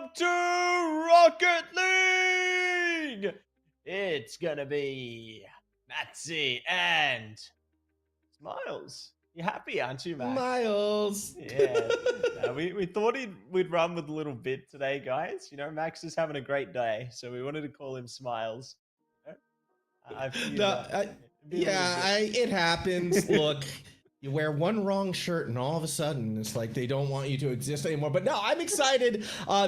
welcome to Rocket League! It's gonna be Matsy and Smiles. You're happy, aren't you, Max? Miles. Yeah. We thought we'd run with a little bit today, guys. You know, Max is having a great day, so we wanted to call him Smiles. You know? I figured No, it'd be a little bit. it happens. Look, you wear one wrong shirt and all of a sudden it's like they don't want you to exist anymore. But no, I'm excited.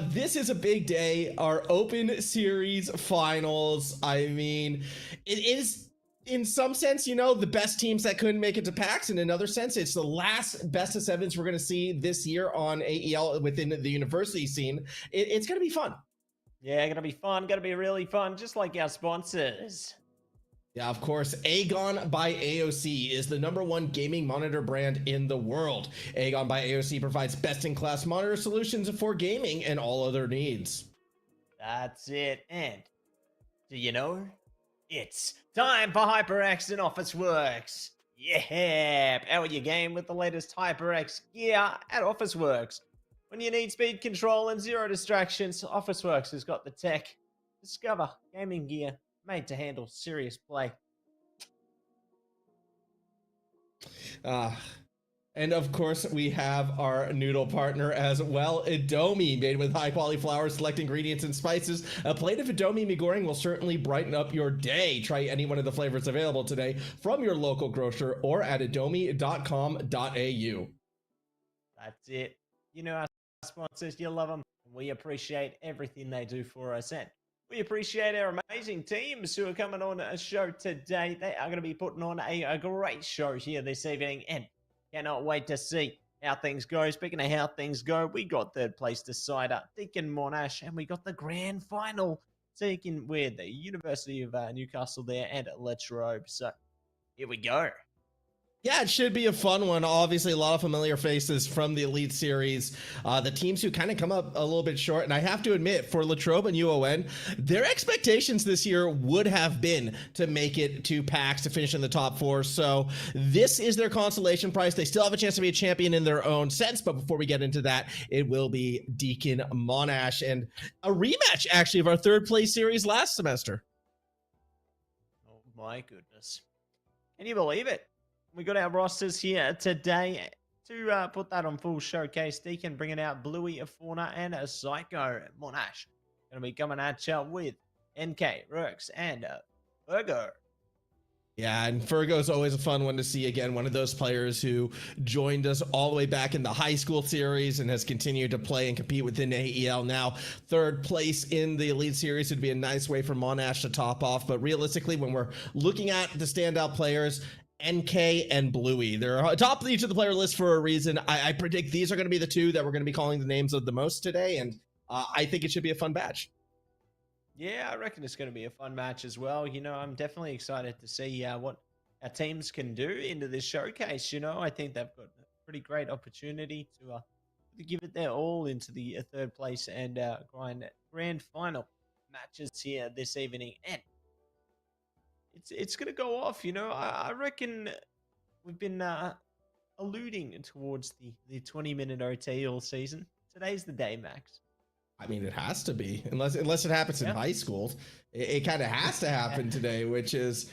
This is a big day. Our Open Series finals. I mean, it is in some sense, you know, the best teams that couldn't make it to PAX. In another sense, it's the last best of sevens we're going to see this year on AEL within the university scene. It's going to be fun. Yeah, gonna be fun. Gonna be really fun, just like our sponsors. Yeah, of course, AGON by AOC is the #1 gaming monitor brand in the world. AGON by AOC provides best-in-class monitor solutions for gaming and all other needs. That's it. And do you know? It's time for HyperX and Officeworks. Yeah, power your game with the latest HyperX gear at Officeworks. When you need speed control and zero distractions, Officeworks has got the tech. Discover gaming gear made to handle serious play. And of course, we have our noodle partner as well, Indomie, made with high-quality flour, select ingredients, and spices. A plate of Indomie mee goreng will certainly brighten up your day. Try any one of the flavors available today from your local grocer or at indomie.com.au. That's it. You know our sponsors, you love them. We appreciate everything they do for us. And we appreciate our amazing teams who are coming on a show today. They are going to be putting on a great show here this evening and cannot wait to see how things go. Speaking of how things go, we got third place decider, Deacon Monash, and we got the grand final taken with the University of Newcastle there and Latrobe. So here we go. Yeah, it should be a fun one. Obviously, a lot of familiar faces from the Elite Series. The teams who kind of come up a little bit short. And I have to admit, for Latrobe and UON, their expectations this year would have been to make it to PAX, to finish in the top 4. So this is their consolation prize. They still have a chance to be a champion in their own sense. But before we get into that, it will be Deacon Monash and a rematch, actually, of our third place series last semester. Oh, my goodness. Can you believe it? We got our rosters here today to put that on full showcase. Deacon bringing out Bluey, Fauna, and a Psycho. Monash going to be coming at you with NK, Rurks, and Virgo. Yeah, and Fergo's always a fun one to see. Again, one of those players who joined us all the way back in the high school series and has continued to play and compete within AEL. Now, third place in the Elite Series would be a nice way for Monash to top off. But realistically, when we're looking at the standout players, NK and Bluey, they're top of each of the player list for a reason. I predict these are going to be the two that we're going to be calling the names of the most today, and I think it should be a fun batch. Yeah, I reckon it's going to be a fun match as well. You know, I'm definitely excited to see what our teams can do into this showcase. You know, I think they've got a pretty great opportunity to give it their all into the third place and grand final matches here this evening. And it's going to go off, you know. I reckon we've been alluding towards the 20-minute OT all season. Today's the day, Max. I mean, it has to be, unless it happens in high school. It kind of has to happen today, which is,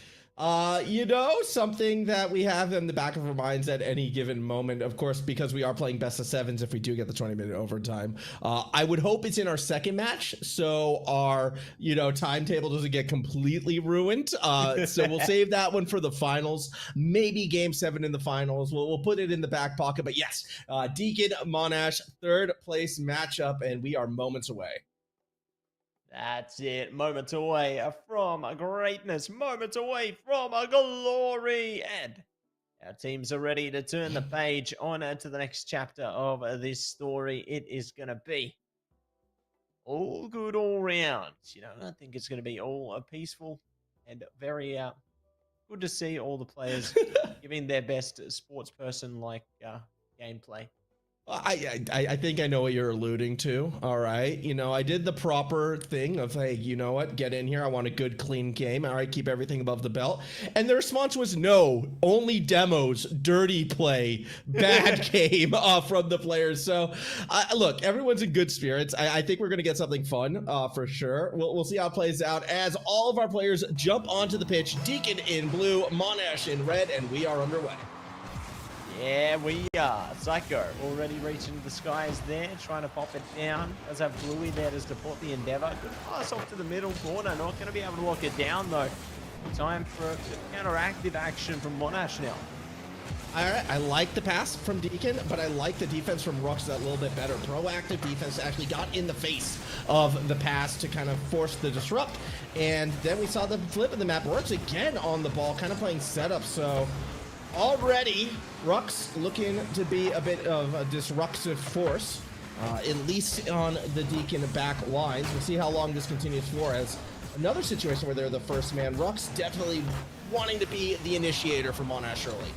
you know, something that we have in the back of our minds at any given moment. Of course, because we are playing best of sevens, if we do get the 20-minute overtime, I would hope it's in our second match, so our, you know, timetable doesn't get completely ruined. So we'll save that one for the finals. Maybe game 7 in the finals. We'll put it in the back pocket. But yes, Deacon Monash, third place matchup, and we are moments away. That's it. Moments away from greatness. Moments away from glory. And our teams are ready to turn the page on to the next chapter of this story. It is going to be all good all round. You know, I think it's going to be all peaceful and very good to see all the players giving their best sports person like gameplay. I think I know what you're alluding to. All right. You know, I did the proper thing of, hey, you know what? Get in here. I want a good, clean game. All right. Keep everything above the belt. And the response was no, only demos, dirty play, bad game from the players. So, look, everyone's in good spirits. I think we're going to get something fun for sure. We'll see how it plays out as all of our players jump onto the pitch. Deacon in blue, Monash in red, and we are underway. Yeah, we are. Psycho already reaching the skies there, trying to pop it down. Does have Bluey there to support the endeavor. Good pass off to the middle corner. Not going to be able to lock it down, though. Time for counteractive action from Monash now. All right, I like the pass from Deacon, but I like the defense from Rux a little bit better. Proactive defense actually got in the face of the pass to kind of force the disrupt. And then we saw the flip of the map. Rux again on the ball, kind of playing setup. So already, Rux looking to be a bit of a disruptive force, at least on the Deacon back lines. We'll see how long this continues for, as another situation where they're the first man. Rux definitely wanting to be the initiator for Monash early.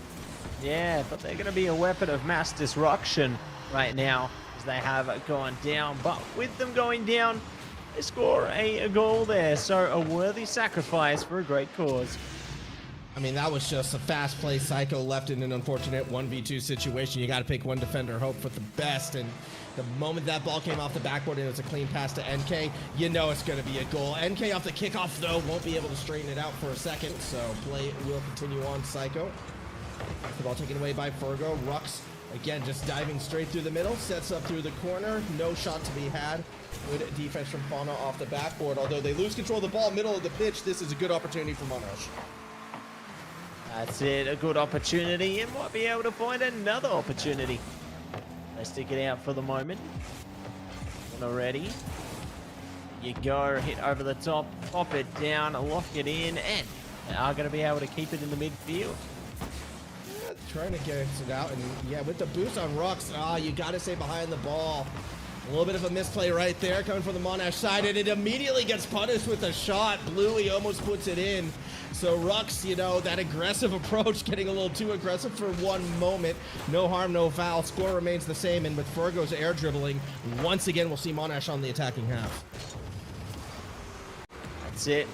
Yeah, but they're going to be a weapon of mass disruption right now as they have gone down. But with them going down, they score a goal there. So a worthy sacrifice for a great cause. I mean, that was just a fast play. Psycho left in an unfortunate 1v2 situation. You got to pick one defender, hope for the best. And the moment that ball came off the backboard and it was a clean pass to NK, you know it's going to be a goal. NK off the kickoff, though, won't be able to straighten it out for a second. So play will continue on Psycho. The ball taken away by Fergo. Rux, again, just diving straight through the middle. Sets up through the corner. No shot to be had. Good defense from Fauna off the backboard. Although they lose control of the ball, middle of the pitch, this is a good opportunity for Monash. That's it, a good opportunity, and might be able to find another opportunity. They stick it out for the moment. When they're ready, you go, hit over the top, pop it down, lock it in, and they are going to be able to keep it in the midfield. Yeah, trying to get it out, and yeah, with the boost on Rux, you got to stay behind the ball. A little bit of a misplay right there coming from the Monash side, and it immediately gets punished with a shot. Bluey almost puts it in. So Rux, you know, that aggressive approach, getting a little too aggressive for one moment. No harm, no foul. Score remains the same, and with Fergo's air dribbling, once again, we'll see Monash on the attacking half. That's it.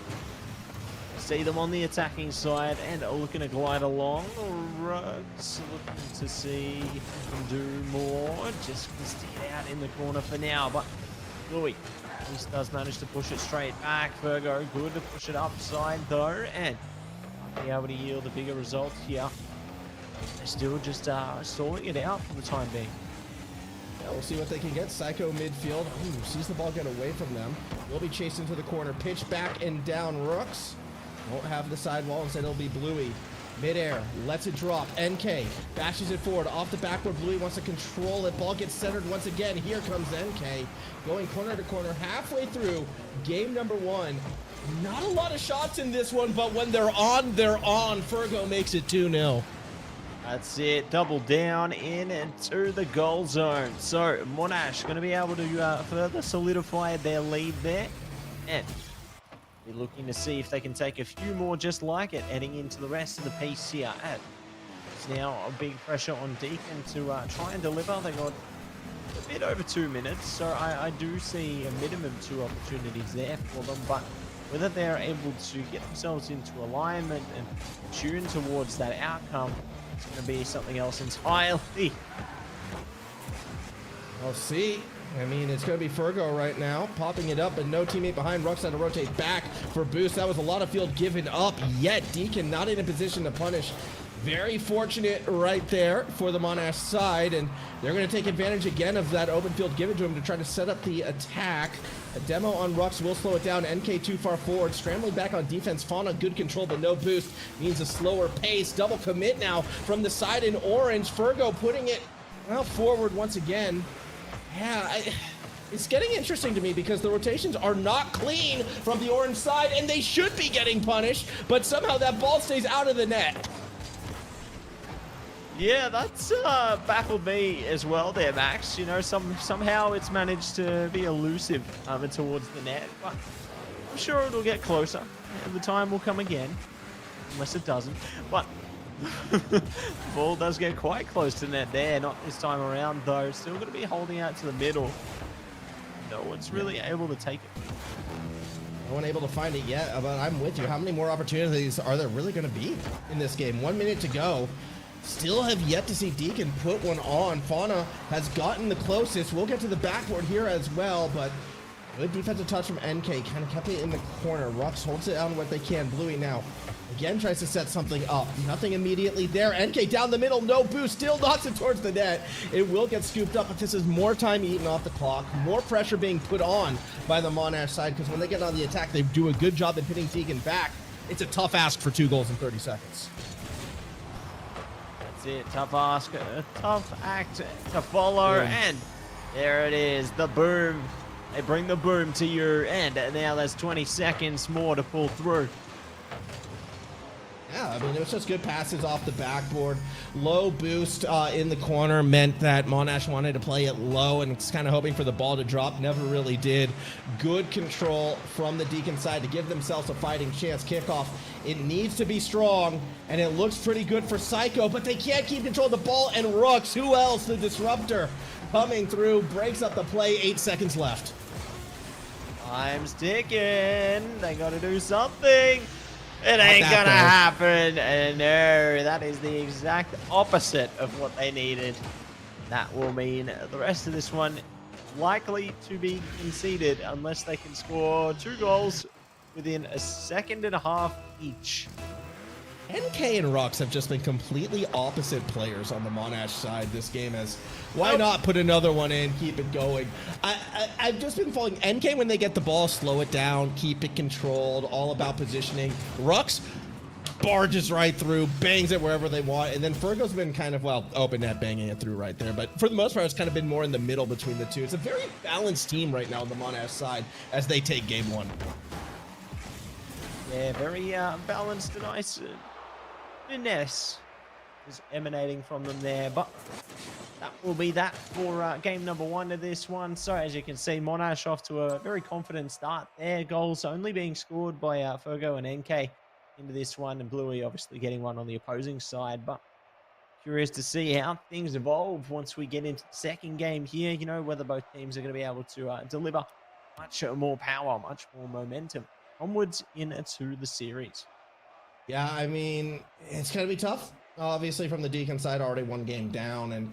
See them on the attacking side and looking to glide along. Rux looking to see if he can do more. Just gonna stick it out in the corner for now, but Bluey at least does manage to push it straight back. Fergo good to push it upside though, and might be able to yield a bigger result here. They're still just stalling it out for the time being. Yeah, we'll see what they can get. Psycho midfield. Ooh, sees the ball get away from them. Will be chased into the corner. Pitch back and down. Rux won't have the sidewall. Instead, it'll be Bluey. Midair, lets it drop. NK bashes it forward. Off the backboard, Bluey wants to control it. Ball gets centered once again. Here comes NK. Going corner to corner, halfway through game number one. Not a lot of shots in this one, but when they're on, they're on. Fergo makes it 2-0. That's it. Double down in into the goal zone. So Monash going to be able to further solidify their lead there. And be looking to see if they can take a few more just like it heading into the rest of the piece here. And it's now a big pressure on Deacon to try and deliver. They got a bit over 2 minutes, so I do see a minimum 2 opportunities there for them, but whether they're able to get themselves into alignment and tune towards that outcome, it's going to be something else entirely. I'll see. I mean, it's going to be Fergo right now, popping it up, but no teammate behind. Rux had to rotate back for boost. That was a lot of field given up, yet Deacon not in a position to punish. Very fortunate right there for the Monash side, and they're going to take advantage again of that open field given to him to try to set up the attack. A demo on Rux will slow it down. NK too far forward, scrambling back on defense. Fauna good control, but no boost. Means a slower pace. Double commit now from the side in orange. Fergo putting it well forward once again. Yeah, it's getting interesting to me because the rotations are not clean from the orange side, and they should be getting punished, but somehow that ball stays out of the net. Yeah, that's baffled me as well there, Max. You know, somehow it's managed to be elusive towards the net, but I'm sure it'll get closer, and the time will come again, unless it doesn't. But Ball does get quite close to net there. Not this time around, though. Still going to be holding out to the middle. No one's really able to take it. No one able to find it yet, but I'm with you. How many more opportunities are there really going to be in this game? 1 minute to go. Still have yet to see Deacon put one on. Fauna has gotten the closest. We'll get to the backboard here as well, but good defensive touch from NK. Kind of kept it in the corner. Rux holds it on what they can. Bluey now again tries to set something up. Nothing immediately there. NK down the middle. No boost. Still knocks it towards the net. It will get scooped up, but this is more time eaten off the clock. More pressure being put on by the Monash side, because when they get on the attack, they do a good job in hitting Deacon back. It's a tough ask for 2 goals in 30 seconds. That's it. Tough ask. A tough act to follow. And there it is. The boom. They bring the boom to you. And now there's 20 seconds more to pull through. Yeah, I mean, it was just good passes off the backboard. Low boost in the corner meant that Monash wanted to play it low and was kind of hoping for the ball to drop. Never really did. Good control from the Deacon side to give themselves a fighting chance. Kickoff, it needs to be strong, and it looks pretty good for Psycho, but they can't keep control of the ball, and Rux, who else? The Disruptor coming through, breaks up the play. 8 seconds left. Time's ticking. They got to do something. It ain't gonna happen. And no, that is the exact opposite of what they needed. That will mean the rest of this one likely to be conceded unless they can score 2 goals within a second and a half each. NK and Rux have just been completely opposite players on the Monash side this game. As why not put another one in, keep it going? I've just been following NK when they get the ball, slow it down, keep it controlled, all about positioning. Rux barges right through, bangs it wherever they want, and then Fergo's been kind of, well, open net banging it through right there. But for the most part, it's kind of been more in the middle between the two. It's a very balanced team right now on the Monash side as they take game 1. Yeah, very balanced and nice. Finesse is emanating from them there, but that will be that for game number 1 of this one. So as you can see, Monash off to a very confident start. Their goals only being scored by Fergo and NK into this one, and Bluey obviously getting one on the opposing side. But curious to see how things evolve once we get into the second game here, you know, whether both teams are going to be able to deliver much more power, much more momentum onwards into the series. Yeah, I mean, it's going to be tough. Obviously, from the Deacon side, already 1 game down. And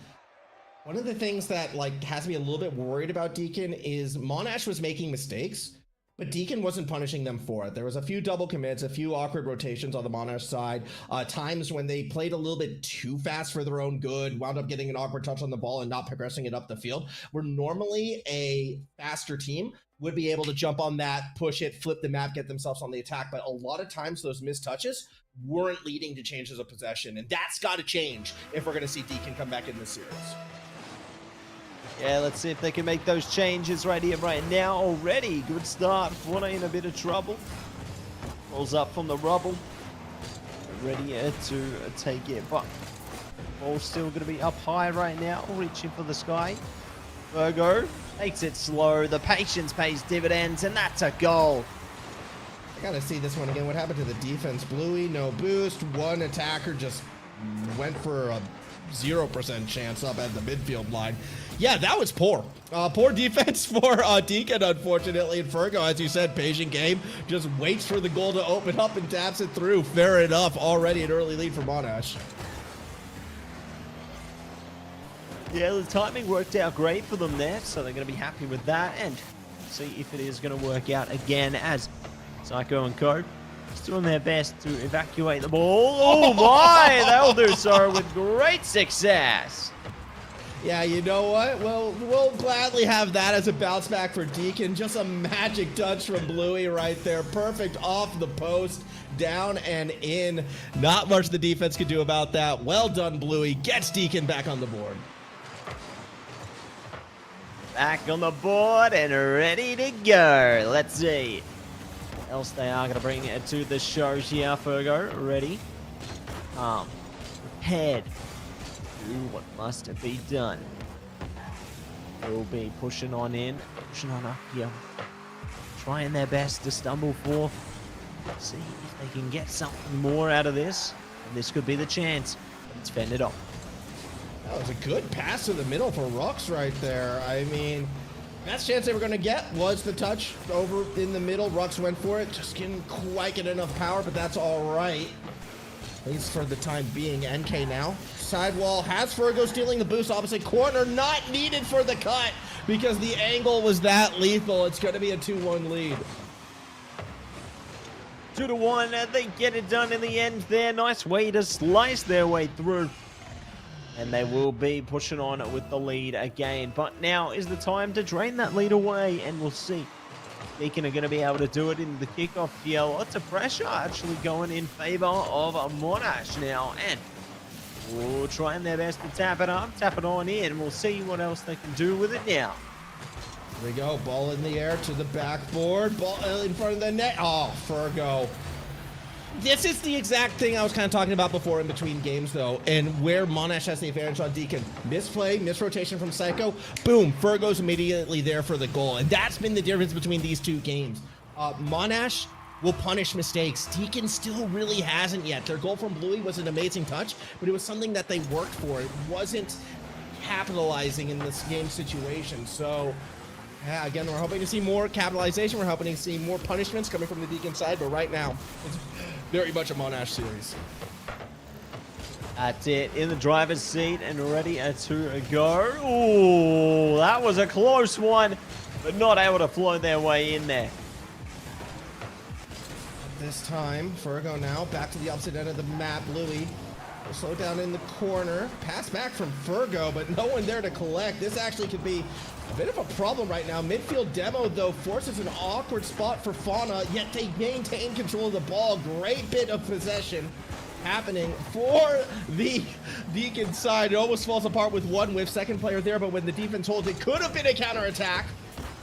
one of the things that has me a little bit worried about Deacon is Monash was making mistakes, but Deacon wasn't punishing them for it. There was a few double commits, a few awkward rotations on the Monash side, times when they played a little bit too fast for their own good, wound up getting an awkward touch on the ball and not progressing it up the field. Where normally a faster team would be able to jump on that, push it, flip the map, get themselves on the attack. But a lot of times those missed touches weren't leading to changes of possession. And that's got to change if we're going to see Deacon come back in this series. Yeah, let's see if they can make those changes right here, right now. Already, good start. Fauna in a bit of trouble. Rolls up from the rubble. Ready to take it, but ball's still going to be up high right now. Reaching for the sky. Virgo takes it slow. The patience pays dividends, and that's a goal. I gotta see this one again. What happened to the defense? Bluey, no boost. One attacker just went for a 0% chance up at the midfield line. Yeah, that was poor. Poor defense for Deacon, unfortunately. And Fergo, as you said, patient game. Just waits for the goal to open up and taps it through. Fair enough. Already an early lead for Monash. Yeah, the timing worked out great for them there, so they're going to be happy with that. And see if it is going to work out again as Psycho and Co. just doing their best to evacuate the ball. Oh my! They'll do so with great success. Yeah, you know what? We'll gladly have that as a bounce back for Deacon. Just a magic touch from Bluey right there. Perfect off the post, down and in. Not much the defense could do about that. Well done, Bluey. Gets Deacon back on the board. Back on the board and ready to go. Let's see what else they are going to bring it to the show here. Fergo, ready? Prepared. Do what must be done. They'll be pushing on in, pushing on up here. Trying their best to stumble forth. See if they can get something more out of this. And this could be the chance, but it's fended off. That was a good pass to the middle for Rux right there. I mean, best chance they were going to get was the touch over in the middle. Rux went for it. Just couldn't quite get enough power, but that's all right. At least for the time being. NK now. Sidewall has Fergo stealing the boost opposite corner. Not needed for the cut because the angle was that lethal. It's going to be a 2-1 lead. 2-1. They get it done in the end there. Nice way to slice their way through. And they will be pushing on with the lead again. But now is the time to drain that lead away. And we'll see. Deacon are going to be able to do it in the kickoff here. Lots of pressure actually going in favor of Monash now. And we'll trying their best to tap it up, tap it on in. We'll see what else they can do with it now. Here we go. Ball in the air to the backboard. Ball in front of the net. Oh, Fergo. This is the exact thing I was kind of talking about before in between games, though, and where Monash has the advantage on Deacon. Misplay, misrotation from Psycho, boom, Fergo's immediately there for the goal, and that's been the difference between these two games. Monash will punish mistakes. Deacon still really hasn't yet. Their goal from Bluey was an amazing touch, but it was something that they worked for. It wasn't capitalizing in this game situation, so... yeah, again, we're hoping to see more capitalization. We're hoping to see more punishments coming from the Deacon side, but right now, it's very much a Monash series. That's it, in the driver's seat and ready to go. Ooh, that was a close one, but not able to float their way in there. This time, Fergo now back to the opposite end of the map. Bluey will slow down in the corner. Pass back from Fergo, but no one there to collect. This actually could be a bit of a problem right now. Midfield demo, though, forces an awkward spot for Fauna, yet they maintain control of the ball. Great bit of possession happening for the Deacon side. It almost falls apart with one whiff. Second player there, but when the defense holds, it could have been a counterattack.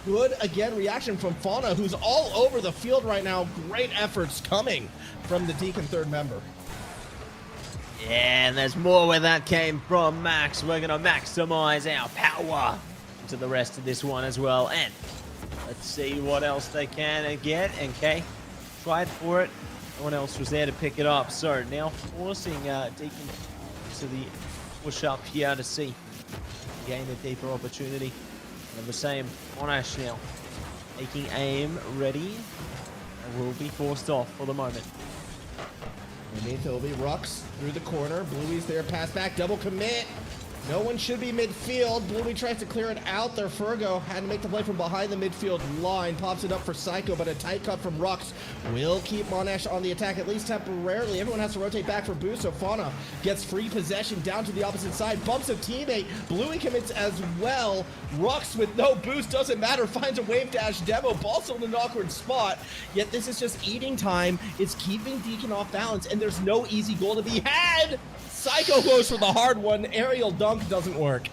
Good, again, reaction from Fauna, who's all over the field right now. Great efforts coming from the Deacon third member. Yeah, and there's more where that came from, Max. We're going to maximize our power to the rest of this one as well. And let's see what else they can get. NK tried for it. No one else was there to pick it up. So now forcing Deacon to the push up here to see gain a deeper opportunity. And the same Monash now taking aim, ready, and will be forced off for the moment. Underneath, it'll be Rux through the corner. Bluey's there, pass back, double commit. No one should be midfield. Bluey tries to clear it out there. Fergo had to make the play from behind the midfield line. Pops it up for Psycho, but a tight cut from Rux will keep Monash on the attack, at least temporarily. Everyone has to rotate back for boost, so Fauna gets free possession down to the opposite side. Bumps a teammate. Bluey commits as well. Rux with no boost, doesn't matter. Finds a wave dash demo. Ball's in an awkward spot. Yet this is just eating time. It's keeping Deacon off balance, and there's no easy goal to be had. Psycho goes for the hard one. Aerial dunk doesn't work.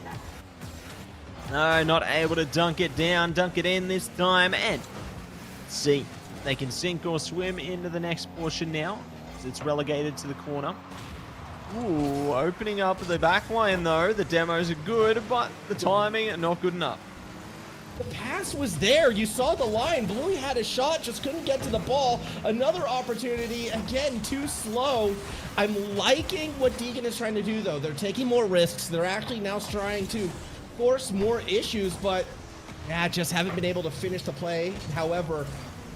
No, not able to dunk it down, dunk it in this time. And let's see if they can sink or swim into the next portion now, as it's relegated to the corner. Ooh, opening up the back line though. The demos are good, but the timing not good enough. The pass was there. You saw the line. Bluey had a shot, just couldn't get to the ball. Another opportunity, again, too slow. I'm liking what Deacon is trying to do, though. They're taking more risks. They're actually now trying to force more issues, but yeah, just haven't been able to finish the play. However,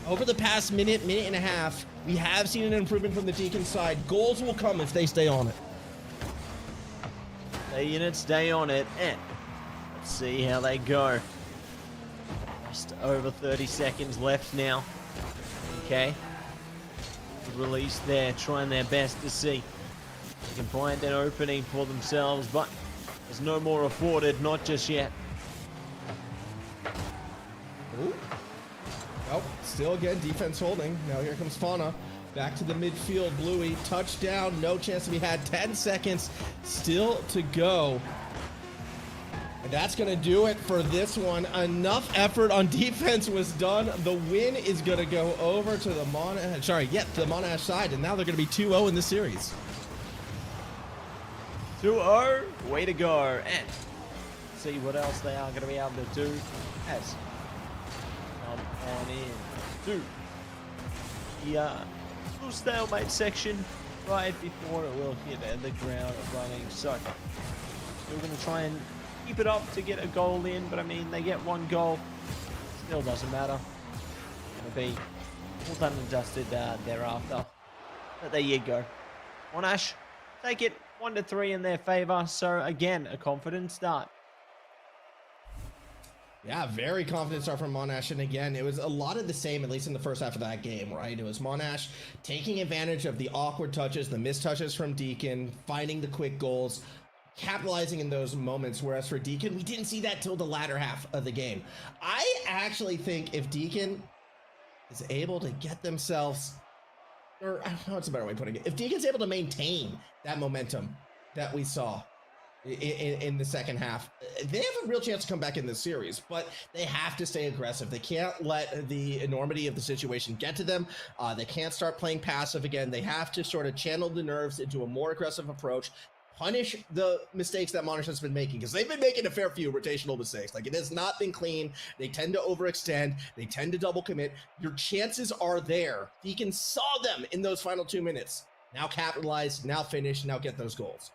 over the past minute and a half, we have seen an improvement from the Deacon side. Goals will come if they stay on it. Stay in it, stay on it, and let's see how they go. Just over 30 seconds left now. Okay. Release there, trying their best to see if they can find an opening for themselves, but there's no more afforded, not just yet. Ooh. Nope, still again, defense holding. Now here comes Fauna. Back to the midfield, Bluey. Touchdown, no chance to be had. 10 seconds still to go. And that's going to do it for this one. Enough effort on defense was done. The win is going to go over to the Monash side, and now they're going to be 2-0 in this series. 2-0, way to go. And see what else they are going to be able to do as come on in to the full stalemate section right before it will hit the ground running. So still going to try and keep it up to get a goal in, but I mean, they get one goal, still doesn't matter. Going to be all done and dusted thereafter. But there you go. Monash take it 1-3 in their favor. So again, a confident start. Yeah, very confident start from Monash, and again, it was a lot of the same, at least in the first half of that game, right? It was Monash taking advantage of the awkward touches, the missed touches from Deacon, finding the quick goals, capitalizing in those moments, whereas for Deacon, we didn't see that till the latter half of the game. I actually think if Deacon is able to get themselves, or I don't know what's a better way of putting it, if Deacon's able to maintain that momentum that we saw in the second half, they have a real chance to come back in this series, but they have to stay aggressive. They can't let the enormity of the situation get to them. They can't start playing passive again. They have to sort of channel the nerves into a more aggressive approach, punish the mistakes that Monash has been making, because they've been making a fair few rotational mistakes. Like, it has not been clean. They tend to overextend. They tend to double commit. Your chances are there. Deacon saw them in those final 2 minutes. Now capitalize, now finish, now get those goals.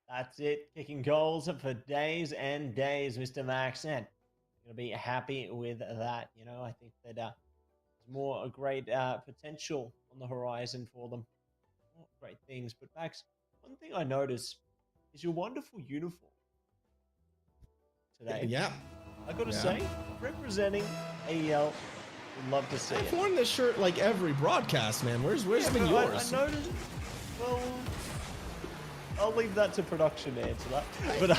That's it. Kicking goals for days and days, Mr. Max. And going to be happy with that. You know, I think that there's more great potential on the horizon for them. More great things. But Max, one thing I noticed is your wonderful uniform today. Yeah. I got to say, representing AEL, would love to see it. I've worn this shirt like every broadcast, man. Where's been yours? I noticed. Well, I'll leave that to production to answer that. But I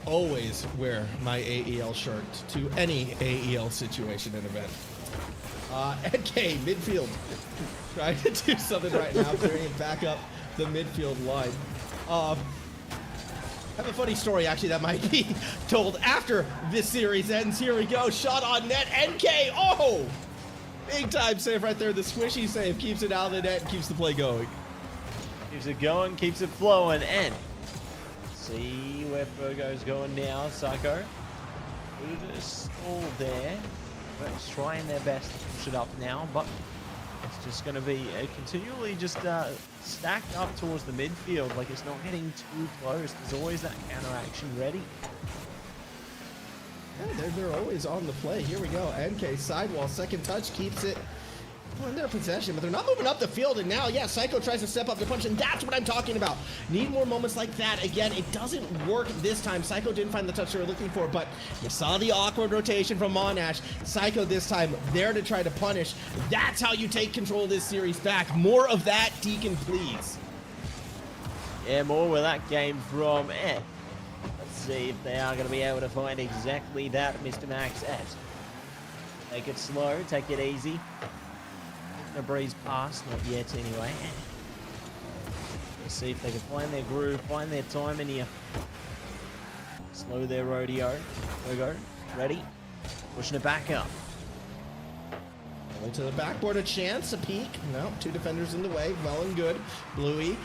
always wear my AEL shirt to any AEL situation and event. NK, midfield. Trying to do something right now, clearing back up the midfield line. I have a funny story, actually, that might be told after this series ends. Here we go. Shot on net. NK. Oh! Big time save right there. The squishy save keeps it out of the net and keeps the play going. Keeps it going, keeps it flowing, and see where Fergo's going now. Psycho. Stall there. It's trying their best to push it up now, but it's just going to be continually just stacked up towards the midfield. Like, it's not getting too close. There's always that counteraction ready. Yeah, they're always on the play. Here we go. NK sidewall, second touch, keeps it in their possession, but they're not moving up the field. And now, yeah, Psycho tries to step up the punch, and that's what I'm talking about. Need more moments like that. Again, it doesn't work this time. Psycho didn't find the touch they were looking for, but you saw the awkward rotation from Monash. Psycho this time there to try to punish. That's how you take control of this series back. More of that, Deacon, please. Yeah, more where that came from. Let's see if they are going to be able to find exactly that, Mr. Max. Take it slow, take it easy. A breeze past, not yet anyway. Let's see if they can find their groove, find their time in here. Slow their rodeo. There we go. Ready? Pushing it back up. Going to the backboard, a chance, a peek. No, two defenders in the way. Well and good. Bluey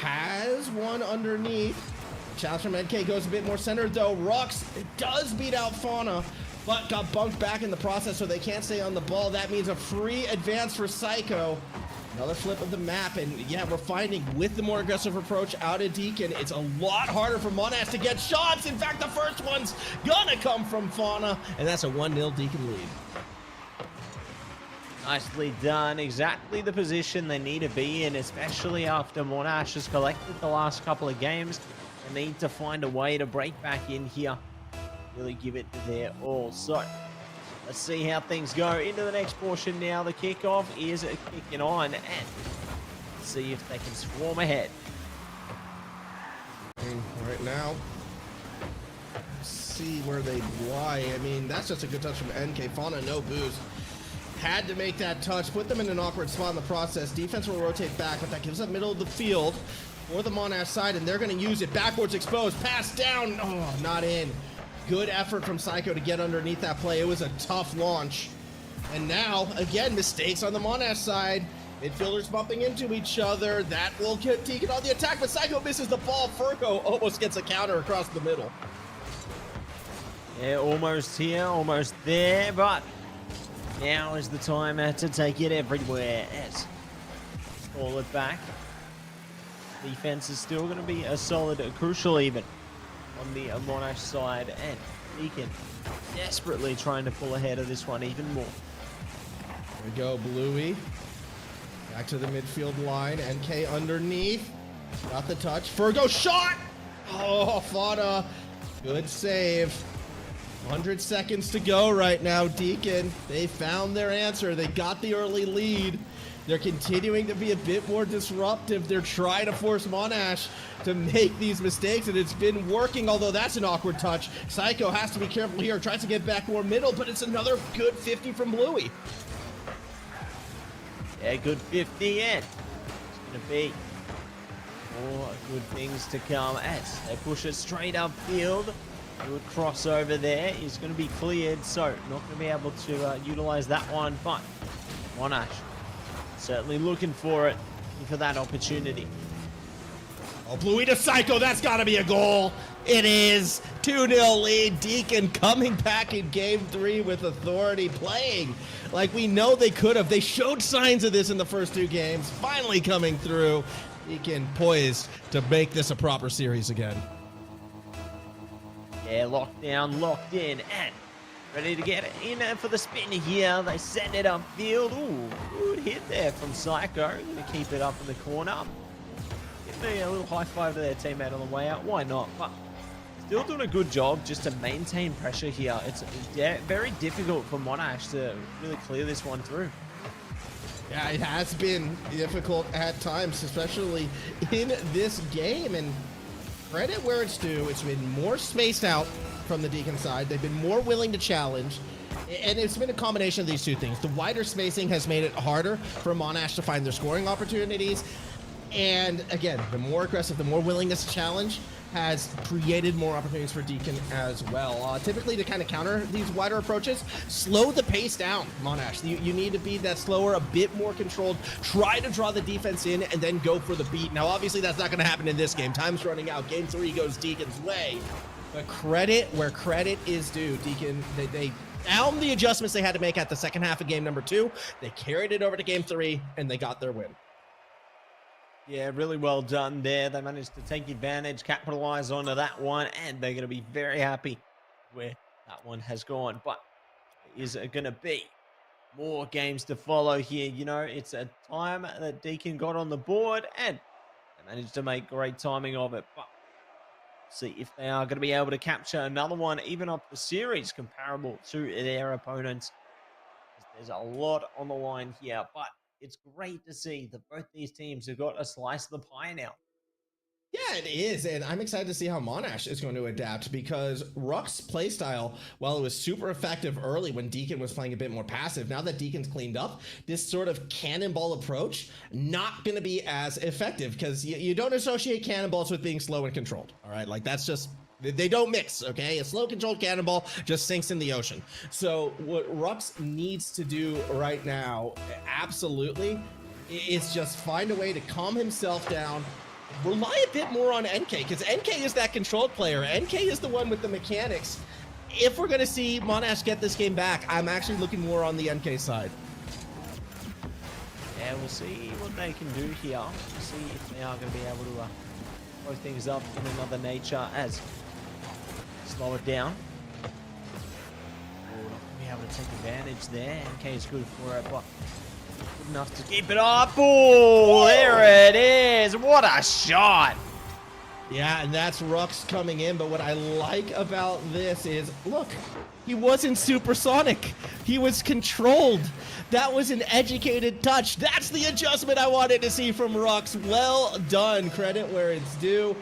has one underneath. Challenge from NK goes a bit more centered though. Rux does beat out Fauna, but got bumped back in the process, so they can't stay on the ball. That means a free advance for Psycho. Another flip of the map, and yeah, we're finding with the more aggressive approach out of Deacon, it's a lot harder for Monash to get shots. In fact, the first one's gonna come from Fauna, and that's a 1-0 Deacon lead. Nicely done. Exactly the position they need to be in, especially after Monash has collected the last couple of games. They need to find a way to break back in here. Really give it their all. So let's see how things go into the next portion now. The kickoff is kicking on, and let's see if they can swarm ahead. Right now, see where they lie. I mean, that's just a good touch from NK. Fauna, no boost. Had to make that touch, put them in an awkward spot in the process. Defense will rotate back, but that gives up middle of the field for the Monash side, and they're going to use it. Backwards exposed, pass down. Oh, not in. Good effort from Psycho to get underneath that play. It was a tough launch. And now, again, mistakes on the Monash side. Midfielders bumping into each other. That will get Deacon on the attack, but Psycho misses the ball. Fergo almost gets a counter across the middle. Yeah, almost here, almost there, but now is the time to take it everywhere. call it back. Defense is still going to be a solid, crucial even on the Monash side, and Deacon desperately trying to pull ahead of this one even more. There we go, Bluey. Back to the midfield line. NK underneath. Got the touch. Fergo shot! Oh, Fada. Good save. 100 seconds to go right now, Deacon. They found their answer. They got the early lead. They're continuing to be a bit more disruptive. They're trying to force Monash to make these mistakes, and it's been working, although that's an awkward touch. Psycho has to be careful here. Tries to get back more middle, but it's another good 50 from Bluey. Yeah, good 50 in. It's going to be more good things to come as they push it straight upfield. Good crossover there is going to be cleared, so not going to be able to utilize that one, but Monash certainly looking for it, looking for that opportunity. Oh, Bluey to Psycho, that's got to be a goal. It is. 2-0 lead. Deacon coming back in game 3 with authority, playing like we know they could have. They showed signs of this in the first 2 games, finally coming through. Deacon poised to make this a proper series again. Yeah, locked down, locked in, and ready to get in for the spin here. They send it upfield. Ooh, good hit there from Psycho. Going to keep it up in the corner. Give me a little high five to their teammate on the way out. Why not? But still doing a good job just to maintain pressure here. It's very difficult for Monash to really clear this one through. Yeah, it has been difficult at times, especially in this game. And credit where it's due, it's been more spaced out from the Deacon side. They've been more willing to challenge. And it's been a combination of these two things. The wider spacing has made it harder for Monash to find their scoring opportunities. And again, the more aggressive, the more willingness to challenge has created more opportunities for Deacon as well. Typically, to kind of counter these wider approaches, slow the pace down, Monash. You need to be that slower, a bit more controlled. Try to draw the defense in and then go for the beat. Now, obviously, that's not going to happen in this game. Time's running out. Game 3 goes Deacon's way. But credit where credit is due. Deacon, they found the adjustments they had to make at the second half of game number 2. They carried it over to game 3, and they got their win. Yeah, really well done there. They managed to take advantage, capitalize onto that one, and they're going to be very happy where that one has gone. But is it going to be more games to follow here? You know, it's a time that Deacon got on the board, and they managed to make great timing of it. But see if they are going to be able to capture another one, even up the series comparable to their opponents. There's a lot on the line here, but it's great to see that both these teams have got a slice of the pie now. Yeah, it is, and I'm excited to see how Monash is going to adapt, because Ruck's playstyle, while it was super effective early when Deacon was playing a bit more passive, now that Deacon's cleaned up, this sort of cannonball approach, not going to be as effective, because you don't associate cannonballs with being slow and controlled, all right? Like, that's just... They don't mix, okay? A slow controlled cannonball just sinks in the ocean. So what Rux needs to do right now, absolutely, is just find a way to calm himself down, rely a bit more on NK, because NK is that controlled player. NK is the one with the mechanics. If we're going to see Monash get this game back, I'm actually looking more on the NK side. Yeah, we'll see what they can do here. We'll see if they are going to be able to blow things up in another nature as... Slow it down. Oh, not going to be able to take advantage there. NK is good for it, but good enough to keep it up. Oh, there it is. What a shot. Yeah, and that's Rux coming in, but what I like about this is, look, he wasn't supersonic. He was controlled. That was an educated touch. That's the adjustment I wanted to see from Rux. Well done. Credit where it's due.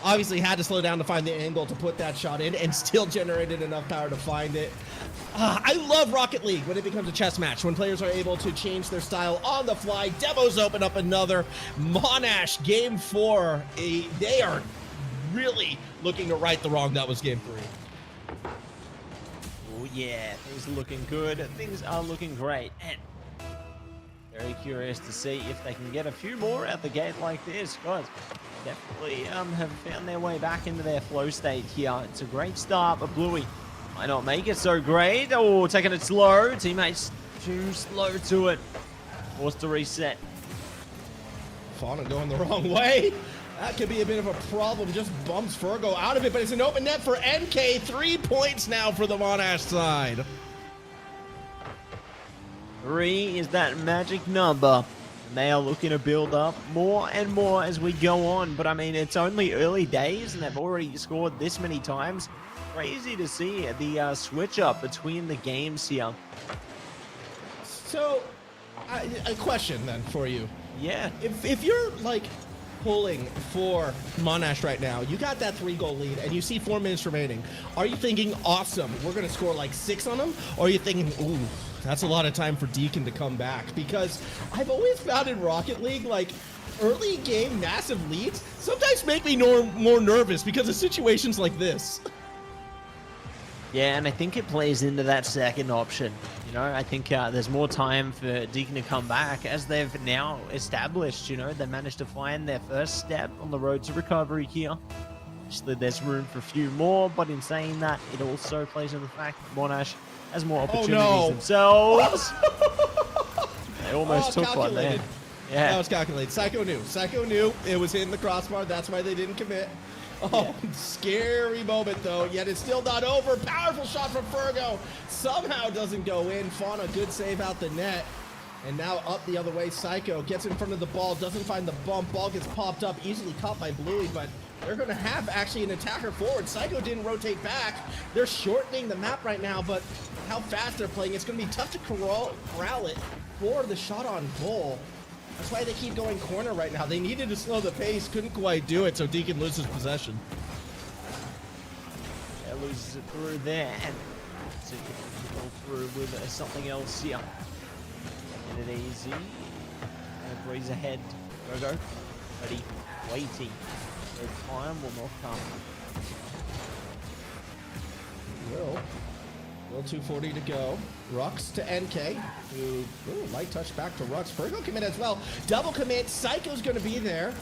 Obviously had to slow down to find the angle to put that shot in, and still generated enough power to find it. I love Rocket League when it becomes a chess match, when players are able to change their style on the fly. Demos open up another. Monash, game 4. They are really looking to right the wrong. That was game 3. Oh yeah, things are looking good. Things are looking great. And very curious to see if they can get a few more out the gate like this, guys. Definitely have found their way back into their flow state here. It's a great start, but Bluey might not make it so great. Oh, taking it slow. Teammates too slow to it. Forced to reset. Fauna going the wrong way. That could be a bit of a problem. Just bumps Fergo out of it, but it's an open net for NK. 3 points now for the Monash side. 3 is that magic number. And they are looking to build up more and more as we go on. But I mean, it's only early days and they've already scored this many times. Crazy to see the switch up between the games here. So, a question then for you. Yeah. If you're like pulling for Monash right now, you got that 3-goal lead and you see 4 minutes remaining. Are you thinking, awesome, we're going to score like 6 on them? Or are you thinking, ooh, that's a lot of time for Deacon to come back? Because I've always found in Rocket League, like, early game massive leads sometimes make me more nervous because of situations like this. Yeah, and I think it plays into that second option. You know, I think there's more time for Deacon to come back as they've now established, you know, they managed to find their first step on the road to recovery here. Obviously, there's room for a few more, but in saying that, it also plays into the fact that Monash has more opportunities themselves. They almost took one there. Yeah. That was calculated. Psycho knew it was in the crossbar. That's why they didn't commit. Oh, yeah. Scary moment, though, yet it's still not over. Powerful shot from Fergo. Somehow doesn't go in. Fauna, good save out the net. And now up the other way, Psycho gets in front of the ball, doesn't find the bump. Ball gets popped up, easily caught by Bluey, but they're going to have actually an attacker forward. Psycho didn't rotate back. They're shortening the map right now, but how fast they're playing, it's going to be tough to corral it for the shot on goal. That's why they keep going corner right now. They needed to slow the pace, couldn't quite do it, so Deacon loses possession. Yeah, loses it through there, and so you can go through with something else here. Get it easy. And breeze ahead. Go. Ready. Waiting. Their time will not come. Will 240 to go. Rux to NK. Ooh, light touch back to Rux. Fergo commit as well. Double commit. Psycho's going to be there.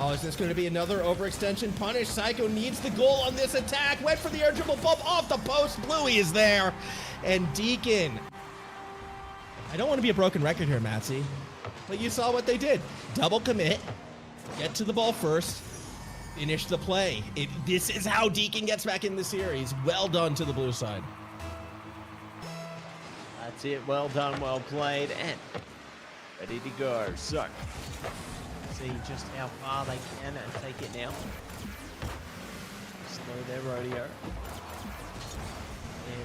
Oh, is this going to be another overextension punish? Psycho needs the goal on this attack. Went for the air dribble bump off the post. Bluey is there. And Deacon. I don't want to be a broken record here, Matsy, but you saw what they did. Double commit. Get to the ball first. Finish the play. This is how Deacon gets back in the series. Well done to the blue side. That's it. Well done, well played, and ready to go. So, see just how far they can take it now. Slow their rodeo.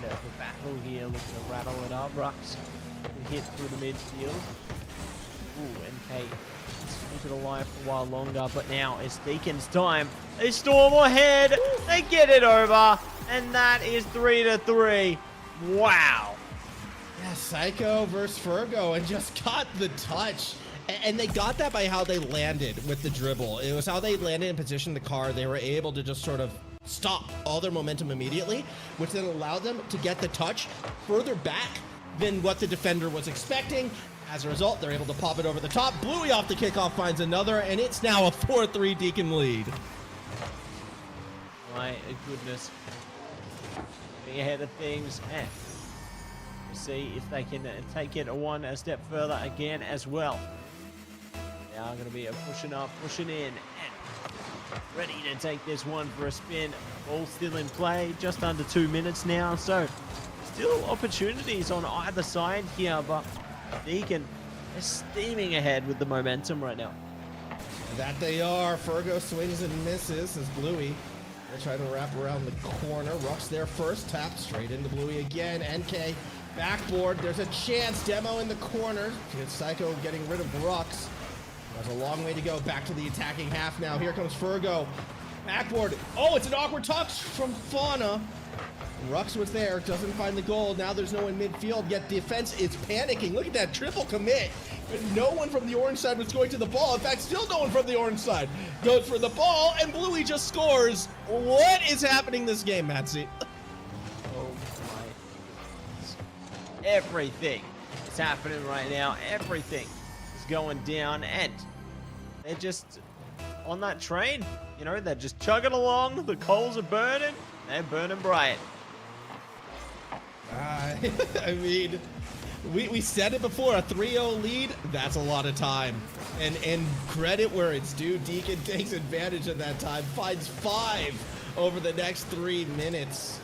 And for battle here, looking to rattle it up. Rux can hit through the midfield. Ooh, NK keep it alive for a while longer, but now it's Deacon's time. They storm ahead. They get it over, and that is 3-3. Wow. Yeah, Psycho versus Fergo, and just got the touch. And they got that by how they landed with the dribble. It was how they landed in position the car. They were able to just sort of stop all their momentum immediately, which then allowed them to get the touch further back than what the defender was expecting. As a result, they're able to pop it over the top. Bluey off the kickoff finds another, and it's now a 4-3 Deacon lead. My goodness. Getting ahead of things, and see if they can take it one step further again as well. Now going to be a pushing up, pushing in, and ready to take this one for a spin. Ball still in play, just under 2 minutes now, so still opportunities on either side here, but Deacon is steaming ahead with the momentum right now. That they are. Fergo swings and misses as Bluey. They're trying to wrap around the corner. Rux there first, tap straight into Bluey again. NK backboard. There's a chance. Demo in the corner. Psycho getting rid of Rux. There's a long way to go. Back to the attacking half now. Here comes Fergo. Backboard. Oh, it's an awkward touch from Fauna. Rux was there, doesn't find the goal. Now there's no one midfield, yet defense is panicking. Look at that triple commit. But no one from the orange side was going to the ball. In fact, still no one from the orange side goes for the ball, and Bluey just scores. What is happening this game, Matsy? Oh my. Everything is happening right now. Everything is going down, and they're just on that train. You know, they're just chugging along. The coals are burning. They're burning bright. I mean, we said it before, a 3-0 lead, that's a lot of time. And credit where it's due, Deacon takes advantage of that time, finds 5 over the next 3 minutes.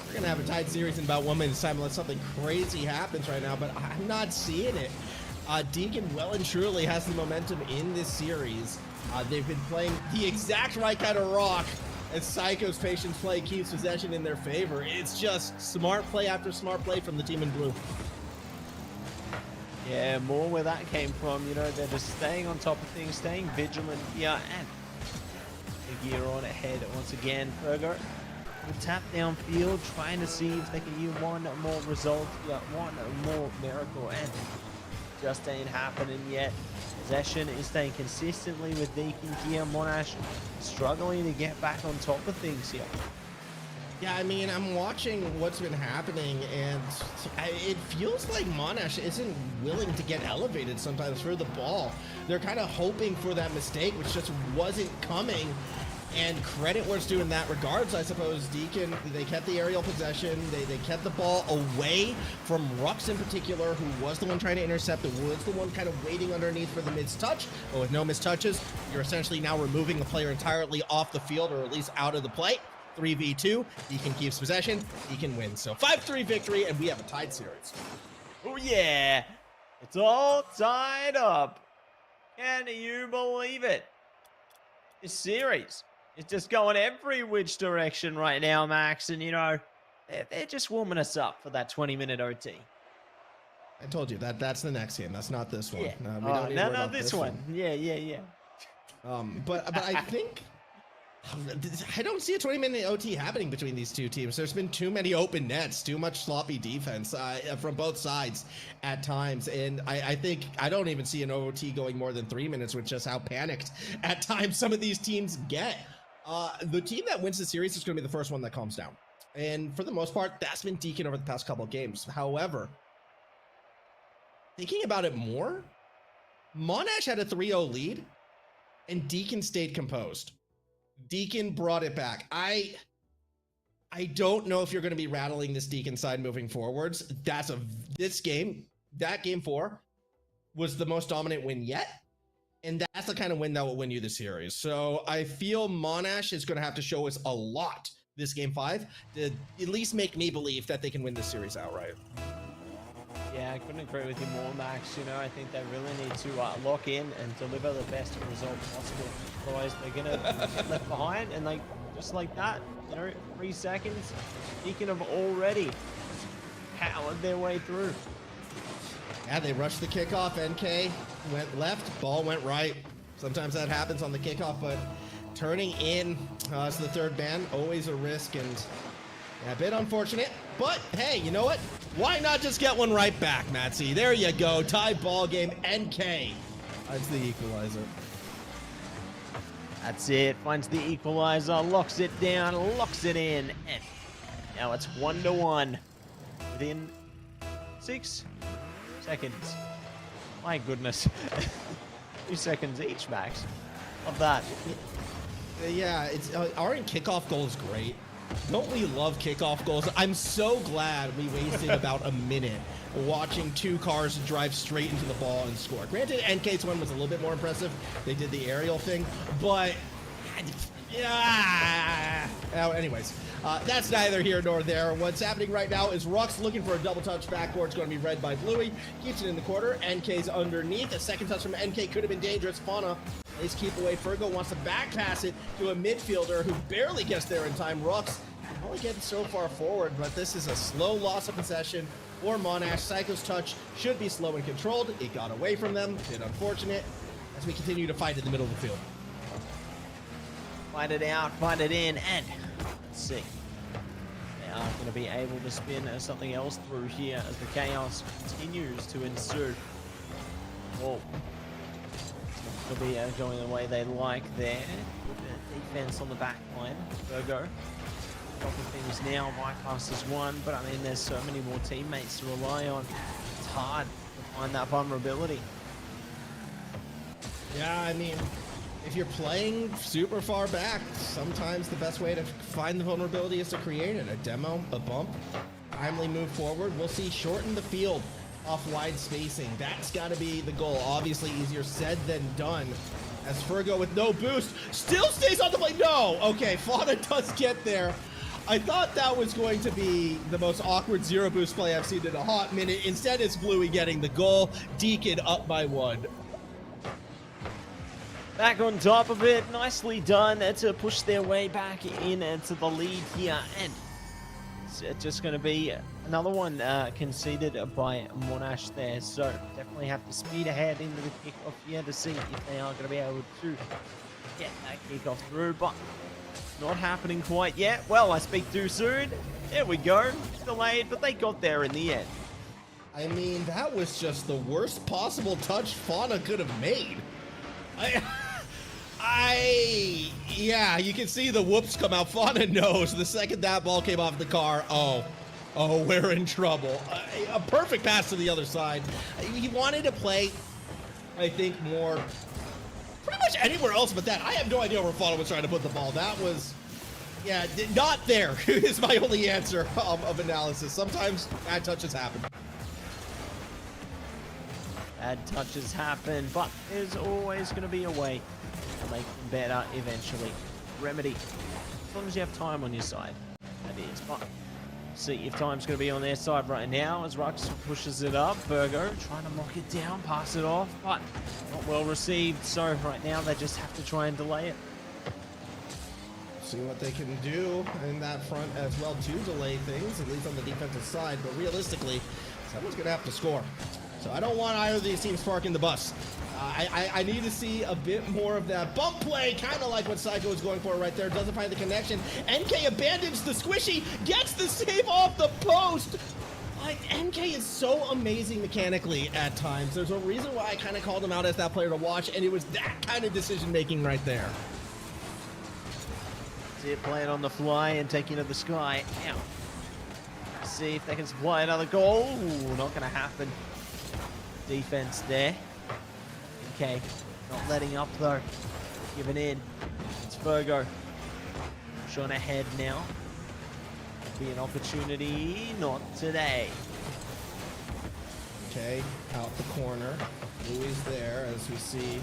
We're gonna have a tied series in about 1 minute's time unless something crazy happens right now, but I'm not seeing it. Deacon well and truly has the momentum in this series. They've been playing the exact right kind of rock as Psycho's patience play keeps possession in their favor. It's just smart play after smart play from the team in blue. Yeah, more where that came from. You know, they're just staying on top of things, staying vigilant here, and the gear on ahead once again. Fergo will tap downfield, trying to see if they can use one more result, one more miracle, and just ain't happening yet. Possession is staying consistently with Deacon here. Monash struggling to get back on top of things here. Yeah, I mean, I'm watching what's been happening, and it feels like Monash isn't willing to get elevated sometimes for the ball. They're kind of hoping for that mistake, which just wasn't coming. And credit where it's due in that regards, I suppose. Deacon, they kept the aerial possession. They kept the ball away from Rux in particular, who was the one trying to intercept. It was the one kind of waiting underneath for the mistouch. But with no mistouches, you're essentially now removing the player entirely off the field, or at least out of the play. 3v2, Deacon keeps possession, Deacon wins. So 5-3 victory, and we have a tied series. Oh yeah, it's all tied up. Can you believe it? This series is just going every which direction right now, Max, and you know, they're just warming us up for that 20-minute OT. I told you that's the next game. That's not this one. Yeah. We don't need to worry no, about this one. Yeah. But I think I don't see a 20-minute OT happening between these two teams. There's been too many open nets, too much sloppy defense from both sides at times. And I think I don't even see an OT going more than 3 minutes with just how panicked at times some of these teams get. The team that wins the series is going to be the first one that calms down. And for the most part, that's been Deacon over the past couple of games. However, thinking about it more, Monash had a 3-0 lead and Deacon stayed composed. Deacon brought it back. I don't know if you're going to be rattling this Deacon side moving forwards. That game 4 was the most dominant win yet. And that's the kind of win that will win you the series. So I feel Monash is going to have to show us a lot this game 5 to at least make me believe that they can win this series outright. Yeah, I couldn't agree with you more, Max. You know, I think they really need to lock in and deliver the best result possible. Otherwise, they're going to get left behind, and like just like that, you know, 3 seconds, Deacon have already powered their way through. Yeah, they rushed the kickoff. NK went left, ball went right. Sometimes that happens on the kickoff, but turning in as the third man, always a risk, and a bit unfortunate. But hey, you know what? Why not just get one right back, Matsy? There you go. Tie ball game. NK. That's the equalizer. That's it. Finds the equalizer, locks it down, locks it in, and now it's 1-1 within 6 seconds. My goodness. 2 seconds each, Max. Love that. Yeah, aren't kickoff goals great? Don't we love kickoff goals? I'm so glad we wasted about a minute watching 2 cars drive straight into the ball and score. Granted, NK's one was a little bit more impressive. They did the aerial thing, but yeah. Anyways, that's neither here nor there. What's happening right now is Rux looking for a double touch backboard. It's going to be read by Bluey. Keeps it in the corner. NK's underneath. A second touch from NK could have been dangerous. Fauna plays keep away. Fergo wants to back pass it to a midfielder who barely gets there in time. Rux only getting so far forward, but this is a slow loss of possession for Monash. Psycho's touch should be slow and controlled. It got away from them. Bit unfortunate as we continue to fight in the middle of the field. Find it out, find it in, and let's see. They are going to be able to spin something else through here as the chaos continues to ensue. Oh, will be going the way they like there. Good defense on the back line. Virgo. Couple things now. Bypass is one, but I mean, there's so many more teammates to rely on. It's hard to find that vulnerability. Yeah, I mean, if you're playing super far back, sometimes the best way to find the vulnerability is to create it. A demo, a bump, timely move forward. We'll see shorten the field off wide spacing. That's got to be the goal. Obviously easier said than done, as Fergo with no boost still stays on the play. No, okay, Fauna does get there. I thought that was going to be the most awkward zero boost play I've seen in a hot minute. Instead, it's Bluey getting the goal. Deacon up by 1. Back on top of it, nicely done to push their way back in into the lead here, and it's just going to be another one conceded by Monash there, so definitely have to speed ahead into the kickoff here to see if they are going to be able to get that kickoff through, but not happening quite yet. Well, I speak too soon. There we go. Delayed, but they got there in the end. I mean, that was just the worst possible touch Fauna could have made. Yeah, you can see the whoops come out. Fauna knows the second that ball came off the car, oh, we're in trouble. A perfect pass to the other side. He wanted to play, I think, more pretty much anywhere else but that. I have no idea where Fauna was trying to put the ball. That was, yeah, not there is my only answer of analysis. Sometimes bad touches happen. Bad touches happen, but there's always going to be a way to make them better eventually. Remedy, as long as you have time on your side, that is. But see if time's going to be on their side right now as Rux pushes it up. Virgo trying to lock it down, pass it off, but not well received. So right now they just have to try and delay it. See what they can do in that front as well to delay things, at least on the defensive side. But realistically, someone's going to have to score. So I don't want either of these teams parking the bus. I need to see a bit more of that bump play, kind of like what Psycho was going for right there. Doesn't find the connection. NK abandons the squishy, gets the save off the post. Like, NK is so amazing mechanically at times. There's a reason why I kind of called him out as that player to watch, and it was that kind of decision making right there. See it playing on the fly and taking to the sky. Now, see if they can supply another goal. Ooh, not going to happen. Defense there. Okay, not letting up though. Giving in. It's Virgo. Shot ahead now. Be an opportunity. Not today. Okay, out the corner. Louis there as we see.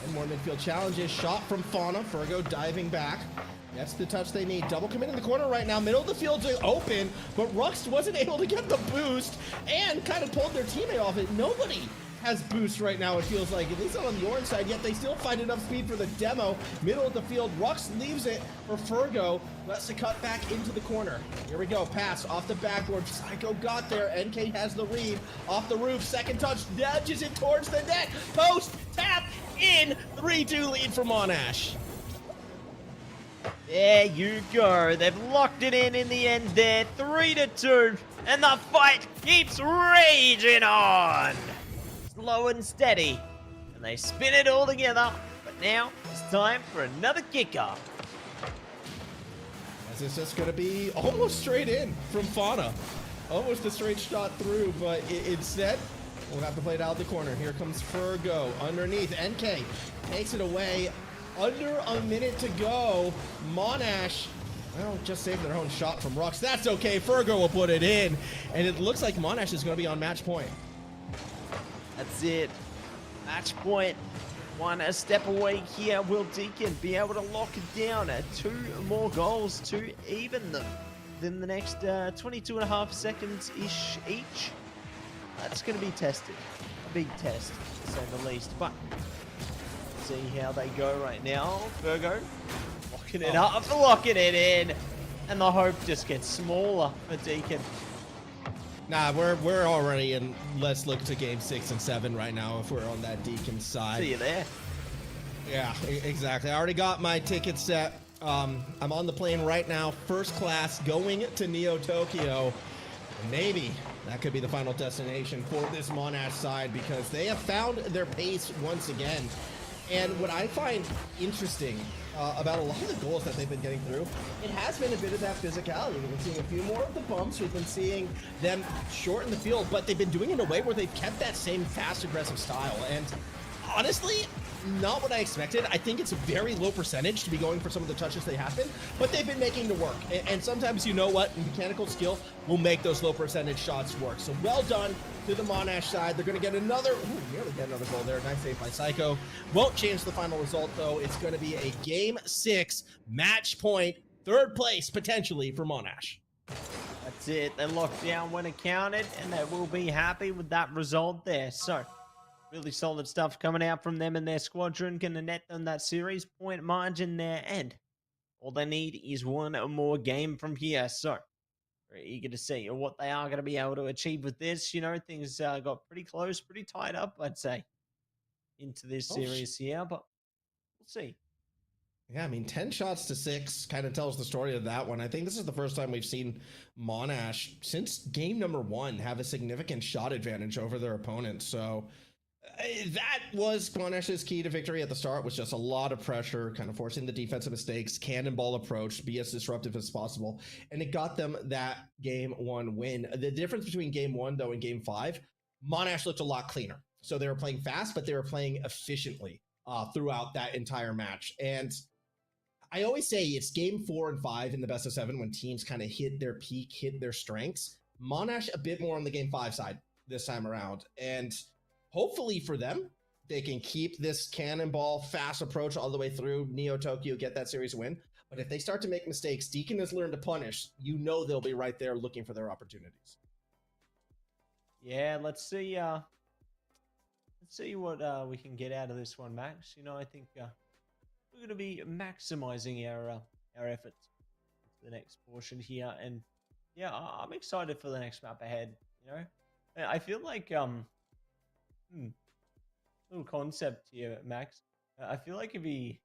And more midfield challenges. Shot from Fauna. Virgo diving back. That's the touch they need. Double commit in the corner right now. Middle of the field to open, but Rux wasn't able to get the boost and kind of pulled their teammate off it. Nobody has boost right now, it feels like. At least not on the orange side, yet they still find enough speed for the demo. Middle of the field, Rux leaves it for Fergo. Lets the cut back into the corner. Here we go, pass off the backboard. Psycho got there. NK has the read. Off the roof, second touch, nudges it towards the net. Post, tap, in. 3-2 lead for Monash. There you go. They've locked it in the end there. 3-2. And the fight keeps raging on. Slow and steady. And they spin it all together. But now it's time for another kickoff. As it's just going to be almost straight in from Fauna. Almost a straight shot through, but instead, we'll have to play it out the corner. Here comes Fergo underneath. NK takes it away. Under a minute to go. Monash, well, just saved their own shot from Rux. That's okay. Fergo will put it in. And it looks like Monash is going to be on match point. That's it. Match point. One a step away here. Will Deacon be able to lock it down? 2 more goals to even them. Then the next 22 and a half seconds-ish each. That's going to be tested. A big test, to say the least. But see how they go right now. Virgo locking it up, locking it in. And the hope just gets smaller for Deacon. Nah, we're already in. Let's look to game 6 and 7 right now if we're on that Deacon side. See you there. Yeah, exactly. I already got my ticket set. I'm on the plane right now, first class, going to Neo Tokyo. Maybe that could be the final destination for this Monash side because they have found their pace once again. And what I find interesting about a lot of the goals that they've been getting through, it has been a bit of that physicality. We've been seeing a few more of the bumps. We've been seeing them shorten the field, but they've been doing it in a way where they've kept that same fast, aggressive style. And honestly, not what I expected. I think it's a very low percentage to be going for some of the touches they have been, but they've been making it work. And sometimes, you know what, mechanical skill will make those low percentage shots work. So well done to the Monash side. They're going to get another, nearly get another goal there. Nice save by Psycho. Won't change the final result, though. It's going to be a Game 6 match point, third place potentially for Monash. That's it. They locked down when it counted, and they will be happy with that result there. So, really solid stuff coming out from them and their squadron. Going to net them that series point margin there, and all they need is one more game from here. So, very eager to see what they are going to be able to achieve with this. You know, things got pretty close, pretty tied up, I'd say, into this series here, but we'll see. Yeah, I mean, 10 shots to 6 kind of tells the story of that one. I think this is the first time we've seen Monash since game number 1 have a significant shot advantage over their opponent. So that was Monash's key to victory at the start, was just a lot of pressure, kind of forcing the defensive mistakes, cannonball approach, be as disruptive as possible. And it got them that game 1 win. The difference between game 1, though, and game 5, Monash looked a lot cleaner. So they were playing fast, but they were playing efficiently throughout that entire match. And I always say it's game 4 and 5 in the best of 7 when teams kind of hit their peak, hit their strengths. Monash a bit more on the game 5 side this time around. And hopefully for them, they can keep this cannonball fast approach all the way through Neo Tokyo, get that series win. But if they start to make mistakes, Deacon has learned to punish. You know they'll be right there looking for their opportunities. Yeah, let's see what we can get out of this one, Max. You know, I think we're going to be maximizing our efforts to the next portion here, and yeah, I'm excited for the next map ahead. You know, I feel like little concept here, Max. I feel like it'd be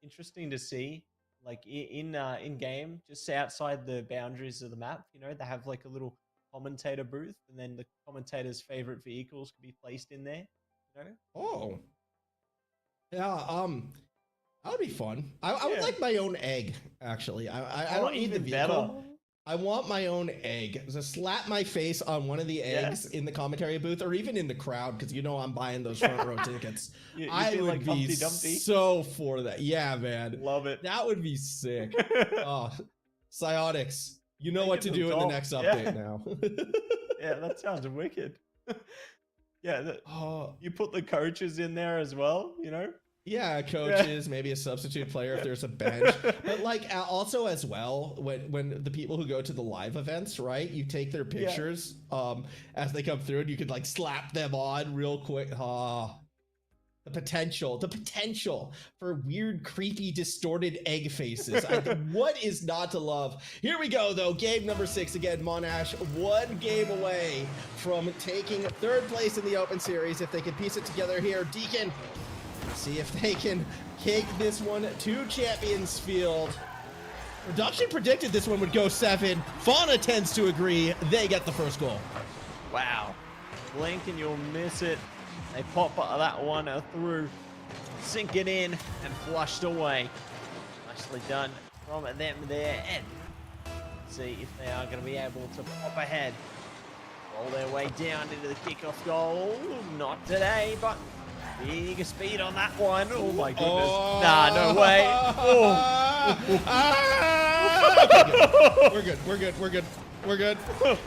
interesting to see, like in game, just outside the boundaries of the map. You know, they have like a little commentator booth, and then the commentator's favorite vehicles could be placed in there. You know? Oh, yeah. That would be fun. I would like my own egg, actually. I don't need the vehicle. Better. I want my own egg. Just slap my face on one of the eggs in the commentary booth, or even in the crowd, because you know I'm buying those front row tickets. I would like be so for that. Yeah, man. Love it. That would be sick. Oh, Psionics, you know what to do in the next update now. Yeah, that sounds wicked. Yeah, you put the coaches in there as well, you know? Yeah, coaches, maybe a substitute player if there's a bench. But like also as well, when the people who go to the live events, right, you take their pictures as they come through, and you could like slap them on real quick. The potential for weird, creepy, distorted egg faces. What is not to love? Here we go, though. Game number 6 again. Monash 1 game away from taking 3rd place in the Open Series. If they can piece it together here, Deacon, see if they can take this one to Champions Field. Production predicted this one would go 7. Fauna tends to agree. They get the first goal. Wow. Blink and you'll miss it. They pop that one through, sink it in, and flushed away. Nicely done from them there. And see if they are going to be able to pop ahead. Roll their way down into the kickoff goal. Not today, but big speed on that one. Oh my goodness. Oh. Nah, no way. Oh. We're good.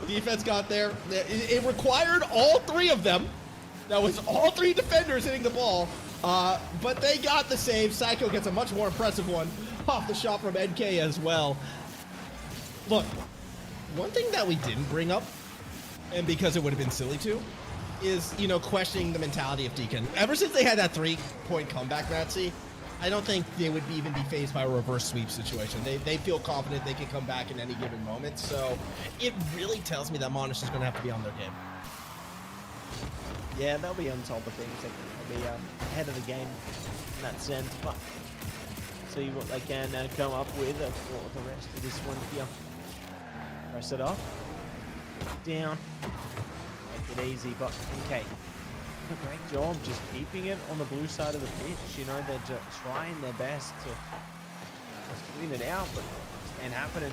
Defense got there. It required all 3 of them. That was all 3 defenders hitting the ball. But they got the save. Psycho gets a much more impressive one off the shot from NK as well. Look, one thing that we didn't bring up, and because it would have been silly to, is, you know, questioning the mentality of Deacon. Ever since they had that 3-point comeback, Nazi, I don't think they would even be faced by a reverse sweep situation. They feel confident they can come back in any given moment. So it really tells me that Monash is going to have to be on their game. Yeah, they'll be on top of things. They'll be ahead of the game in that sense. But see what they can come up with for the rest of this one here. Press it off. Down. Make it easy, but okay. A great job just keeping it on the blue side of the pitch. You know, they're just trying their best to just clean it out, but it ain't happening.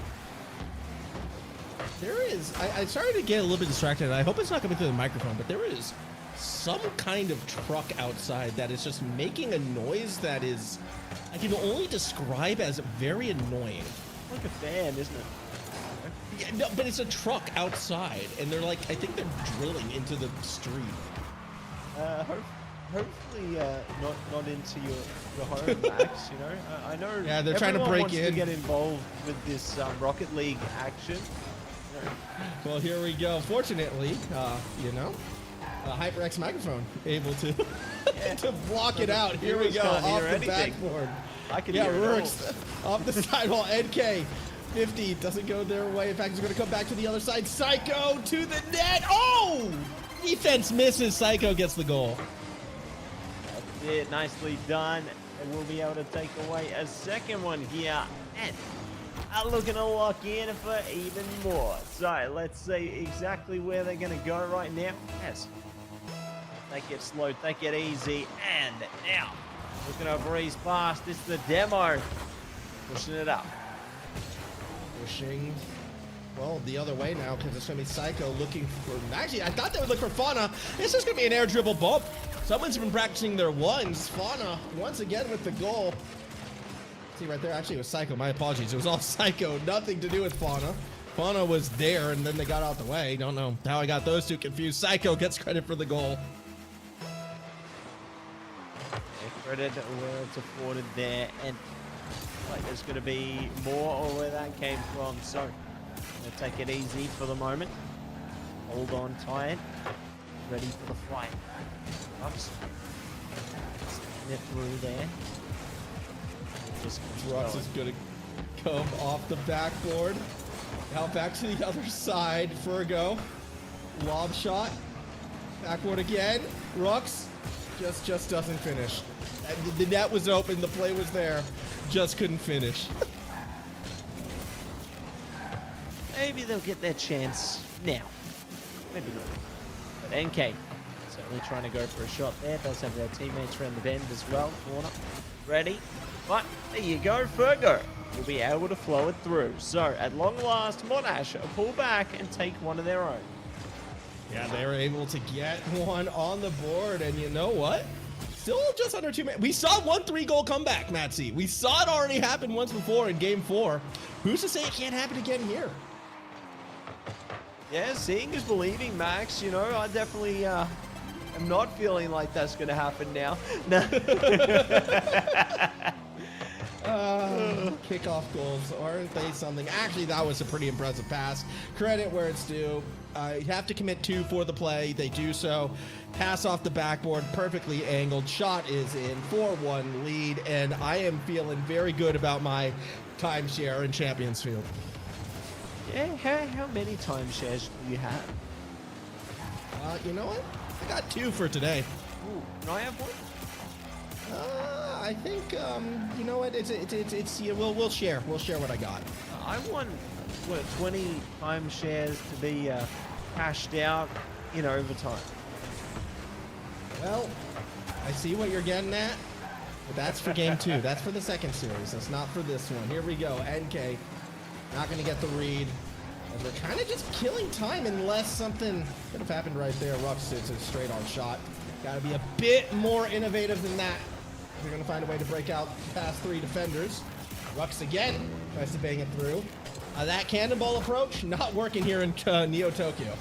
There is, I started to get a little bit distracted. I hope it's not coming through the microphone, but there is some kind of truck outside that is just making a noise that is, I can only describe as very annoying. Like a fan, isn't it? Yeah, no, but it's a truck outside, and they're like, I think they're drilling into the street. Hopefully not into your home, Max. You know, I know. Yeah, they're trying to break wants in. To get involved with this Rocket League action. You know. Well, here we go. Fortunately, you know, HyperX microphone able to to block it out. Here we go off the backboard. I can hear Rurik's off the sidewall. NK 50 doesn't go their way. In fact, he's going to come back to the other side. Psycho to the net. Oh! Defense misses. Psycho gets the goal. That's it. Nicely done. And we'll be able to take away a second one here. And are looking to lock in for even more. So let's see exactly where they're going to go right now. Yes. Take it slow. Take it easy. And now, looking to breeze past. This is the demo. Pushing it up. Pushing, well, the other way now because it's going to be Psycho looking for... Actually, I thought they would look for Fauna. This is going to be an air dribble bump. Someone's been practicing their ones. Fauna, once again with the goal. See right there? Actually, it was Psycho. My apologies. It was all Psycho. Nothing to do with Fauna. Fauna was there, and then they got out the way. Don't know how I got those two confused. Psycho gets credit for the goal. Credit where it's afforded there, and like there's going to be more or where that came from. So I'm going to take it easy for the moment. Hold on tight. Ready for the flight. Oops. Sticking it through there. Just Rux is going to come off the backboard. Now back to the other side. Furgo. Lob shot. Backboard again. Rux just doesn't finish. The net was open. The play was there. Just couldn't finish. Maybe they'll get their chance now. Maybe not. But NK certainly trying to go for a shot there. Does have their teammates around the bend as well. Corner. Ready. But there you go, Fergo. Will be able to flow it through. So at long last, Monash pull back and take one of their own. Yeah, they were able to get one on the board. And you know what? Still just under 2 minutes. We saw 1 3-goal comeback, Matsy. We saw it already happen once before in game 4. Who's to say it can't happen again here? Yeah, seeing is believing, Max. You know, I definitely am not feeling like that's going to happen now. Kickoff goals, aren't they something? Actually, that was a pretty impressive pass. Credit where it's due. You have to commit 2 for the play. They do so. Pass off the backboard, perfectly angled. Shot is in, 4-1 lead, and I am feeling very good about my timeshare in Champions Field. Yeah, how many timeshares do you have? You know what? I got 2 for today. Ooh, can I have one? I think you know what? It's yeah, we'll share. We'll share what I got. I want 20 timeshares to be cashed out in overtime. Well, I see what you're getting at, but that's for game 2. That's for the second series. That's not for this one. Here we go. NK not going to get the read. As we're kind of just killing time unless something could have happened right there. Ruff sits a straight on shot. Got to be a bit more innovative than that. We're going to find a way to break out past 3 defenders. Rux again tries to bang it through. That cannonball approach not working here in Neo Tokyo.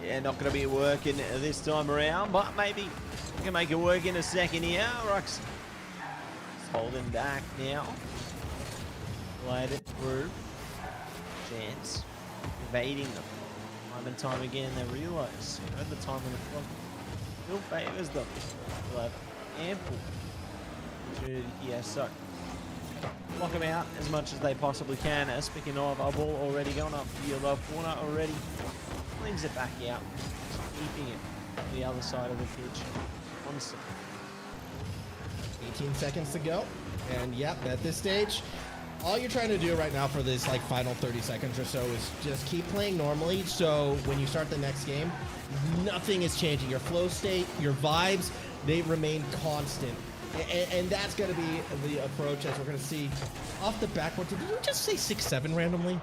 Yeah, not going to be working this time around, but maybe we can make it work in a second here. Rux is holding back now. Glide it through. Chance. Evading them. Time and time again, they realize, you know, the time on the clock still favors them. They'll have ample opportunity here, so block them out as much as they possibly can. Speaking of, our ball already going up to your left corner already. Leaves it back out, keeping it on the other side of the pitch. Constantly. 18 seconds to go. And yep, at this stage, all you're trying to do right now for this like final 30 seconds or so is just keep playing normally. So when you start the next game, nothing is changing. Your flow state, your vibes, they remain constant. And that's going to be the approach as we're going to see off the backboard. Did you just say 6-7 randomly?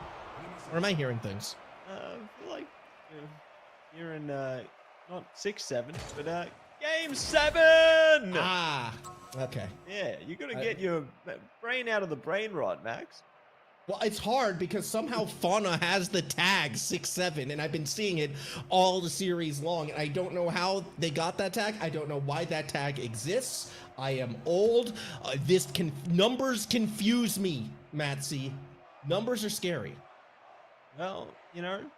Or am I hearing things? I feel like you're in not 6-7, but game 7. Ah, okay. Yeah, you got to get your brain out of the brain rot, Max. Well, it's hard because somehow Fauna has the tag 6-7, and I've been seeing it all the series long, and I don't know how they got that tag. I don't know why that tag exists. I am old. Numbers confuse me, Matsy. Numbers are scary. Well,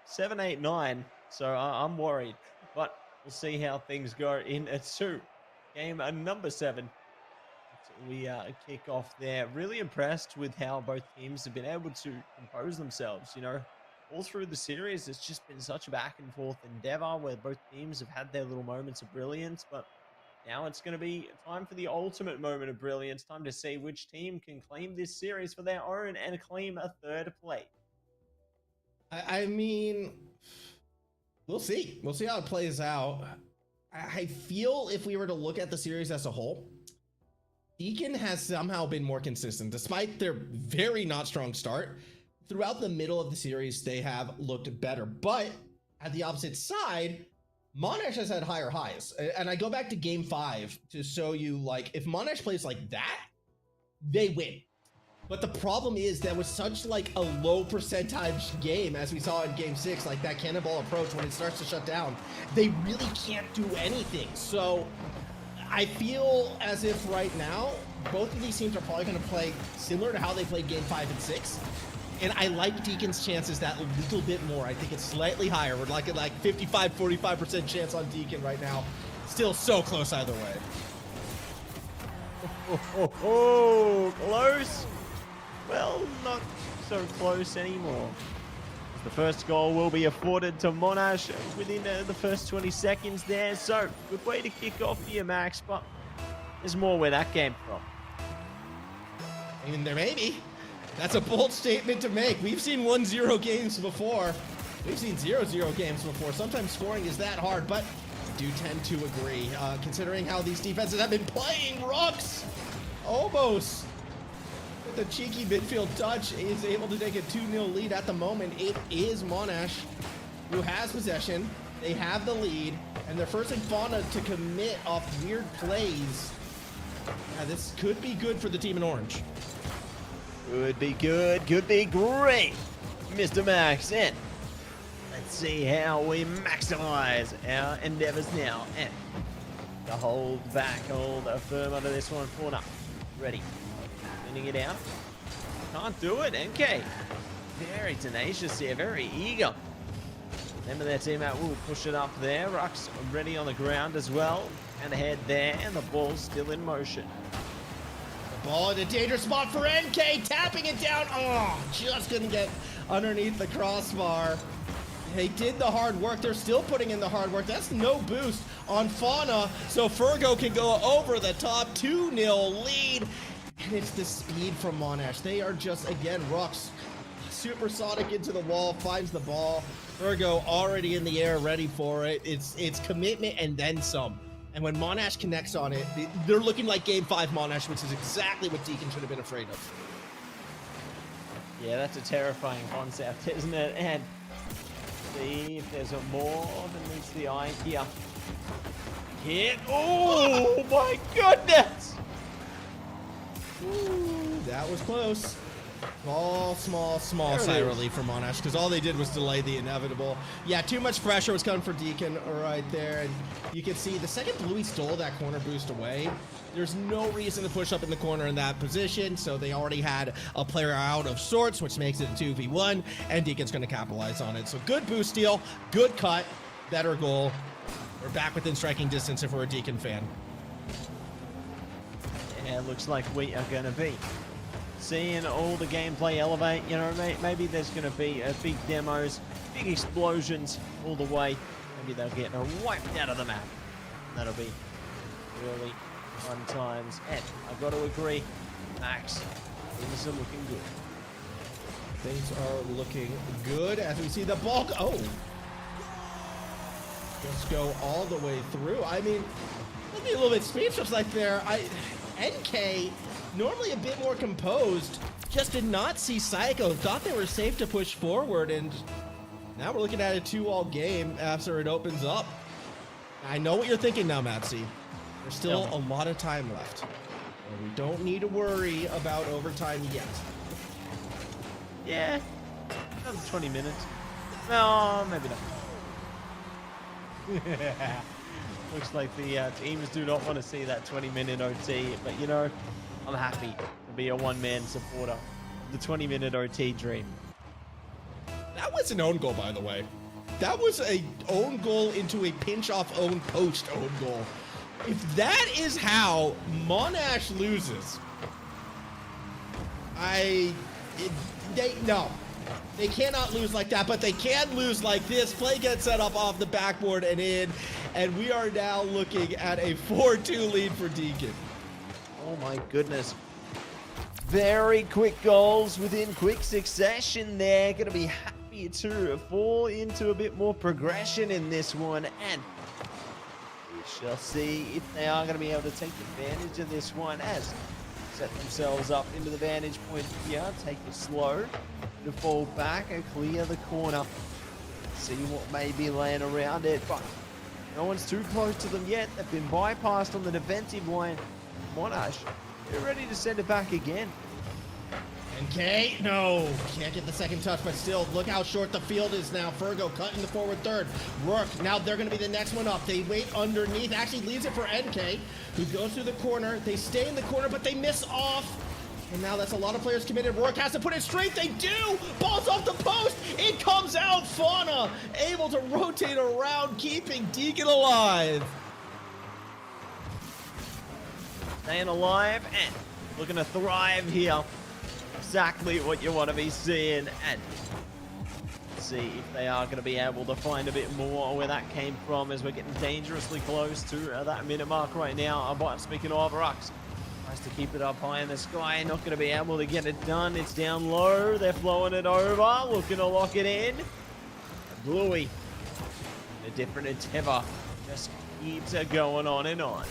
7, 8, 9. So I'm worried, but we'll see how things go in game number 7. We kick off there. Really impressed with how both teams have been able to compose themselves. All through the series, it's just been such a back and forth endeavor where both teams have had their little moments of brilliance, but now it's going to be time for the ultimate moment of brilliance. Time to see which team can claim this series for their own and claim a third place. I mean, we'll see. We'll see how it plays out. I feel if we were to look at the series as a whole, Deacon has somehow been more consistent. Despite their very not strong start, throughout the middle of the series, they have looked better. But at the opposite side, Monash has had higher highs. And I go back to game 5 to show you, like, if Monash plays like that, they win. But the problem is that was such like a low percentage game, as we saw in game 6, like that cannonball approach when it starts to shut down, they really can't do anything. So I feel as if right now, both of these teams are probably going to play similar to how they played game 5 and 6. And I like Deacon's chances that a little bit more. I think it's slightly higher. We're like at 55-45% chance on Deacon right now. Still so close either way. Oh, close. Well, not so close anymore. The first goal will be afforded to Monash within the first 20 seconds there. So, good way to kick off here, Max, but there's more where that came from. I mean, there may be. That's a bold statement to make. We've seen 1-0 games before. We've seen 0-0 games before. Sometimes scoring is that hard, but I do tend to agree. Considering how these defenses have been playing, Rux almost with a cheeky midfield touch is able to take a 2-0 lead at the moment. It is Monash who has possession. They have the lead, and they're forcing Fauna to commit off weird plays. This could be good for the team in orange. Could be good, could be great, Mr. Max. And let's see how we maximize our endeavors now. And the hold back, hold firm under this one. Fauna ready. Sending it out. Can't do it. NK. Very tenacious here, very eager. Member of their team out will push it up there. Rux ready on the ground as well. And ahead there, and the ball's still in motion. Ball in a dangerous spot for NK, tapping it down. Oh, just couldn't get underneath the crossbar. They did the hard work. They're still putting in the hard work. That's no boost on Fauna, so Fergo can go over the top. 2-0 lead, and it's the speed from Monash. They are just, again, Rux, supersonic into the wall, finds the ball. Fergo already in the air, ready for it. It's commitment and then some. And when Monash connects on it, they're looking like Game 5 Monash, which is exactly what Deacon should have been afraid of. Yeah, that's a terrifying concept, isn't it? And see if there's a more than meets the eye here. Hit. Oh, my goodness! Ooh, that was close. Small sigh relief for Monash, because all they did was delay the inevitable. Yeah, too much pressure was coming for Deacon right there, and you can see the second Bluey stole that corner boost away. There's no reason to push up in the corner in that position, so they already had a player out of sorts, which makes it a 2v1, and Deacon's going to capitalize on it. So good boost steal, good cut, better goal. We're back within striking distance if we're a Deacon fan. Yeah, it looks like we are going to be seeing all the gameplay elevate. You know, maybe there's going to be big demos, big explosions all the way. Maybe they'll get wiped out of the map. That'll be really fun times. And I've got to agree, Max, things are looking good. Things are looking good as we see the ball go. Oh! Just go all the way through. I mean, I'll be a little bit speechless like there. NK, normally a bit more composed, just did not see Psycho. Thought they were safe to push forward, and now we're looking at a 2-all game after it opens up. I know what you're thinking now, Matsy. There's still a lot of time left. And we don't need to worry about overtime yet. Yeah, another 20 minutes. No, maybe not. Looks like the teams do not want to see that 20-minute OT, but you know, I'm happy to be a one-man supporter of the 20-minute OT dream. That was an own goal, by the way. That was a own goal into a pinch-off own post own goal. If that is how Monash loses, no. They cannot lose like that, but they can lose like this. Play gets set up off the backboard and in, and we are now looking at a 4-2 lead for Deacon. Oh my goodness. Very quick goals within quick succession there. Going to be happy to fall into a bit more progression in this one, and we shall see if they are going to be able to take advantage of this one as set themselves up into the vantage point here. Take it slow to fall back and clear the corner. See what may be laying around it, but no one's too close to them yet. They've been bypassed on the defensive line. Monash, they're ready to send it back again. NK, no, can't get the second touch, but still, look how short the field is now. Fergo cutting the forward third. Rourke, now they're going to be the next one up. They wait underneath, actually leaves it for NK, who goes through the corner. They stay in the corner, but they miss off. And now that's a lot of players committed. Rourke has to put it straight. They do. Ball's off the post. It comes out. Fauna able to rotate around, keeping Deacon alive. Staying alive and looking to thrive here. Exactly what you want to be seeing, and see if they are going to be able to find a bit more where that came from, as we're getting dangerously close to that minute mark right now. But speaking of Rux, tries to keep it up high in the sky, not going to be able to get it done. It's down low, they're flowing it over, looking to lock it in. Bluey, a different endeavor, just keeps it going on and on.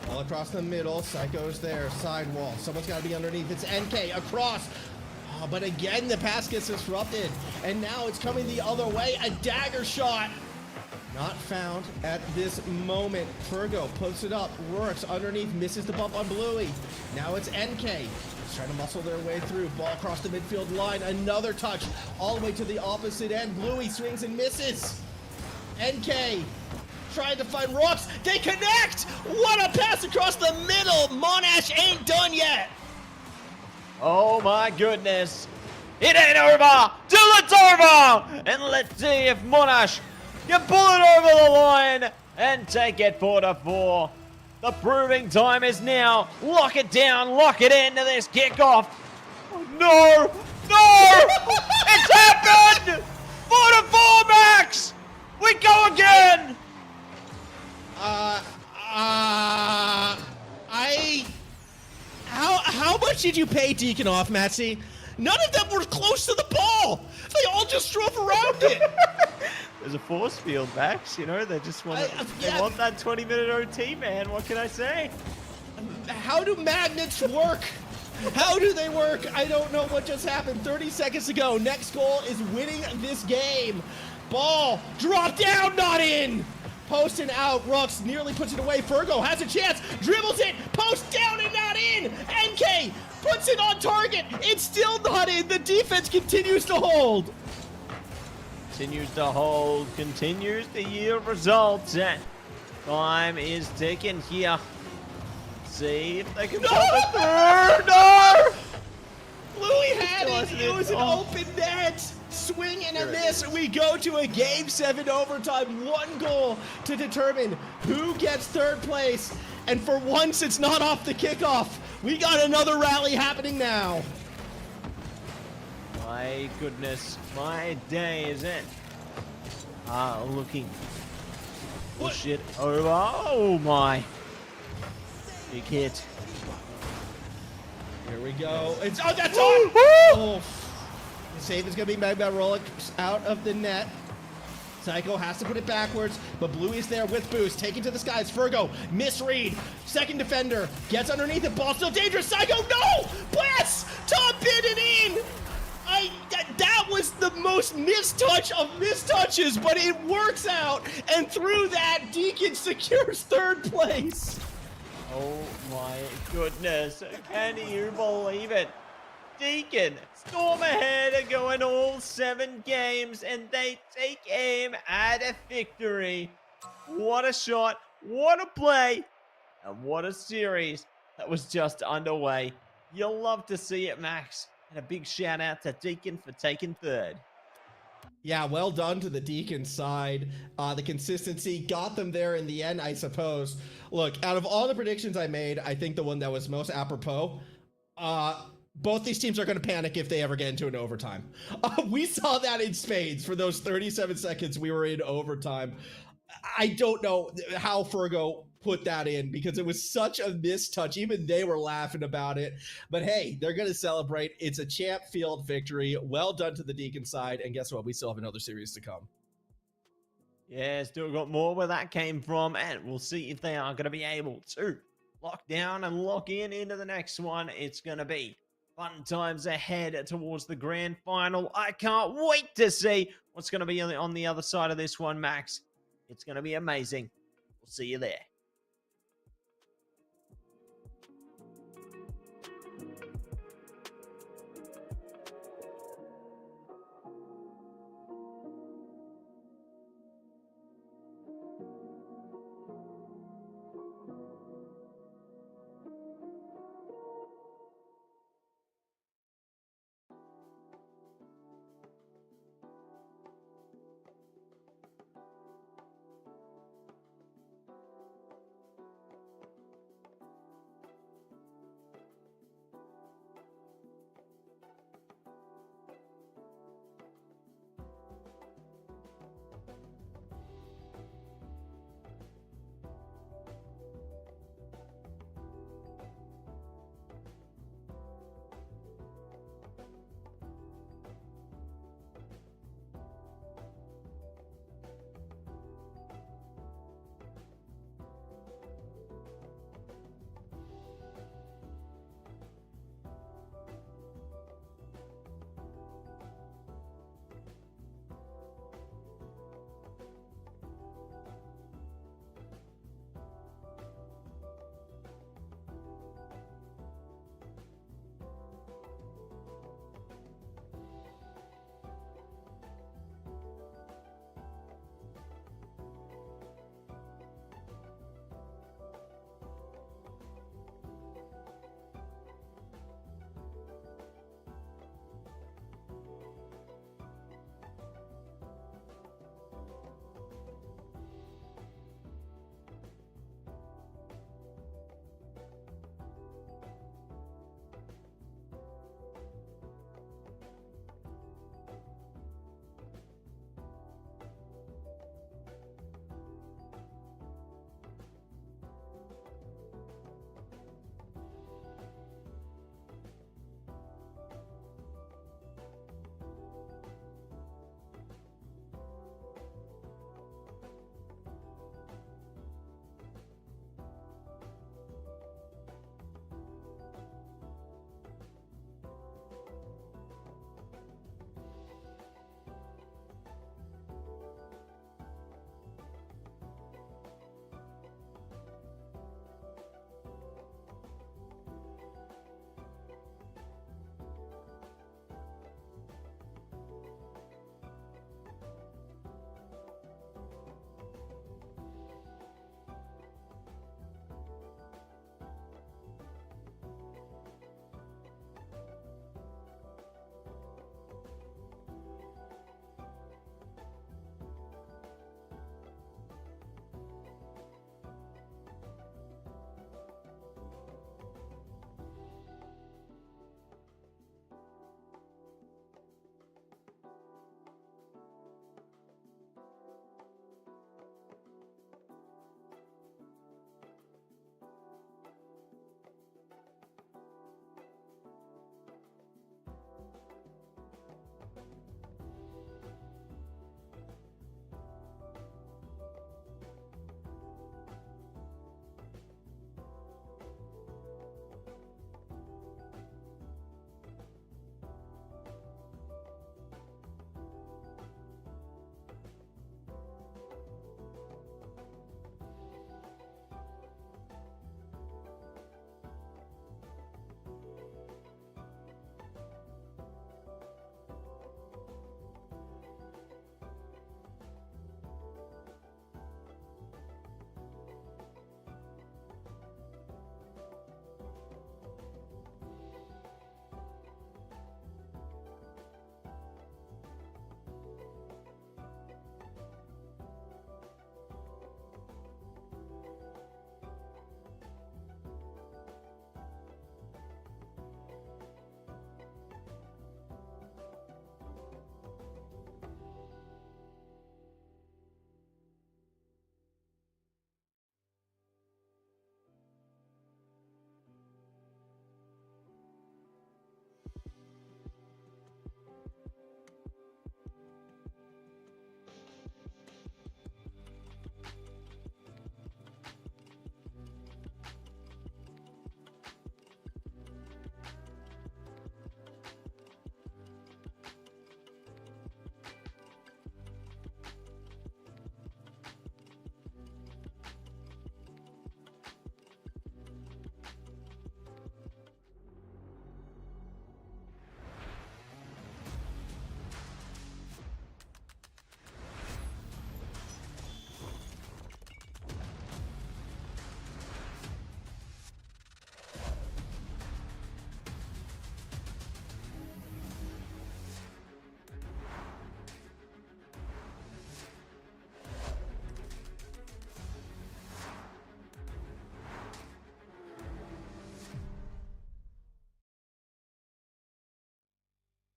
All across the middle, Psycho's there, sidewall. Someone's got to be underneath. It's NK across. Oh, but again, the pass gets disrupted. And now it's coming the other way. A dagger shot. Not found at this moment. Fergo puts it up, works underneath, misses the bump on Bluey. Now it's NK. He's trying to muscle their way through. Ball across the midfield line. Another touch all the way to the opposite end. Bluey swings and misses. NK trying to find Rocks. They connect! What a pass across the middle! Monash ain't done yet! Oh my goodness. It ain't over till it's over! And let's see if Monash can pull it over the line and take it 4-4. The proving time is now. Lock it down, lock it into this kickoff. Oh, no! No! It's happened! 4-4, Max! We go again! How much did you pay Deacon off, Matsy? None of them were close to the ball. They all just drove around it. There's a force field, Max. You know, they just want they want that 20-minute OT, man. What can I say? How do magnets work? How do they work? I don't know what just happened. 30 seconds to go. Next goal is winning this game. Ball drop down, not in. Post and out. Rux nearly puts it away. Fergo has a chance. Dribbles it. Post down and not in. NK puts it on target. It's still not in. The defense continues to hold. Continues to hold. Continues to yield results. And time is ticking here. See if they can pop it through. No! Bluey had it. It was an open net. Swing and a miss. We go to a Game 7 overtime. One goal to determine who gets third place. And for once, it's not off the kickoff. We got another rally happening now. My goodness. My day is in. Looking. Push it over. Oh, my. Big hit. Here we go. It's that's on. Oh. The save is going to be made by Rolik out of the net. Psycho has to put it backwards, but Bluey's there with boost. Taking to the skies. Fergo, misread. Second defender gets underneath the ball. Still dangerous. Psycho, no! Blast! Top pin and in! That was the most most mistouch of mistouches, but it works out, and through that, Deacon secures third place. Oh my goodness, can you believe it? Deacon storm ahead and going all 7 games, and they take aim at a victory. What a shot, what a play, and what a series that was just underway. You'll love to see it, Max. And a big shout out to Deacon for taking third. Yeah, well done to the Deacon side. The consistency got them there in the end, I suppose. Look, out of all the predictions I made, I think the one that was most apropos, both these teams are going to panic if they ever get into an overtime. We saw that in spades for those 37 seconds we were in overtime. I don't know how Fergo put that in because it was such a mistouch. Even they were laughing about it. But hey, they're going to celebrate. It's a champ field victory. Well done to the Deacon side. And guess what? We still have another series to come. Yeah, still got more where that came from. And we'll see if they are going to be able to lock down and lock in into the next one. It's going to be fun times ahead towards the grand final. I can't wait to see what's going to be on the other side of this one, Max. It's going to be amazing. We'll see you there.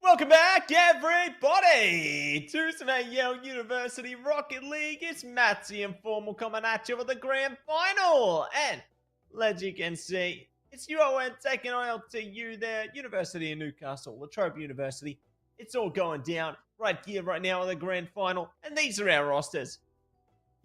Welcome back, everybody, to some AEL University Rocket League. It's Matsy and Formal coming at you with the grand final. And as you can see, it's UON taking on LTU there, University of Newcastle, Latrobe University. It's all going down right here, right now in the grand final. And these are our rosters.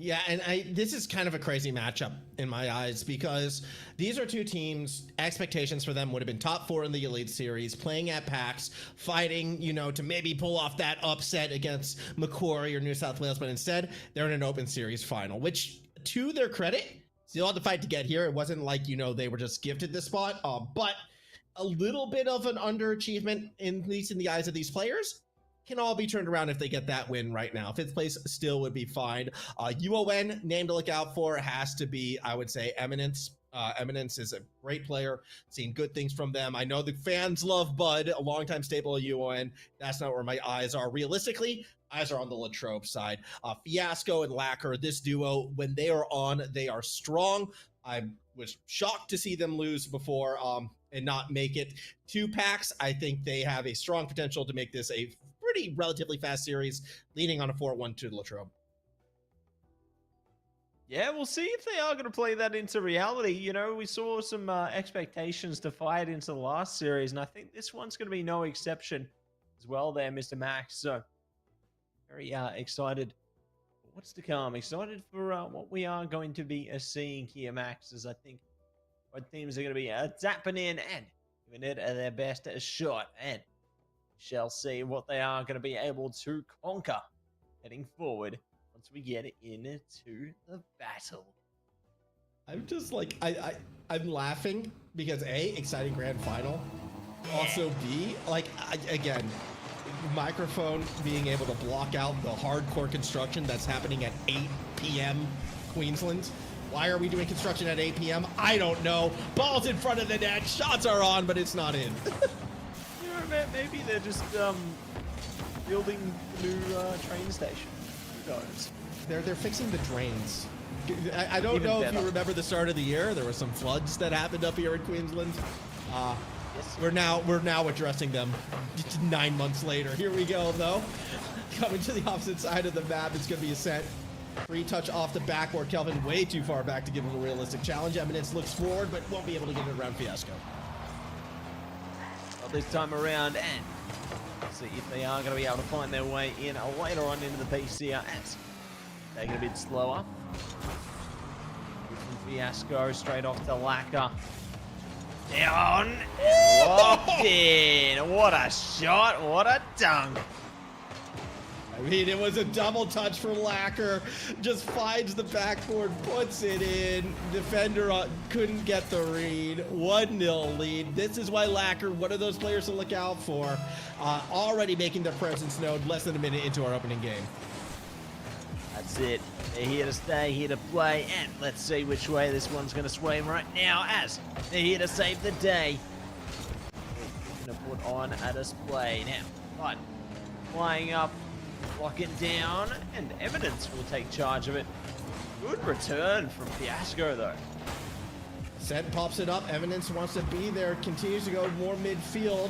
Yeah, and this is kind of a crazy matchup in my eyes because these are two teams, expectations for them would have been top 4 in the Elite Series, playing at PAX, fighting, you know, to maybe pull off that upset against Macquarie or New South Wales, but instead they're in an open series final, which to their credit, still had to fight to get here. It wasn't like, you know, they were just gifted this spot, but a little bit of an underachievement, at least in the eyes of these players. Can all be turned around if they get that win right now. 5th place still would be fine. UON, name to look out for has to be, I would say, Eminence. Eminence is a great player. Seen good things from them. I know the fans love Bud, a longtime staple of UON. That's not where my eyes are. Realistically, eyes are on the Latrobe side. Fiasco and Lacquer, this duo, when they are on, they are strong. I was shocked to see them lose before and not make it to PAX. I think they have a strong potential to make this a pretty relatively fast series, leading on a 4-1 to Latrobe. Yeah, we'll see if they are going to play that into reality. You know, we saw some expectations to fight into the last series, and I think this one's going to be no exception as well there, Mr. Max. So, very excited for what's to come. Excited for what we are going to be seeing here, Max, as I think both teams are going to be tapping in and giving it their best shot. And shall see what they are going to be able to conquer heading forward once we get into the battle. I'm just like, I'm laughing because A, exciting grand final. Also B, like, again, microphone being able to block out the hardcore construction that's happening at 8 p.m. Queensland. Why are we doing construction at 8 p.m.? I don't know. Ball's in front of the net. Shots are on, but it's not in. Maybe they're just building the new train station. Who knows? They're fixing the drains. I don't know if you remember the start of the year. There were some floods that happened up here in Queensland. Yes. We're now addressing them 9 months later. Here we go, though. Coming to the opposite side of the map, it's going to be a set. Free touch off the backboard. Kelvin way too far back to give him a realistic challenge. Eminence looks forward, but won't be able to get it around Fiasco. This time around, and see if they are going to be able to find their way in later on into the piece here as taking a bit slower. From Fiasco straight off to Lacquer. Down and locked in. What a shot, what a dunk. I mean, it was a double touch for Lacquer. Just finds the backboard, puts it in. Defender couldn't get the read. 1-0 lead. This is why Lacquer, one of those players to look out for, already making their presence known less than a minute into our opening game. That's it. They're here to stay, here to play, and let's see which way this one's going to swing right now as they're here to save the day. We're going to put on a display now. But flying up, locking down, and Eminence will take charge of it. Good return from Fiasco, though. Set pops it up. Eminence wants to be there. Continues to go more midfield.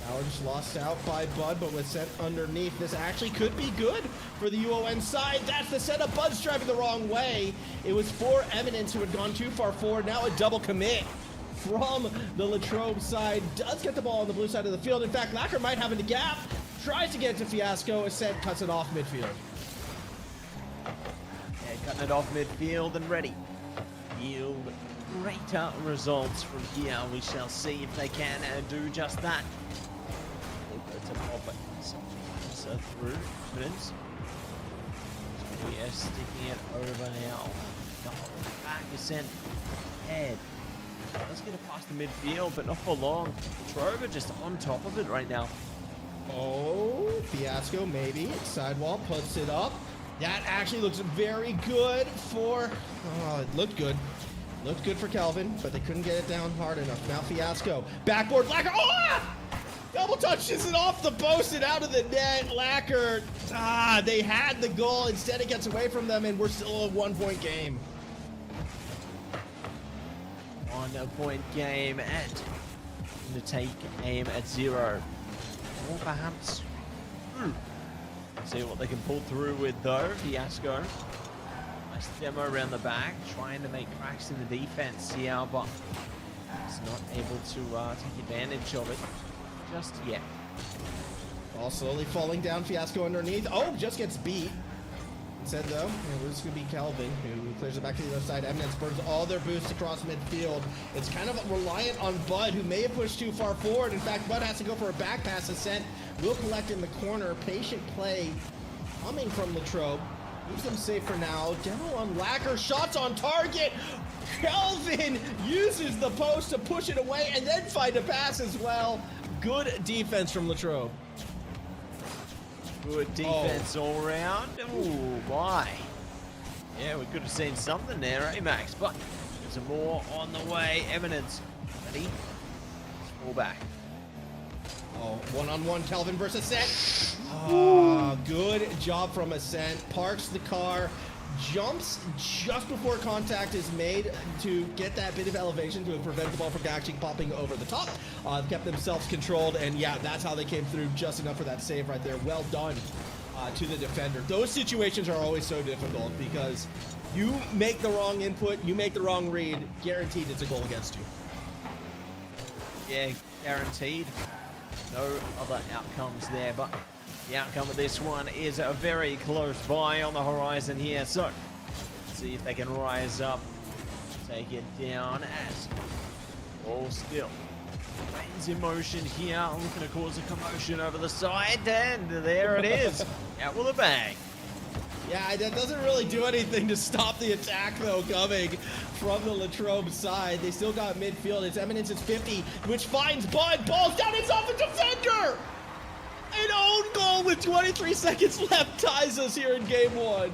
Now just lost out by Bud, but with Set underneath, this actually could be good for the UON side. That's the setup. Bud's driving the wrong way. It was for Eminence who had gone too far forward. Now a double commit from the Latrobe side. Does get the ball on the blue side of the field. In fact, Lacquer might have in the gap. Tries to get to Fiasco. Ascent cuts it off midfield. Yeah, cutting it off midfield and ready. Yield greater results from here. We shall see if they can do just that. To pop it so through. Eminence. We are sticking it over now. Back Ascent head. Let's get it past the midfield, but not for long. Trover just on top of it right now. Oh, Fiasco maybe. Sidewall puts it up. That actually looks very good for... Oh, it looked good. Looked good for Kelvin, but they couldn't get it down hard enough. Now Fiasco. Backboard Lacquer. Oh! Double touches it off the post and out of the net. Lacquer. They had the goal. Instead, it gets away from them, and we're still a 1-point game. 1-point game, and going to take aim at 0. or perhaps see what they can pull through with though. Fiasco, nice demo around the back, trying to make cracks in the defense here, but he's not able to take advantage of it just yet. All slowly falling down. Fiasco underneath. Oh, just gets beat. Instead, though, it was going to be Kelvin who clears it back to the other side. Eminence burns all their boosts across midfield. It's kind of reliant on Bud, who may have pushed too far forward. In fact, Bud has to go for a back pass. Ascent will collect in the corner. Patient play coming from Latrobe. Leaves them safe for now. Demo on Lacquer. Shots on target. Kelvin uses the post to push it away and then find a pass as well. Good defense from Latrobe. Good defense all around. Ooh, my. Yeah, we could have seen something there, eh, Max? But there's some more on the way. Eminence. Ready? Fall back. Oh, one-on-one Kelvin versus Ascent. Oh, good job from Ascent. Parks the car. Jumps just before contact is made to get that bit of elevation to prevent the ball from actually popping over the top. Kept themselves controlled, and yeah, that's how they came through, just enough for that save right there. Well done to the defender. Those situations are always so difficult because you make the wrong input, you make the wrong read, guaranteed it's a goal against you. Yeah, guaranteed. No other outcomes there, but the outcome of this one is a very close by on the horizon here. So, let's see if they can rise up, take it down as all still. Rain's in motion here, looking to cause a commotion over the side, and there it is. Out with a bang. Yeah, that doesn't really do anything to stop the attack, though, coming from the Latrobe side. They still got midfield. It's Eminence, it's 50, which finds Bud. Ball's down, it's off a defender! An own goal with 23 seconds left ties us here in game one.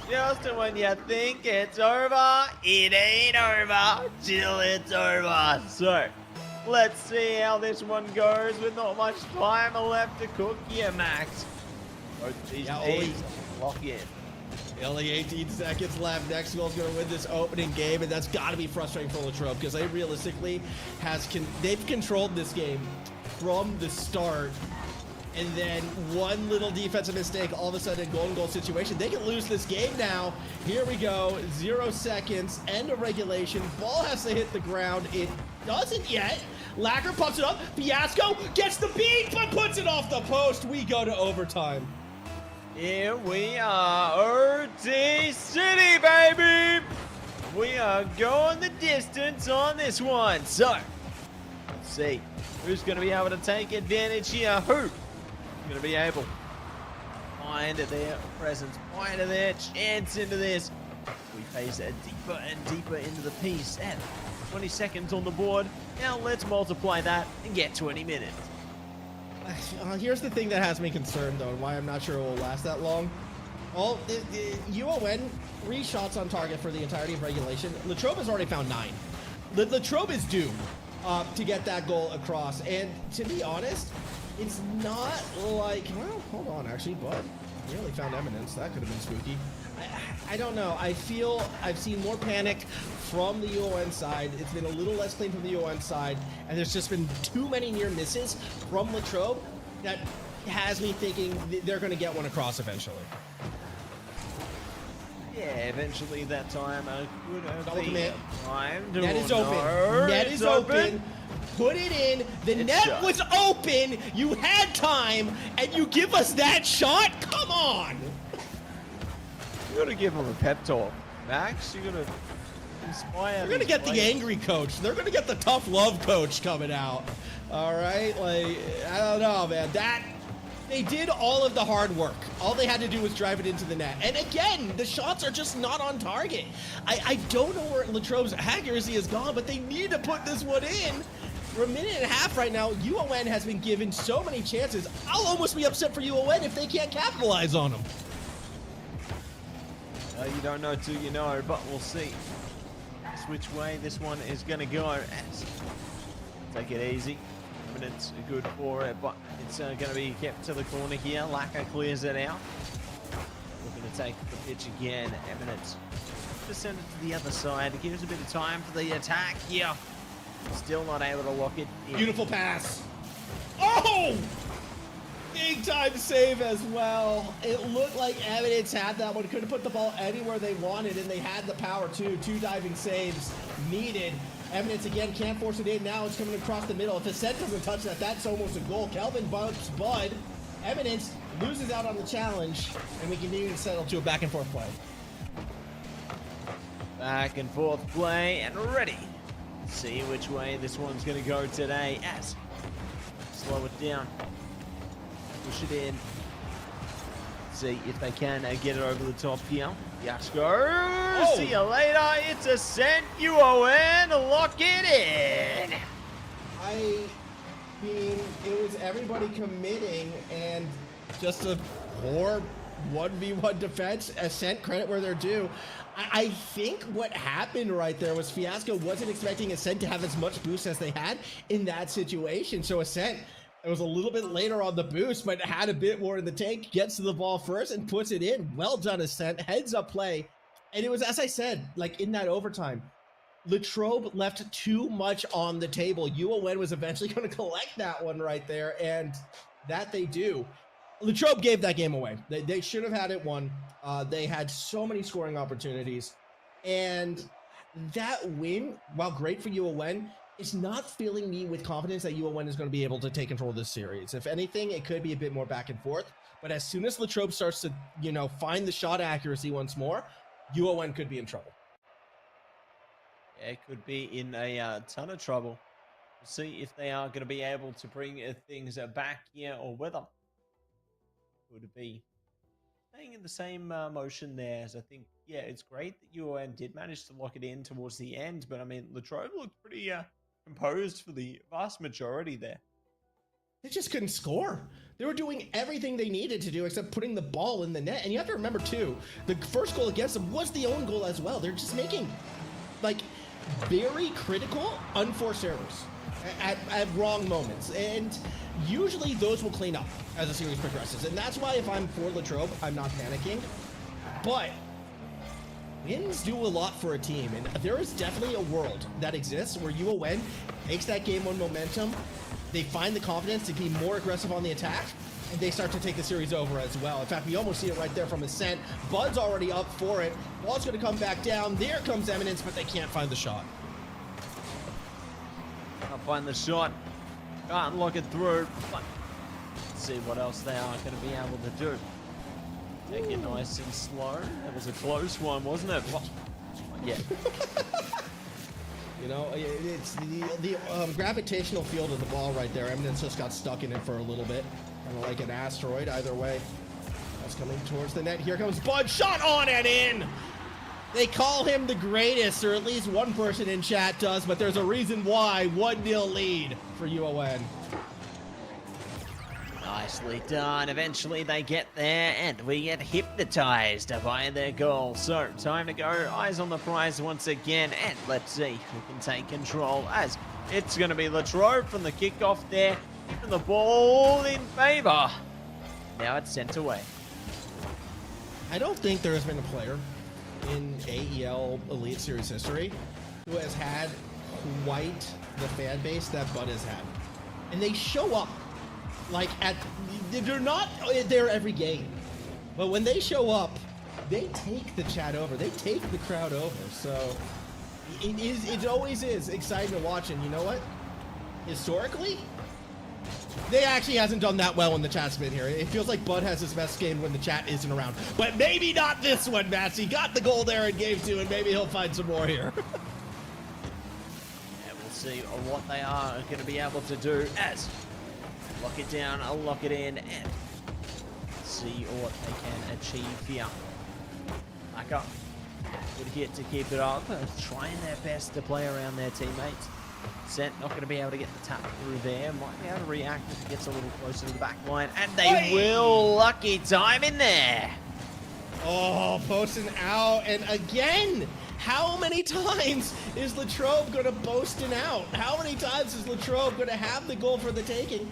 Just when you think it's over, it ain't over till it's over. So, let's see how this one goes with not much time left to cook here, Max. Both these teams lock in. Only 18 seconds left. Next goal's going to win this opening game, and that's got to be frustrating for Latrobe because they realistically they've controlled this game from the start. And then one little defensive mistake, all of a sudden, golden goal situation. They can lose this game now. Here we go. 0 seconds. End of regulation. Ball has to hit the ground. It doesn't yet. Lacquer pumps it up. Fiasco gets the beat, but puts it off the post. We go to overtime. Here we are, OT City, baby! We are going the distance on this one. So, let's see who's going to be able to take advantage here. Who's going to be able to find their presence, find their chance into this. We face deeper and deeper into the piece. And 20 seconds on the board. Now let's multiply that and get 20 minutes. Here's the thing that has me concerned, though, and why I'm not sure it will last that long. Well, UON 3 shots on target for the entirety of regulation. Latrobe has already found 9. Latrobe is doomed to get that goal across. And to be honest, it's not like, well, hold on, actually, Bud really found Eminence. That could have been spooky. I don't know. I feel I've seen more panic from the UON side. It's been a little less clean from the UON side, and there's just been too many near misses from Latrobe that has me thinking they're going to get one across eventually. Yeah, eventually that time Double commit. Time. Net is open. Net is open. Put it in. The net was open. You had time, and you give us that shot? Come on. You gotta give them a pep talk, Max. You gotta inspire. They're gonna get the angry coach. They're gonna get the tough love coach coming out. All right, like I don't know, man. They did all of the hard work. All they had to do was drive it into the net. And again, the shots are just not on target. I don't know where Latrobe's accuracy has gone, but they need to put this one in. For a minute and a half right now, UON has been given so many chances. I'll almost be upset for UON if they can't capitalize on them. You don't know till you know, but we'll see which way this one is going to go. Take it easy. Eminence good for it, but it's going to be kept to the corner here. Lacquer clears it out. Looking to take the pitch again. Eminence just send it to the other side. It gives a bit of time for the attack here. Still not able to lock it in. Beautiful pass. Oh! Big time save as well. It looked like Evidence had that one. Could have put the ball anywhere they wanted, and they had the power too. 2 diving saves needed. Evidence again can't force it in. Now it's coming across the middle. If Ascent doesn't touch that, that's almost a goal. Kelvin bumps Bud. Evidence loses out on the challenge, and we continue to settle to a back and forth play. Back and forth play and ready. See which way this one's going to go today. As slow it down. Push it in. See if they can get it over the top here. Yasko. Oh. See you later. It's Ascent. UON. Lock it in. I mean, it was everybody committing and just a poor 1v1 defense. Ascent, credit where they're due. I think what happened right there was Fiasco wasn't expecting Ascent to have as much boost as they had in that situation. So Ascent, it was a little bit later on the boost, but had a bit more in the tank, gets to the ball first and puts it in. Well done, Ascent. Heads up play. And it was, as I said, like in that overtime, Latrobe left too much on the table. UON was eventually going to collect that one right there, and that they do. Latrobe gave that game away. They should have had it won. They had so many scoring opportunities, and that win, while great for UON, is not filling me with confidence that UON is going to be able to take control of this series. If anything, it could be a bit more back and forth, but as soon as Latrobe starts to, find the shot accuracy once more, UON could be in trouble. Yeah, it could be in a ton of trouble. We'll see if they are going to be able to bring things back here or whether would it be staying in the same motion there. As I think, yeah, it's great that UON did manage to lock it in towards the end, but I mean, Latrobe looked pretty composed for the vast majority there. They just couldn't score. They were doing everything they needed to do except putting the ball in the net. And you have to remember too, the first goal against them was the own goal as well. They're just making like very critical unforced errors at wrong moments, and usually those will clean up as the series progresses. And that's why if I'm for Latrobe, I'm not panicking. But wins do a lot for a team, and there is definitely a world that exists where UON takes that game on momentum, they find the confidence to be more aggressive on the attack, and they start to take the series over as well. In fact, we almost see it right there from Ascent. Bud's already up for it. Ball's going to come back down. There comes Eminence, but they can't find the shot. Can't find the shot. Can't lock it through. But let's see what else they are going to be able to do. Take it nice and slow. That was a close one, wasn't it? Well, yeah. It's the gravitational field of the ball right there. Eminence just got stuck in it for a little bit. Kind of like an asteroid. Either way, that's coming towards the net. Here comes Bud. Shot on and in! They call him the greatest, or at least one person in chat does, but there's a reason why. 1-0 lead for UON. Nicely done. Eventually they get there and we get hypnotized by their goal. So time to go. Eyes on the prize once again, and let's see who can take control, as it's going to be Latrobe from the kickoff there, keeping the ball in favor. Now it's sent away. I don't think there has been a player in AEL Elite Series history who has had quite the fan base that Bud has had. And they show up like they're not there every game, but when they show up, they take the chat over, they take the crowd over. So it always is exciting to watch. And you know what? Historically, they actually hasn't done that well when the chat's been here. It feels like Bud has his best game when the chat isn't around, but maybe not this one. Massey got the goal there in game 2, and maybe he'll find some more here. And we'll see what they are going to be able to do as lock it down, I'll lock it in, and see what they can achieve here. Back up. Good hit to keep it up. Trying their best to play around their teammates. Sent not going to be able to get the tap through there. Might be able to react if it gets a little closer to the back line. And they will. Lucky time in there. Oh, posting out. And again, how many times is Latrobe going to boasting out? How many times is Latrobe going to have the goal for the taking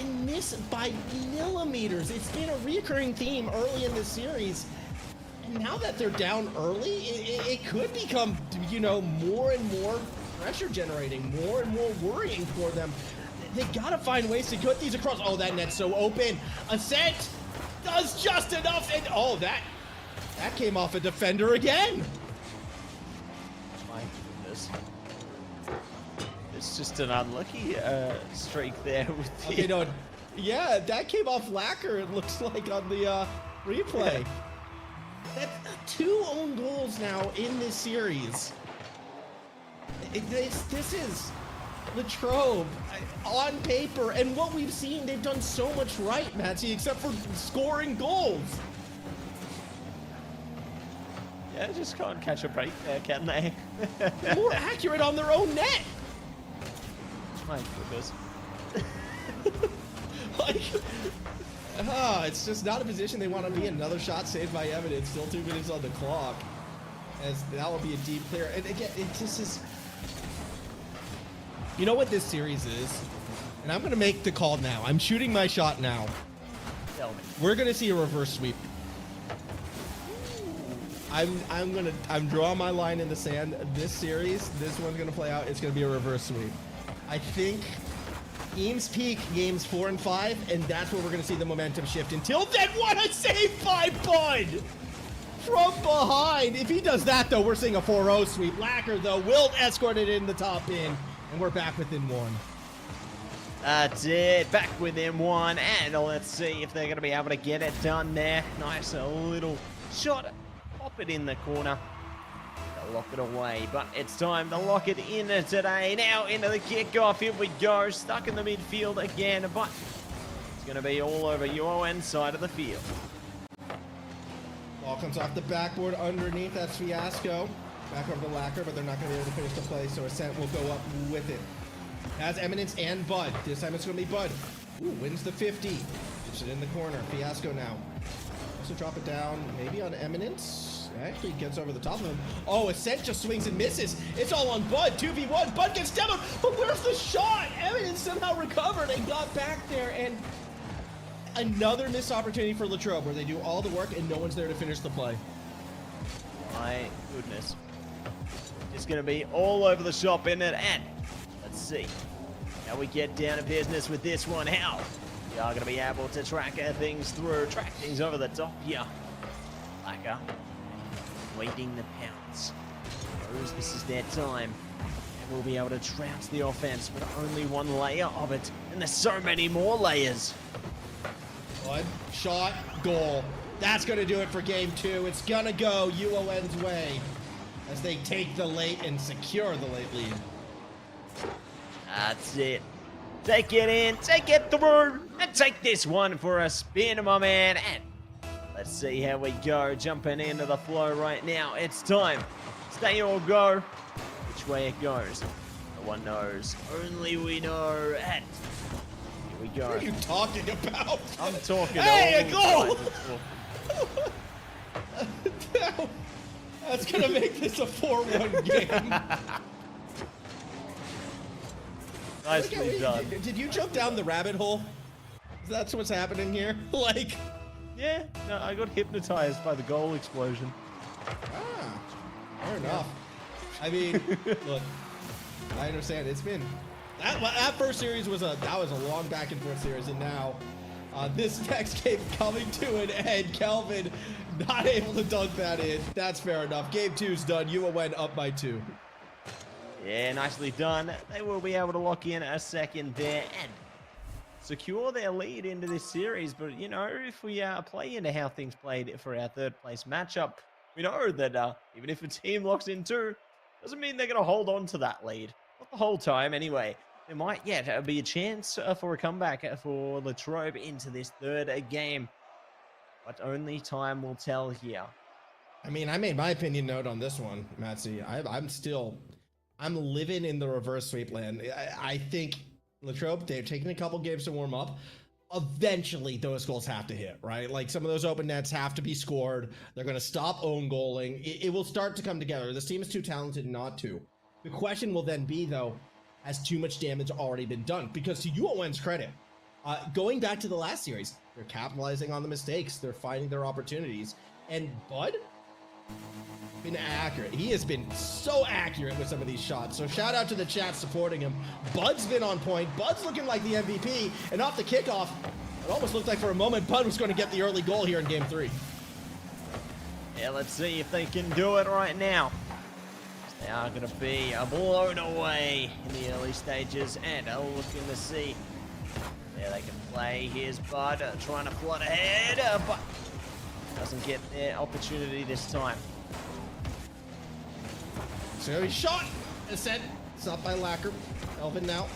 and miss by millimeters? It's been a reoccurring theme early in this series. And now that they're down early, it could become, more and more pressure generating, more and more worrying for them. They gotta find ways to cut these across. Oh, that net's so open. Ascent does just enough, and oh, that came off a defender again. My goodness. It's just an unlucky streak there with the... Okay, no, yeah, that came off Lacquer, it looks like, on the replay. Yeah. That's 2 own goals now in this series. This is Latrobe on paper, and what we've seen, they've done so much right, Matsy, except for scoring goals. Yeah, just can't catch a break there, can they? More accurate on their own net. My goodness. Like, it's just not a position they want to be in. Another shot saved by Evidence. Still 2 minutes on the clock. As that will be a deep clear. And again, it just is. You know what this series is? And I'm going to make the call now. I'm shooting my shot now. Tell me. We're going to see a reverse sweep. I'm drawing my line in the sand. This series, this one's going to play out. It's going to be a reverse sweep. I think Eames peak games 4 and 5, and that's where we're going to see the momentum shift. Until then, what a save by Bud from behind. If he does that, though, we're seeing a 4-0 sweep. Lacquer, though, will escort it in the top bin, and we're back within 1. That's it, back within 1, and let's see if they're going to be able to get it done there. Nice little shot, pop it in the corner. Lock it away, but it's time to lock it in today. Now into the kickoff. Here we go. Stuck in the midfield again, but it's going to be all over UON side of the field. Ball comes off the backboard underneath. That's Fiasco. Back over to Lacquer, but they're not going to be able to finish the play, so Ascent will go up with it. As Eminence and Bud. This time it's going to be Bud. Ooh, wins the 50. Puts it in the corner. Fiasco now. Also drop it down, maybe on Eminence. Actually gets over the top of him. Oh, Ascent just swings and misses. It's all on Bud. 2v1. Bud gets demoed. But where's the shot? Eminence somehow recovered and got back there. And another missed opportunity for Latrobe where they do all the work and no one's there to finish the play. My goodness. It's going to be all over the shop, isn't it? And let's see how we get down to business with this one. How we are going to be able to track things through, track things over the top here. Lacquer. Waiting the pounce. Knows this is their time. And we'll be able to trounce the offense with only 1 layer of it. And there's so many more layers. One shot, goal. That's going to do it for game 2. It's going to go UON's way as they take the late and secure the late lead. That's it. Take it in, take it through, and take this one for a spin, my man. And let's see how we go, jumping into the flow right now. It's time. Stay or go. Which way it goes, no one knows. Only we know. And here we go. What are you talking about? I'm talking. Hey, a goal! That's gonna make this a 4-1 game. Nicely done. Did you jump down the rabbit hole? That's what's happening here. Like. Yeah, no, I got hypnotized by the goal explosion. Ah, fair enough. I mean, look, I understand. It's been that first series was a long back and forth series, and now this next game coming to an end. Kelvin not able to dunk that in. That's fair enough. Game 2's done. UON up by 2. Yeah, nicely done. They will be able to lock in a second there and secure their lead into this series. But, you know, if we play into how things played for our third place matchup, we know that even if a team locks in 2, doesn't mean they're going to hold on to that lead. Not the whole time, anyway. There might yet be a chance for a comeback for Latrobe into this third game. But only time will tell here. I mean, I made my opinion note on this one, Matsy. I'm living in the reverse sweep land. I think Latrobe, they're taking a couple games to warm up. Eventually, those goals have to hit, right? Like, some of those open nets have to be scored. They're going to stop own goaling. It will start to come together. This team is too talented not to. The question will then be, though, has too much damage already been done? Because to UON's credit, going back to the last series, they're capitalizing on the mistakes. They're finding their opportunities. And Bud, Been accurate. He has been so accurate with some of these shots. So shout out to the chat supporting him. Bud's been on point. Bud's looking like the MVP. And off the kickoff, it almost looked like for a moment Bud was going to get the early goal here in game 3. Yeah, let's see if they can do it right now. They are going to be blown away in the early stages and looking to see where they can play. Here's Bud trying to flood ahead, but doesn't get their opportunity this time. So he shot. Ascent. Stopped by Lacquer. Elvin now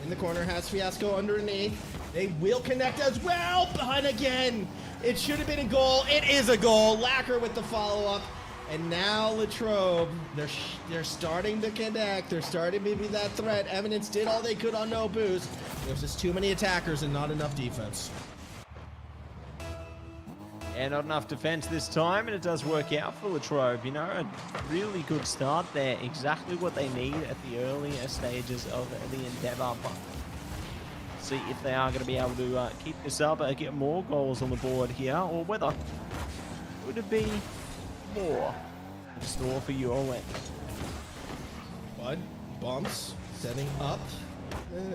in the corner. Has Fiasco underneath. They will connect as well. Behind again. It should have been a goal. It is a goal. Lacquer with the follow-up. And now Latrobe, they're starting to connect. They're starting to be that threat. Eminence did all they could on no boost. There's just too many attackers and not enough defense. And not enough defense this time, and it does work out for Latrobe. You know, a really good start there. Exactly what they need at the earlier stages of the endeavor. But see if they are going to be able to keep this up and get more goals on the board here, or whether would it be more in store for UON. Bud bumps, setting up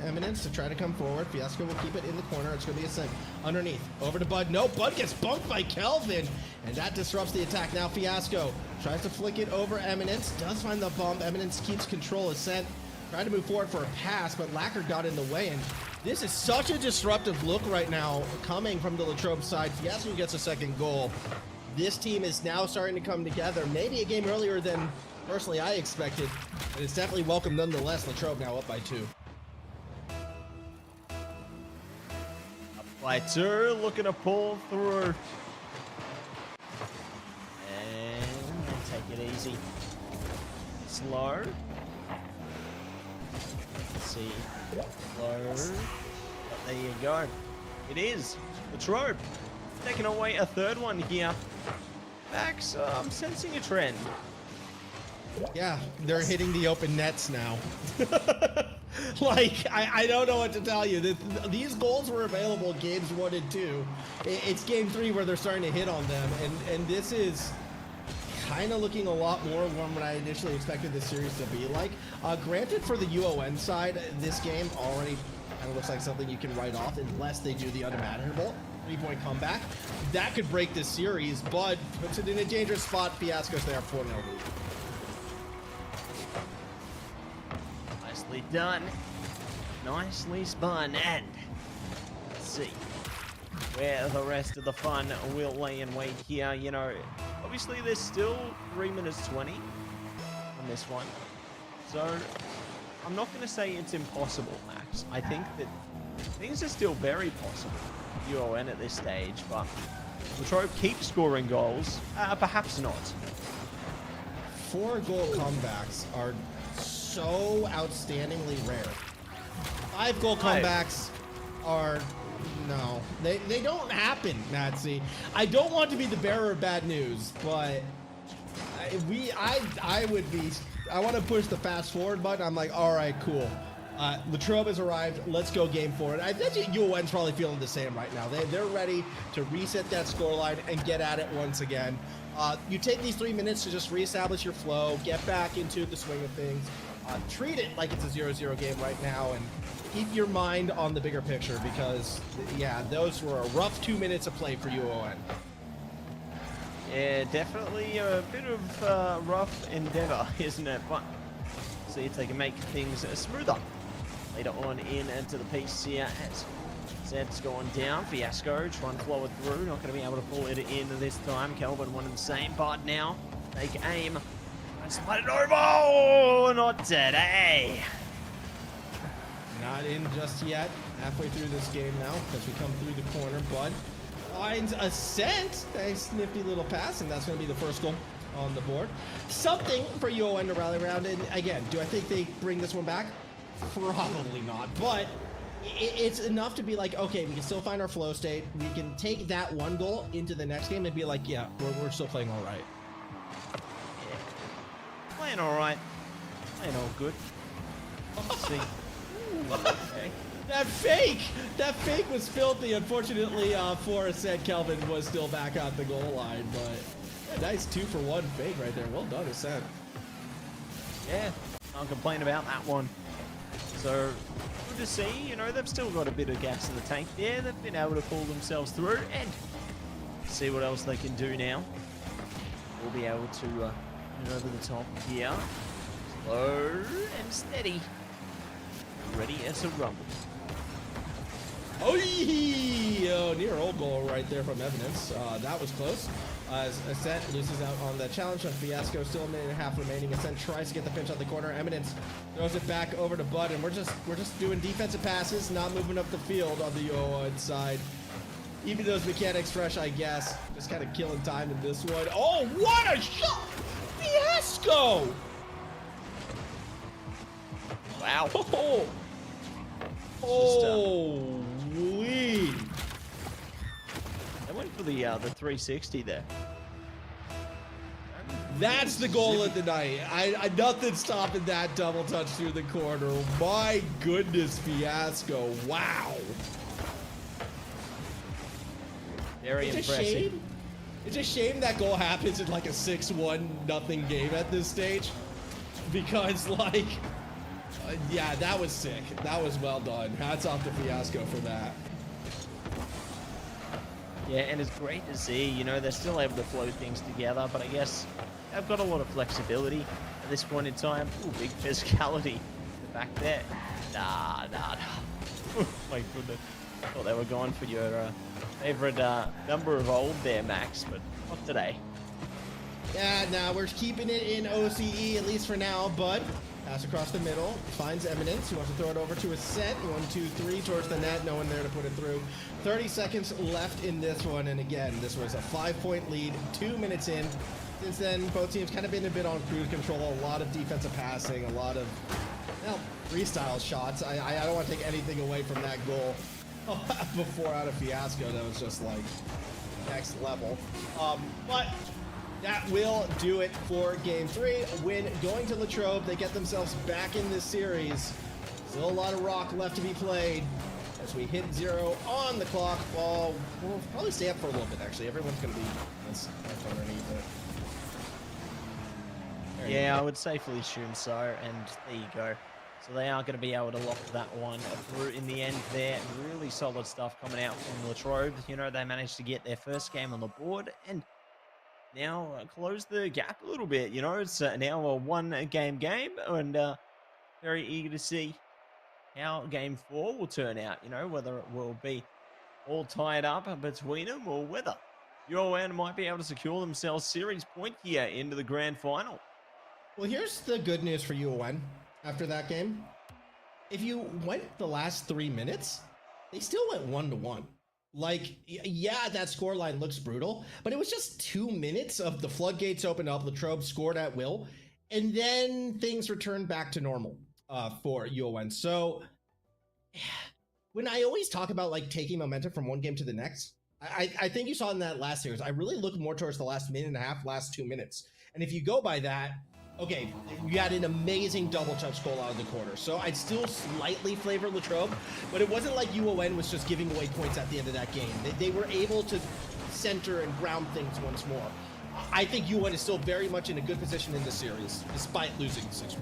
Eminence to try to come forward. Fiasco will keep it in the corner. It's going to be a send underneath. Over to Bud. No, Bud gets bumped by Kelvin, and that disrupts the attack. Now Fiasco tries to flick it over Eminence. Does find the bump. Eminence keeps control. Ascent tried to move forward for a pass, but Lacquer got in the way, and this is such a disruptive look right now coming from the Latrobe side. Fiasco gets a second goal. This team is now starting to come together. Maybe a game earlier than personally I expected, but it's definitely welcome nonetheless. Latrobe now up by 2. By 2, looking to pull through. And take it easy. Slow. Let's see. Slow. But there you go. It is Latrobe taking away a third one here. Max, I'm sensing a trend. Yeah, they're hitting the open nets now. Like, I don't know what to tell you. These goals were available in games 1 and 2. It's game 3 where they're starting to hit on them, and this is kind of looking a lot more than what I initially expected this series to be like. Granted, for the UON side, this game already kind of looks like something you can write off unless they do the unimaginable 3-point comeback. That could break this series. Bud puts it in a dangerous spot. Fiasco's there, 4-0 lead. Nicely done. Nicely spun. And let's see where the rest of the fun will lay in wait here. You know, obviously there's still 3 minutes 20 on this one. So I'm not going to say it's impossible, Max. I think that things are still very possible for UON at this stage, but Latrobe keeps scoring goals. Perhaps not. 4-goal comebacks are so outstandingly rare. 5-goal comebacks are no, they don't happen, Nazi. I don't want to be the bearer of bad news, but I want to push the fast forward button. I'm like, all right, cool. Latrobe has arrived. Let's go game forward. I bet UON's probably feeling the same right now. They're ready to reset that scoreline and get at it once again. You take these 3 minutes to just reestablish your flow, get back into the swing of things. Treat it like it's a 0-0 game right now, and keep your mind on the bigger picture because, yeah, those were a rough 2 minutes of play for UON. Yeah, definitely a bit of rough endeavor, isn't it? But see if they can make things smoother later on into the piece here as Zed's going down. Fiasco trying to flow it through, not going to be able to pull it in this time. Kelvin one and the same, but now take aim. Slide it over. Oh, not today. Not in just yet. Halfway through this game now because we come through the corner. Bud finds Ascent. Nice nifty little pass, and that's going to be the first goal on the board. Something for UON to rally around. And again, do I think they bring this one back? Probably not. But it's enough to be like, okay, we can still find our flow state. We can take that one goal into the next game and be like, yeah, we're still playing all right. Playing all right. Playing all good. Let's see. Okay. That fake was filthy. Unfortunately, for Ascent, Kelvin was still back at the goal line, but Nice 2-for-1 fake right there. Well done, Ascent. Yeah, can't complain about that one. So, good to see, you know, they've still got a bit of gas in the tank there. They've been able to pull themselves through and see what else they can do now. We'll be able to move over the top here. Slow and steady. Ready as a rumble. Oh, near old goal right there from Evidence. That was close. As Ascent loses out on the challenge on Fiasco, still a minute and a half remaining. Ascent tries to get the pinch on the corner. Eminence throws it back over to Bud, and we're just doing defensive passes, not moving up the field on the UO1 side. Even those mechanics fresh, I guess. Just kind of killing time in this one. Oh, what a shot! Fiasco! Wow. Holy! They went for the 360 there. That's the goal of the night. I nothing stopping that double touch through the corner. My goodness, Fiasco! Wow. Very impressive. It's a shame that goal happens in like a 6-1 nothing game at this stage, because like, yeah, that was sick. That was well done. Hats off to Fiasco for that. Yeah, and it's great to see, you know, they're still able to flow things together, but I guess they've got a lot of flexibility at this point in time. Ooh, big physicality in the back there. Nah. Oh my goodness. Thought they were going for your favorite number of old there, Max, but not today. Yeah, nah, we're keeping it in OCE, at least for now. Bud, pass across the middle, finds Eminence, who wants to throw it over to Ascent. 1, 2, 3 towards the net, no one there to put it through. 30 seconds left in this one, and again, this was a 5-point lead, 2 minutes in. Since then, both teams kind of been a bit on cruise control, a lot of defensive passing, a lot of, well, freestyle shots. I don't want to take anything away from that goal before out of Fiasco. That was just like next level. But that will do it for game 3. A win going to Latrobe. They get themselves back in this series. Still a lot of rock left to be played as we hit 0 on the clock. Well, we'll probably stay up for a little bit, actually. Everyone's going to be underneath it. Yeah, I would safely assume so, and there you go. So they are going to be able to lock that one through in the end there. Really solid stuff coming out from Latrobe. You know, they managed to get their first game on the board and now close the gap a little bit. You know, it's now a one-game game, and very eager to see how game 4 will turn out. You know, whether it will be all tied up between them or whether UON might be able to secure themselves series point here into the grand final. Well, here's the good news for UON after that game. If you went the last 3 minutes, they still went 1-1. Like, yeah, that scoreline looks brutal, but it was just 2 minutes of the floodgates opened up, Latrobe scored at will, and then things returned back to normal for UON. So when I always talk about like taking momentum from one game to the next, I think you saw in that last series, I really look more towards the last minute and a half, last 2 minutes. And if you go by that, okay, you had an amazing double touch goal out of the corner. So I'd still slightly flavor Latrobe, but it wasn't like UON was just giving away points at the end of that game. They were able to center and ground things once more. I think UON is still very much in a good position in this series, despite losing 6-1.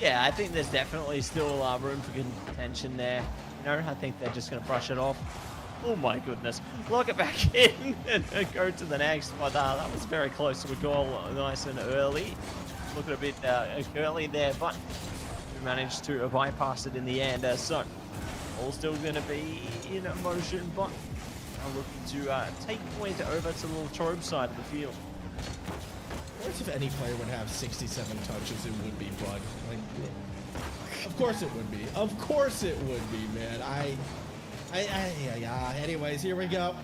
Yeah, I think there's definitely still room for contention there. You know, I think they're just going to brush it off. Oh my goodness. Lock it back in and go to the next. But that was very close to a goal, nice and early. Looking a bit curly there, but we managed to bypass it in the end. So, all still going to be in motion, but I'm looking to take point over to the Latrobe side of the field. Of course, if any player would have 67 touches, it would be Bud. Like, of course it would be. Of course it would be, man. Anyways, here we go.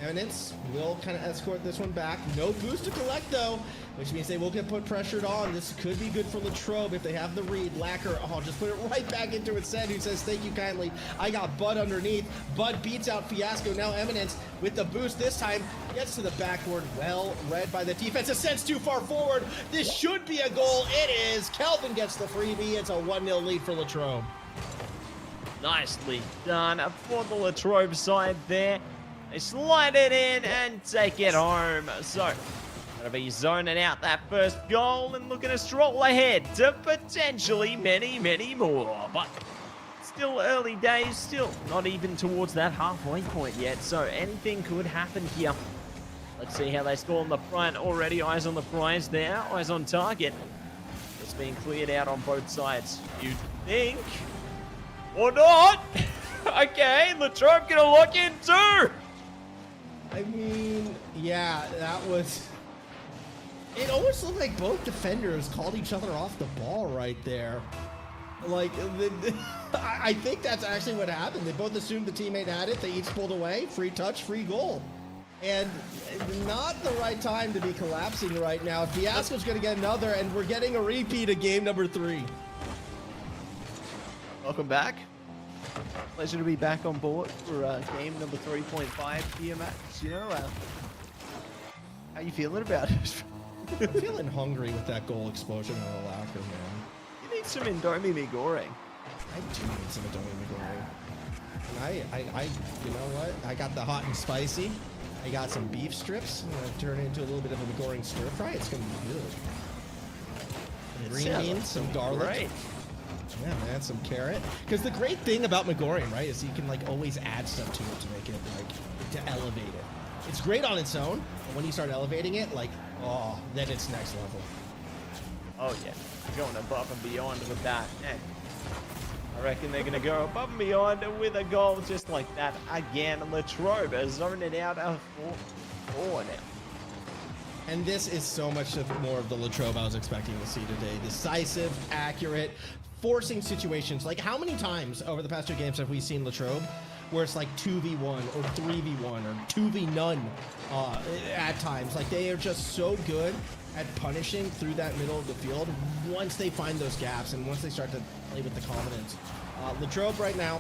Eminence will kind of escort this one back. No boost to collect, though, which means they will get put pressured on. This could be good for Latrobe if they have the read. Lacquer, just put it right back into its head, who says, thank you kindly. I got Bud underneath. Bud beats out Fiasco. Now Eminence with the boost this time gets to the backboard. Well read by the defense. Ascent's too far forward. This should be a goal. It is. Kelvin gets the freebie. It's a 1-0 lead for Latrobe. Nicely done for the Latrobe side there. They slide it in and take it home. So, gonna be zoning out that first goal and looking to stroll ahead to potentially many, many more. But still early days, still not even towards that halfway point yet. So anything could happen here. Let's see how they score on the front already. Eyes on the prize there. Eyes on target. It's being cleared out on both sides. You think? Or not? Okay, Latrobe gonna lock in too. I mean, yeah, that was... It almost looked like both defenders called each other off the ball right there. Like, I think that's actually what happened. They both assumed the teammate had it. They each pulled away. Free touch, free goal. And not the right time to be collapsing right now. Fiasco's going to get another, and we're getting a repeat of game number 3. Welcome back. Pleasure to be back on board for game number 3.5 here, Max. You know, how you feeling about it? I'm feeling hungry with that goal explosion in the locker, man. You need some Indomie me goreng. I do need some Indomie me goreng. And I, you know what? I got the hot and spicy. I got some beef strips. I'm gonna turn it into a little bit of a McGoring stir fry. It's gonna be good. Green beans, some garlic. Great. Yeah, man, some carrot. Because the great thing about McGoring, right, is you can like always add stuff to it to make it like to elevate it. It's great on its own, but when you start elevating it, like, oh, then it's next level. Oh yeah, going above and beyond with that. And I reckon they're gonna go above and beyond with a goal just like that again. Latrobe is zoning it out of 4 now. And this is so much more of the Latrobe I was expecting to see today. Decisive, accurate, forcing situations. Like, how many times over the past 2 games have we seen Latrobe where it's like 2v1 or 3v1 or 2v none at times? Like, they are just so good at punishing through that middle of the field once they find those gaps and once they start to play with the confidence. Latrobe right now,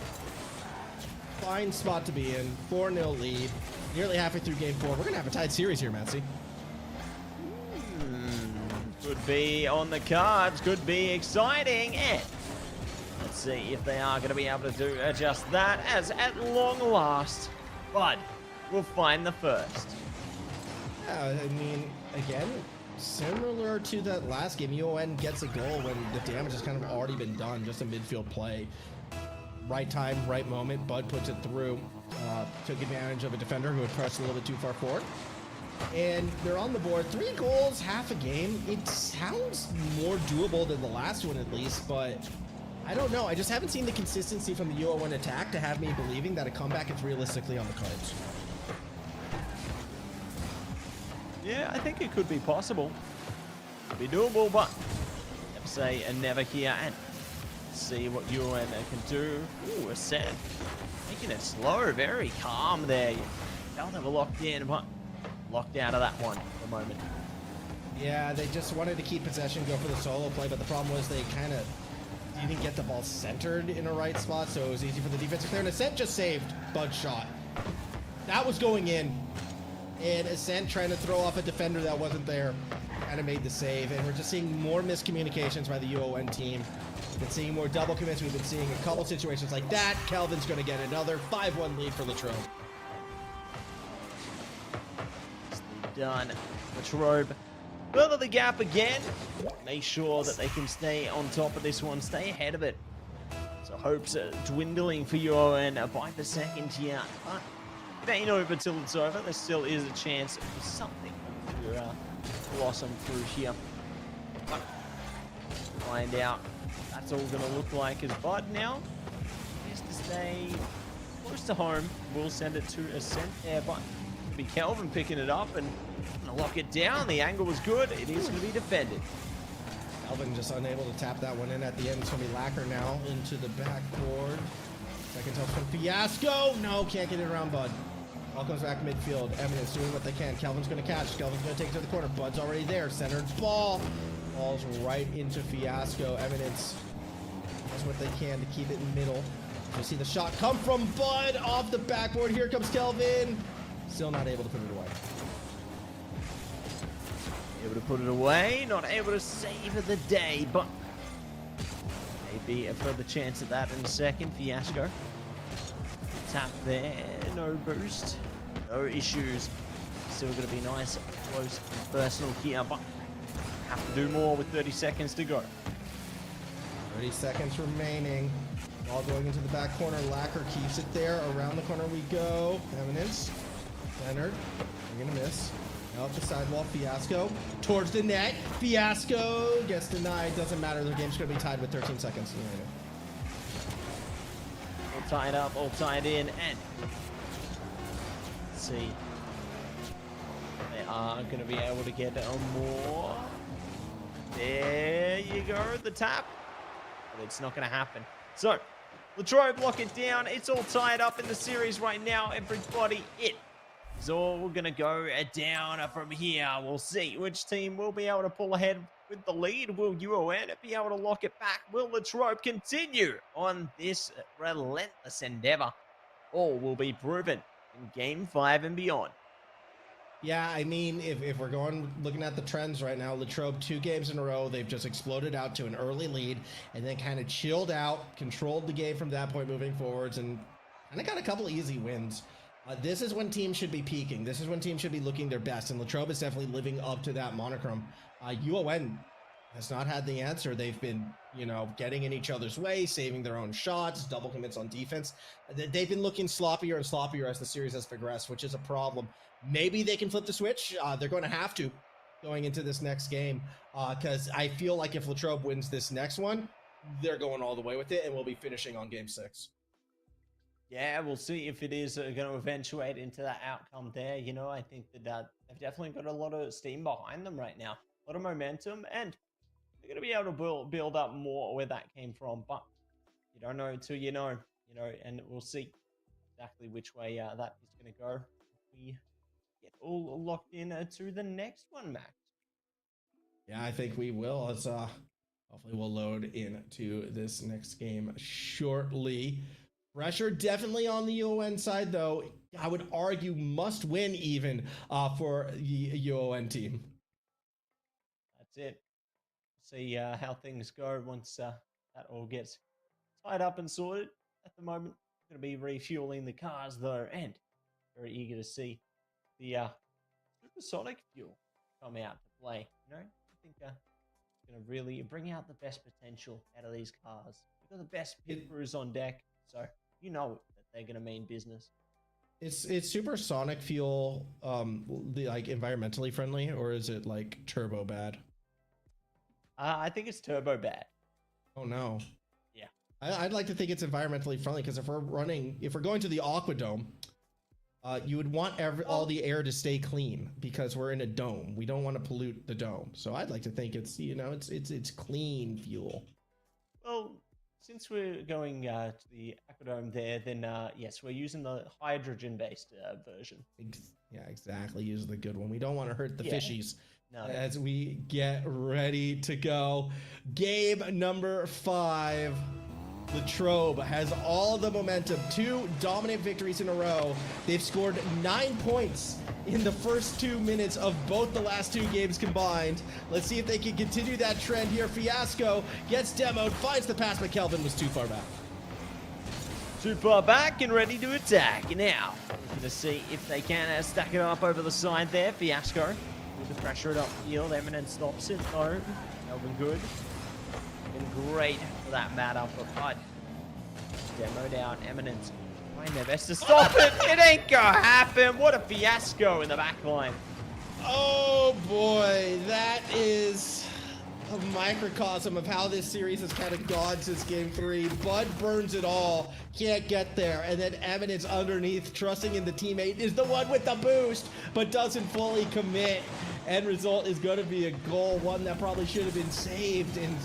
fine spot to be in. 4-0 lead, nearly halfway through game 4. We're going to have a tied series here, Matsy. Could be on the cards, could be exciting, and let's see if they are going to be able to do just that, as at long last, Bud will find the first. Yeah, I mean, again, similar to that last game, UON gets a goal when the damage has kind of already been done, just a midfield play. Right time, right moment, Bud puts it through, took advantage of a defender who had pressed a little bit too far forward. And they're on the board. 3 goals, half a game. It sounds more doable than the last one, at least, but I don't know. I just haven't seen the consistency from the UO1 attack to have me believing that a comeback is realistically on the cards. Yeah, I think it could be possible. Could be doable, but never say and never here. And see what UON can do. Ooh, AEST making it slow, very calm there. You felt they were locked in, but locked out of that one for the moment. Yeah, they just wanted to keep possession, go for the solo play, but the problem was they kind of didn't get the ball centered in a right spot, so it was easy for the defense to clear. And AEST just saved Bud's shot. That was going in. And AEST trying to throw off a defender that wasn't there kind of made the save. And we're just seeing more miscommunications by the UON team. We've been seeing more double commits. We've been seeing a couple situations like that. Kelvin's going to get another 5-1 lead for Latrobe. Done. Latrobe further the gap again. Make sure that they can stay on top of this one, stay ahead of it. So hopes are dwindling for UON by the second here. But it ain't over till it's over. There still is a chance for something to blossom through here. But find out that's all going to look like as Bud now has to stay close to home. We'll send it to AEST there, but be Kelvin picking it up and gonna lock it down. The angle was good. It is going to be defended. Kelvin just unable to tap that one in at the end. It's going to be Lacker now into the backboard. Second touch from Fiasco. No, can't get it around Bud. Ball comes back midfield. Eminence doing what they can. Kelvin's going to catch. Kelvin's going to take it to the corner. Bud's already there. Centered ball. Falls right into Fiasco. Eminence does what they can to keep it in the middle. You see the shot come from Bud off the backboard. Here comes Kelvin. Still not able to put it away. Able to put it away, not able to save the day, but maybe a further chance at that in a second. Fiasco. Tap there, no boost. no issues. Still going to be nice, close, and personal here, but have to do more with 30 seconds to go. 30 seconds remaining. Ball going into the back corner. Lacquer keeps it there. Around the corner we go. Eminence. Leonard. We're going to miss. Out the sidewall. Fiasco. Towards the net. Fiasco gets denied. Doesn't matter. The game's going to be tied with 13 seconds. All tied up, all tied in, and let's see. They are going to be able to get more. There you go, the tap. But it's not going to happen. So, Latrobe lock it down. It's all tied up in the series right now. Everybody, it is all going to go down from here. We'll see which team will be able to pull ahead with the lead. Will UON be able to lock it back? Will Latrobe continue on this relentless endeavor? All will be proven in Game 5 and beyond. Yeah, I mean, if we're looking at the trends right now, Latrobe 2 games in a row, they've just exploded out to an early lead and then kind of chilled out, controlled the game from that point moving forwards, and kind of got a couple easy wins. This is when teams should be peaking. This is when teams should be looking their best, and Latrobe is definitely living up to that monochrome. UON has not had the answer. They've been, getting in each other's way, saving their own shots, double commits on defense. They've been looking sloppier and sloppier as the series has progressed, which is a problem. Maybe they can flip the switch. They're going to have to going into this next game because I feel like if Latrobe wins this next one, they're going all the way with it, and we'll be finishing on Game 6. Yeah, we'll see if it is going to eventuate into that outcome there. I think that they've definitely got a lot of steam behind them right now. A lot of momentum, and they're going to be able to build up more where that came from. But you don't know until you know, and we'll see exactly which way that is going to go. If we get all locked in to the next one, Max. Yeah, I think we will. It's hopefully we'll load into this next game shortly. Pressure definitely on the UON side, though. I would argue must win even for the UON team. That's it. See how things go once that all gets tied up and sorted. At the moment, going to be refueling the cars, though, and very eager to see the supersonic fuel come out to play. I think it's going to really bring out the best potential out of these cars. We've got the best pit crews on deck, so that they're going to mean business. Is supersonic fuel environmentally friendly, or is it like turbo bad? I think it's turbo bad. Oh no. Yeah. I'd like to think it's environmentally friendly because if we're going to the Aquadome, you would want all the air to stay clean because we're in a dome. We don't want to pollute the dome. So I'd like to think it's it's clean fuel. Well, since we're going to the Aquadome there, then yes, we're using the hydrogen-based version. Yeah, exactly. Use the good one. We don't want to hurt the fishies. No. As we get ready to go. Game number 5. Latrobe has all the momentum. 2 dominant victories in a row. They've scored 9 points in the first 2 minutes of both the last 2 games combined. Let's see if they can continue that trend here. Fiasco gets demoed, finds the pass, but Kelvin was too far back. Too far back and ready to attack. Now, we're going to see if they can stack it up over the side there. Fiasco with the pressure it upfield. Eminence stops it. No, Kelvin good. Been great for that matter, but demoed out. Eminence trying their best to stop it. It ain't gonna happen. What a fiasco in the back line. Oh boy, that is a microcosm of how this series has kind of gone since game 3. Bud burns it all, can't get there, and then Eminence underneath, trusting in the teammate, is the one with the boost, but doesn't fully commit. End result is going to be a goal, one that probably should have been saved. And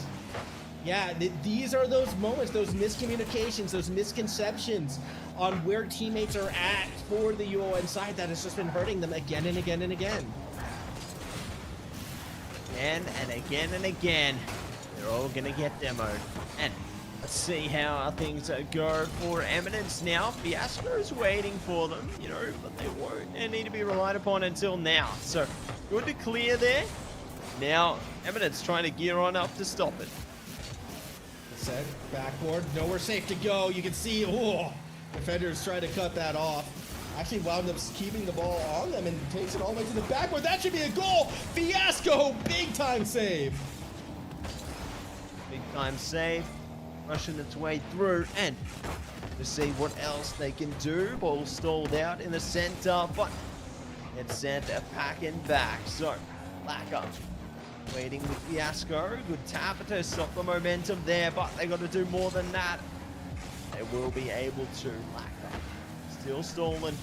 yeah, these are those moments, those miscommunications, those misconceptions on where teammates are at for the UON side that has just been hurting them again and again and again. Again and again and again. They're all going to get demoed. And let's see how things go for Eminence now. Fiasco is waiting for them, but they won't need to be relied upon until now. So good to clear there. Now, Eminence trying to gear on up to stop it. Set, backboard, nowhere safe to go. You can see, defenders try to cut that off. Actually wound up keeping the ball on them and takes it all the way to the backboard. That should be a goal. Fiasco, big time save. Big time save. Rushing its way through and to see what else they can do. Ball stalled out in the center, but it's center packing back. So, Lacquer waiting with Fiasco. Good tap to stop the momentum there, but they got to do more than that. They will be able to. Lacquer still stalling,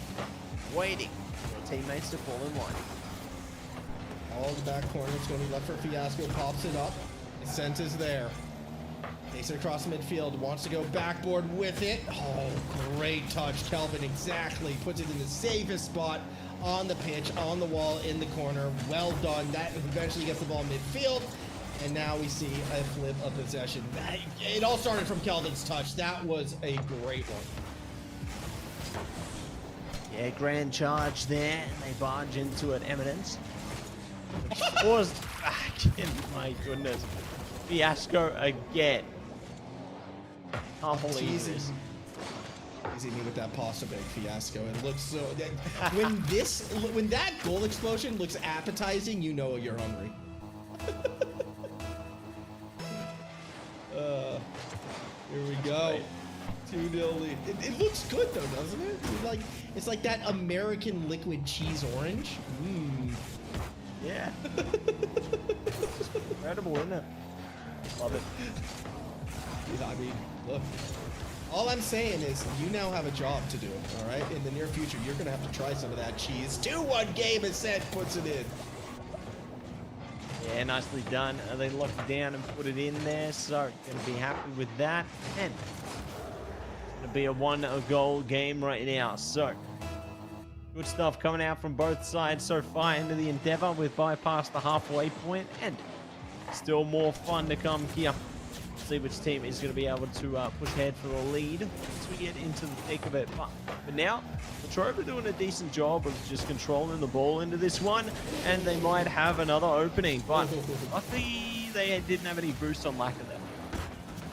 waiting for teammates to fall in line. All the back corner is going to be left for Fiasco. Pops it up. His scent is there. Takes it across midfield. Wants to go backboard with it. Oh, great touch. Kelvin exactly puts it in the safest spot on the pitch, on the wall, in the corner. Well done. That eventually gets the ball midfield. And now we see a flip of possession. It all started from Kelvin's touch. That was a great one. Yeah, grand charge there. And they barge into it. Eminence. Paused back in. My goodness. Fiasco again. Can't believe this. Easy me with that pasta bag, Fiasco. It looks so. When that goal explosion looks appetizing, you know you're hungry. Here we go. 2-0 lead. It looks good though, doesn't it? It's like that American liquid cheese orange. Mmm. Yeah. Incredible, isn't it? Love it. Yeah, I mean, look. All I'm saying is you now have a job to do, all right? In the near future, you're going to have to try some of that cheese. 2-1 game is set, puts it in. Yeah, nicely done. They locked it down and put it in there, so going to be happy with that. And it's going to be a 1-goal game right now, so good stuff coming out from both sides so far into the endeavor. We've bypassed the halfway point and still more fun to come here. See which team is going to be able to push ahead for the lead once we get into the thick of it. But for now, the Trove are doing a decent job of just controlling the ball into this one, and they might have another opening. But luckily, they didn't have any boost on Lacquer there.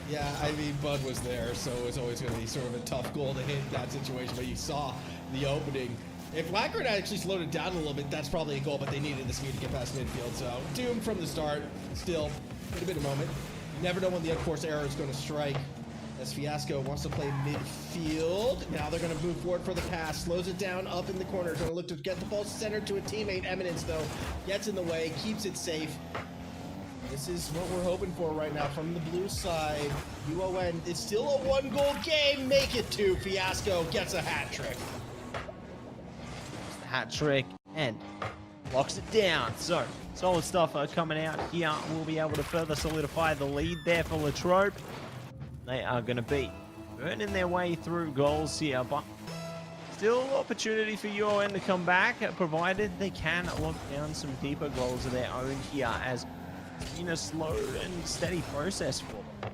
Yeah, I mean, Bud was there, so it's always going to be sort of a tough goal to hit in that situation. But you saw the opening. If Lacquer had actually slowed it down a little bit, that's probably a goal, but they needed the speed to get past midfield. So doomed from the start. Still, a bit of a moment. You never know when the unforced error is going to strike. As Fiasco wants to play midfield. Now they're going to move forward for the pass. Slows it down up in the corner. Going to look to get the ball centered to a teammate. Eminence, though, gets in the way, keeps it safe. This is what we're hoping for right now from the blue side. UON is still a 1-goal game. Make it 2. Fiasco gets a hat trick. Hat trick and locks it down. So solid stuff coming out here. We'll be able to further solidify the lead there for Latrobe. They are going to be burning their way through goals here, but still opportunity for UON to come back, provided they can lock down some deeper goals of their own here, as it's been a slow and steady process for them.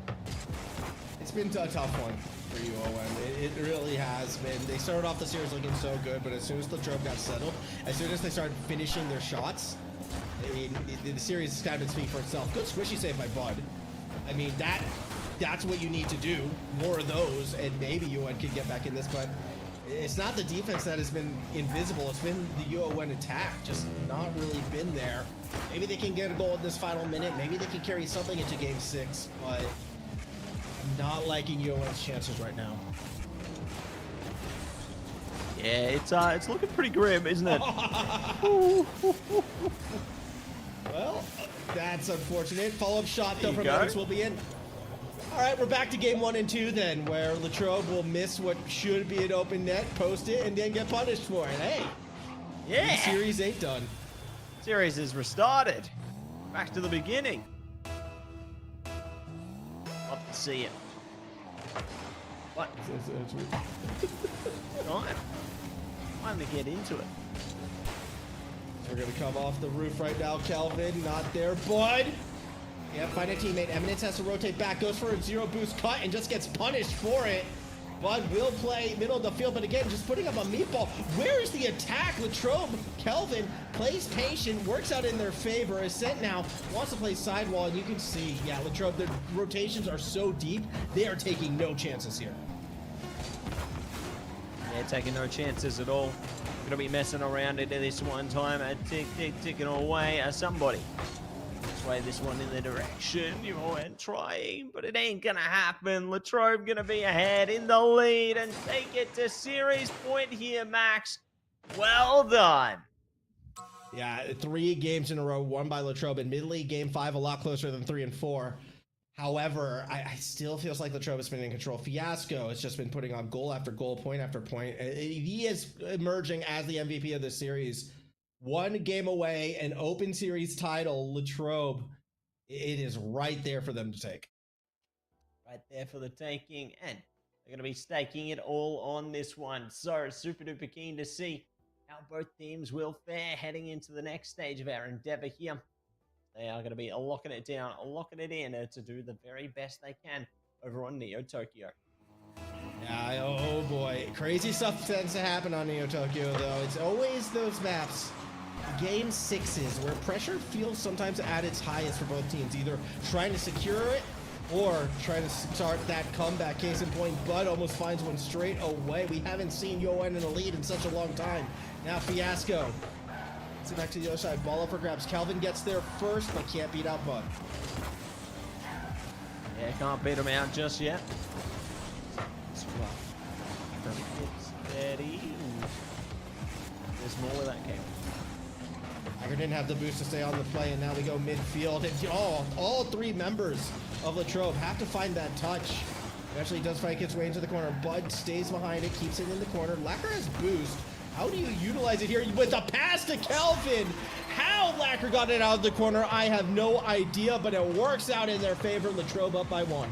It's been a tough one for UON. It really has been. They started off the series looking so good, but as soon as Latrobe got settled, as soon as they started finishing their shots, I mean, the series has kind of been speaking for itself. Good squishy save by Bud. I mean, that's what you need to do. More of those, and maybe UON can get back in this, but it's not the defense that has been invisible. It's been the UON attack, just not really been there. Maybe they can get a goal in this final minute. Maybe they can carry something into Game 6, but I'm not liking UON's chances right now. Yeah, it's looking pretty grim, isn't it? Well, that's unfortunate. Follow-up shot, though, from Eminence will be in. All right, we're back to game 1 and 2 then, where Latrobe will miss what should be an open net, post it, and then get punished for it. Hey, yeah. Series 8 done. Series is restarted. Back to the beginning. Love to see it. What? Time to get into it. We're going to come off the roof right now. Kelvin, not there. Bud. Yeah, find a teammate. Eminence has to rotate back. Goes for a 0 boost cut and just gets punished for it. Bud will play middle of the field, but again, just putting up a meatball. Where is the attack? Latrobe, Kelvin plays patient, works out in their favor. Ascent now wants to play sidewall, and you can see, yeah, Latrobe, the rotations are so deep, they are taking no chances here. Yeah, They're taking no chances at all. Gonna be messing around into this one time. Ticking away. Somebody sway this one in the direction. And trying, but it ain't gonna happen. Latrobe gonna be ahead in the lead and take it to series point here, Max. Well done. Yeah, 3 games in a row won by Latrobe. Admittedly, game 5 a lot closer than 3 and 4. However, I still feels like Latrobe has been in control. Fiasco has just been putting on goal after goal, point after point. He is emerging as the MVP of this series. 1 game away, an open series title. Latrobe, it is right there for them to take. Right there for the taking, and they're going to be staking it all on this one. So, super duper keen to see how both teams will fare heading into the next stage of our endeavor here. They are going to be locking it down, locking it in to do the very best they can over on Neo Tokyo. Yeah, oh boy. Crazy stuff tends to happen on Neo Tokyo, though. It's always those maps, game 6s, where pressure feels sometimes at its highest for both teams, either trying to secure it or trying to start that comeback. Case in point, Bud almost finds one straight away. We haven't seen UON in the lead in such a long time. Now Fiasco. Let's get back to the other side. Ball up for grabs. Calvin gets there first, but can't beat out Bud. Yeah, can't beat him out just yet. Steady. There's more where that came from. Agger didn't have the boost to stay on the play, and now we go midfield. And all 3 members of Latrobe have to find that touch. Eventually does fight its way into the corner. Bud stays behind it, keeps it in the corner. Lacquer has boost. How do you utilize it here with a pass to Kelvin? How Lacquer got it out of the corner, I have no idea, but it works out in their favor. Latrobe up by 1.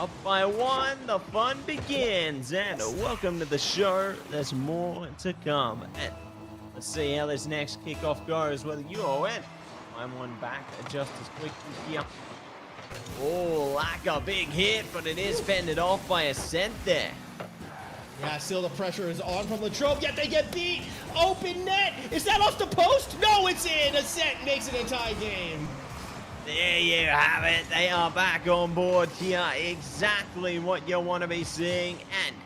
Up by 1, the fun begins, and welcome to the show. There's more to come. And let's see how this next kickoff goes. Whether UON find one back just as quickly here. Oh, like a big hit, but it is fended off by AEST there. Yeah, still the pressure is on from Latrobe, yet they get beat. Open net. Is that off the post? No, it's in. AEST makes it a tie game. There you have it. They are back on board here. Exactly what you want to be seeing. And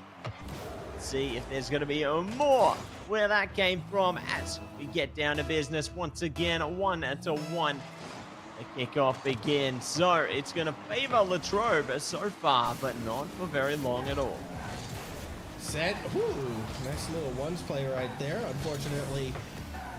let's see if there's going to be more where that came from as we get down to business once again. 1-1. The kickoff begins. So it's going to favor Latrobe so far, but not for very long at all. Set. Ooh, nice little ones play right there. Unfortunately,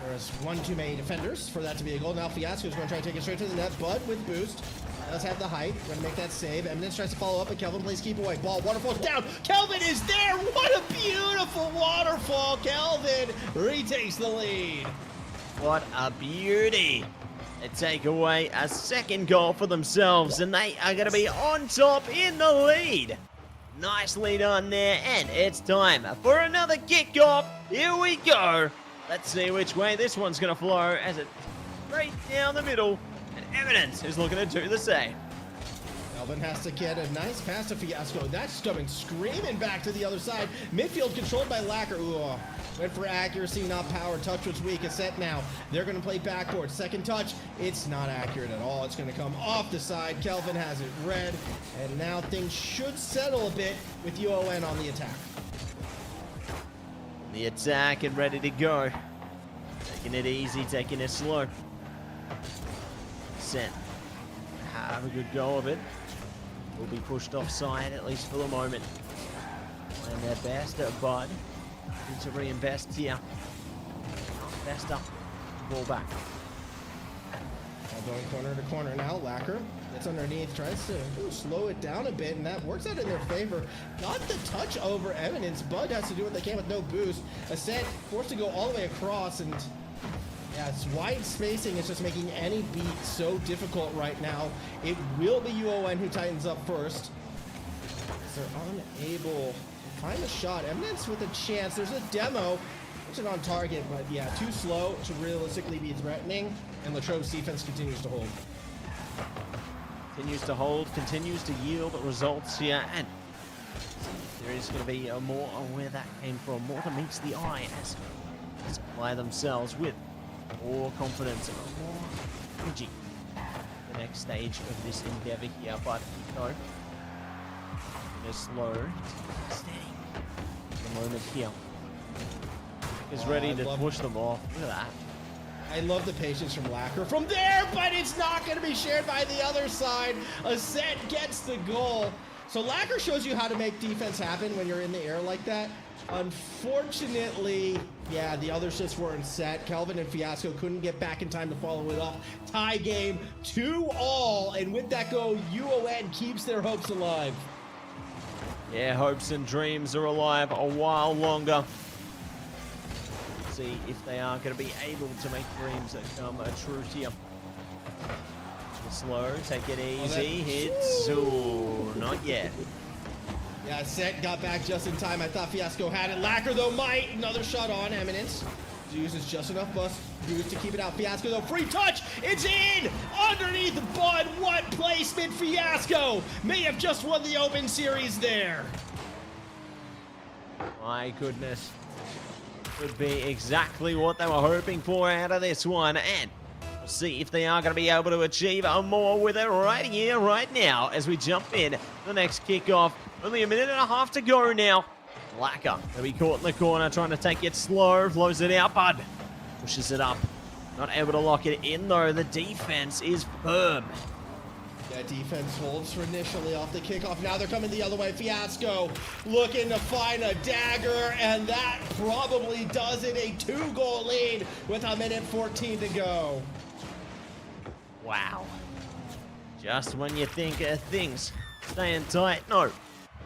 there's one too many defenders for that to be a goal. Now Fiasco's going to try to take it straight to the net. Bud with boost. Does have the height. Going to make that save. Eminence tries to follow up, but Kelvin plays keep away. Ball, waterfalls down. Kelvin is there. What a beautiful waterfall. Kelvin retakes the lead. What a beauty. They take away a second goal for themselves, and they are going to be on top in the lead. Nicely done there, and it's time for another kickoff. Here we go. Let's see which way this one's going to flow as it's straight down the middle, and Eminence is looking to do the same. Kelvin has to get a nice pass to Fiasco. That's coming screaming back to the other side. Midfield controlled by Lacquer. Ooh, went for accuracy, not power. Touch was weak. AEST now. They're going to play backboard. Second touch. It's not accurate at all. It's going to come off the side. Kelvin has it red. And now things should settle a bit with UON on the attack. The attack and ready to go. Taking it easy, taking it slow. Set. Have a good go of it. Will be pushed offside, at least for the moment. Playing their best at Bud. Need to reinvest here. Best up. Ball back. Going corner to corner now. Lacquer gets underneath, tries to slow it down a bit, and that works out in their favor. Got the touch over Eminence. Bud has to do what they can with no boost. AEST forced to go all the way across, and yeah, it's wide spacing. It's just making any beat so difficult right now. It will be UON who tightens up first. They're unable to find a shot. Eminence with a chance. There's a demo. It's on target, but yeah, too slow to realistically be threatening. And Latrobe's defense continues to hold. Continues to hold, continues to yield results here, and there is going to be more on where that came from. More that meets the eye as they supply themselves with more confidence and more energy. The next stage of this endeavor here, but no. They're slow, steady. the moment here. Is ready to push them off. Look at that. I love the patience from Lacquer from there, but it's not going to be shared by the other side. AEST gets the goal. So Lacquer shows you how to make defense happen when you're in the air like that. Unfortunately, yeah, the other shifts weren't set. Kelvin and Fiasco couldn't get back in time to follow it up. Tie game 2-2, and with that goal, UON keeps their hopes alive. Yeah, hopes and dreams are alive a while longer. See if they are going to be able to make dreams that come true here. Slow, take it easy, hits. Ooh, not yet. Yeah, Set got back just in time. I thought Fiasco had it. Lacquer, though, might. Another shot on Eminence. Uses just enough boost to keep it out. Fiasco, though, free touch. It's in! Underneath Bud. What placement, Fiasco! May have just won the Open Series there. My goodness. Could be exactly what they were hoping for out of this one. And we'll see if they are going to be able to achieve more with it right here, right now, as we jump in the next kickoff. Only a minute and a half to go now. Lacquer going to be caught in the corner, trying to take it slow, blows it out, Bud pushes it up. Not able to lock it in, though. The defense is firm. That defense holds for initially off the kickoff. Now they're coming the other way. Fiasco looking to find a dagger, and that probably does it. A 2-goal lead with a minute 14 to go. Wow. Just when you think things staying tight, no.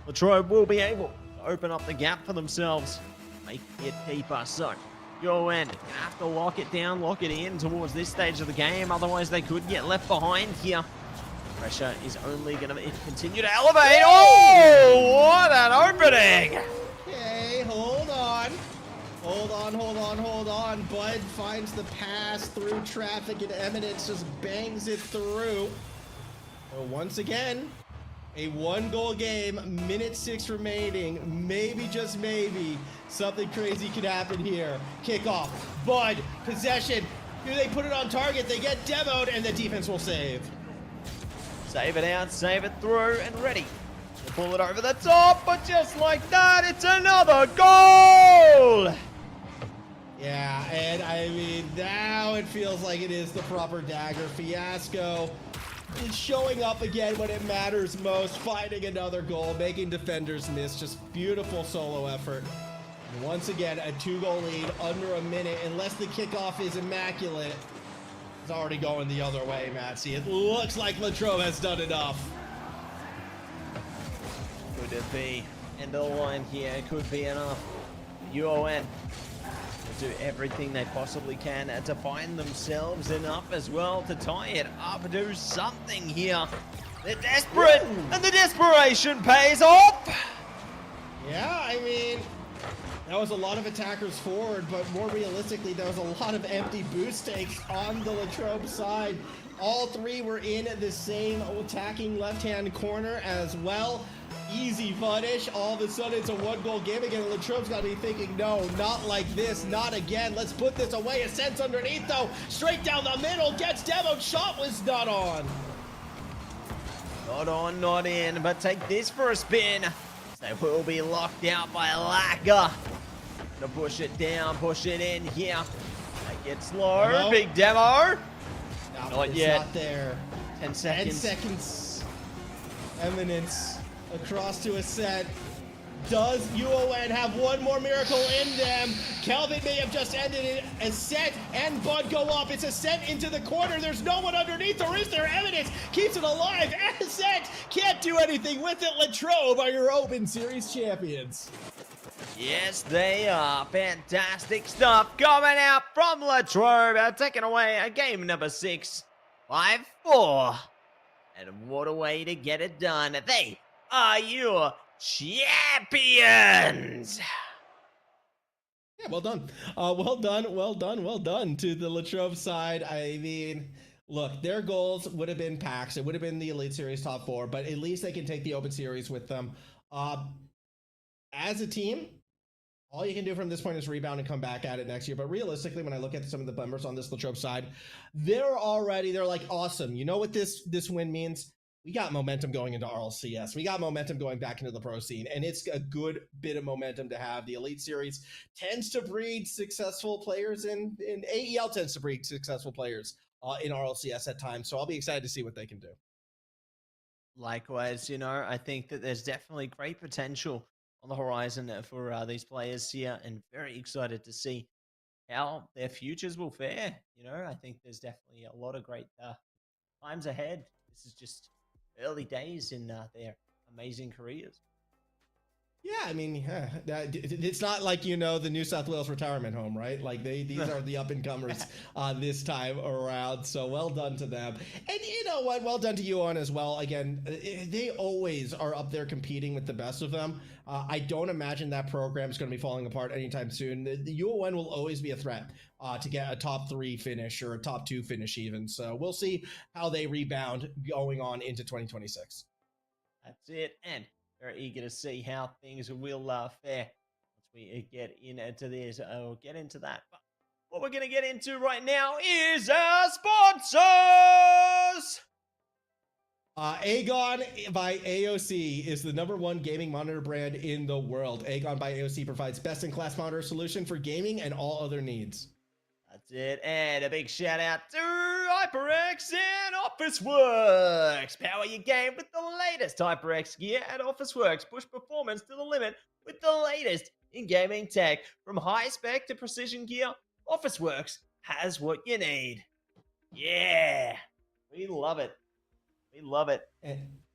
Latrobe will be able to open up the gap for themselves. Make it deeper. So, your end. Have to lock it down, lock it in towards this stage of the game. Otherwise, they could get left behind here. Pressure is only going to continue to elevate. Oh, what an opening! Okay, hold on. Hold on, hold on, hold on. Bud finds the pass through traffic, and Eminence just bangs it through. So once again, a 1-goal game, minute 6 remaining. Maybe, just maybe, something crazy could happen here. Kickoff, Bud, possession. Do they put it on target? They get demoed, and the defense will save. Save it out, save it through, and ready to pull it over the top, but just like that, it's another goal! Yeah, and I mean, now it feels like it is the proper dagger. Fiasco is showing up again when it matters most, finding another goal, making defenders miss. Just beautiful solo effort. And once again, a 2-goal lead under a minute, unless the kickoff is immaculate. It's already going the other way, Matsy. It looks like Latrobe has done enough. Could it be? End of the line here. It could be enough. UON will do everything they possibly can to find themselves enough as well to tie it up, do something here. They're desperate, and the desperation pays off. Yeah, I mean, that was a lot of attackers forward, but more realistically, there was a lot of empty boost takes on the Latrobe side. All three were in the same attacking left-hand corner as well. Easy punish. All of a sudden, it's a 1-goal game again. Latrobe's got to be thinking, no, not like this, not again. Let's put this away. A sense underneath, though. Straight down the middle. Gets demoed. Shot was not on. Not on, not in, but take this for a spin. They will be locked out by Lacquer. To push it down, push it in here. Make it slow. Demo. Big demo. No, Not it's yet. not there. 10 seconds. 10 seconds. Eminence across to AEST. Does UON have one more miracle in them? Kelvin may have just ended it. AEST and Bud go up. It's AEST into the corner. There's no one underneath, or is there? Eminence keeps it alive. AEST can't do anything with it. Latrobe are your Open Series champions. Yes, they are. Fantastic stuff coming out from Latrobe. Taking away game number 6. 5-4. And what a way to get it done. They are your champions. Yeah, well done. Well done to the Latrobe side. I mean, look, their goals would have been packs. It would have been the Elite Series top 4, but at least they can take the Open Series with them. As a team, all you can do from this point is rebound and come back at it next year. But realistically, when I look at some of the members on this Latrobe side, they're like, awesome. You know what this win means? we got momentum going into RLCS. We got momentum going back into the pro scene, and it's a good bit of momentum to have. The Elite Series tends to breed successful players, and AEL tends to breed successful players in RLCS at times. So I'll be excited to see what they can do. Likewise, I think that there's definitely great potential on the horizon for these players here, and very excited to see how their futures will fare. I think there's definitely a lot of great times ahead. This is just early days in their amazing careers. Yeah, I mean, it's not like, the New South Wales retirement home, right? Like these are the up and comers this time around. So well done to them. And you know what? Well done to UON as well. Again, they always are up there competing with the best of them. I don't imagine that program is going to be falling apart anytime soon. The UON will always be a threat to get a top 3 finish or a top 2 finish even. So we'll see how they rebound going on into 2026. That's it. And very eager to see how things will fare once we get into this. We'll get into that. But what we're going to get into right now is our sponsors. AGON by AOC is the #1 gaming monitor brand in the world. AGON by AOC provides best-in-class monitor solution for gaming and all other needs. That's it. And a big shout out to HyperX and Officeworks. Power your game with the latest HyperX gear at Officeworks. Push performance to the limit with the latest in gaming tech. From high spec to precision gear, Officeworks has what you need. Yeah, we love it. We love it.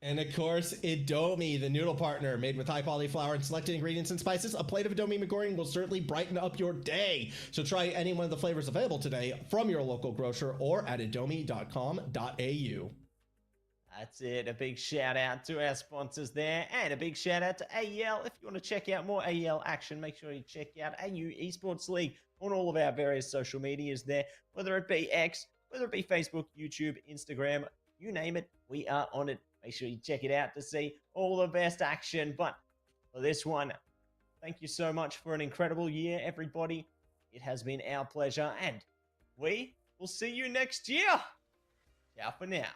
And of course, Indomie, the noodle partner, made with high-quality flour and selected ingredients and spices. A plate of Indomie McGorring will certainly brighten up your day. So try any one of the flavors available today from your local grocer or at indomie.com.au. That's it. A big shout out to our sponsors there, and a big shout out to AEL. If you want to check out more AEL action, make sure you check out AU Esports League on all of our various social medias there, whether it be X, whether it be Facebook, YouTube, Instagram, you name it, we are on it. Make sure you check it out to see all the best action. But for this one, thank you so much for an incredible year, everybody. It has been our pleasure, and we will see you next year. Ciao for now.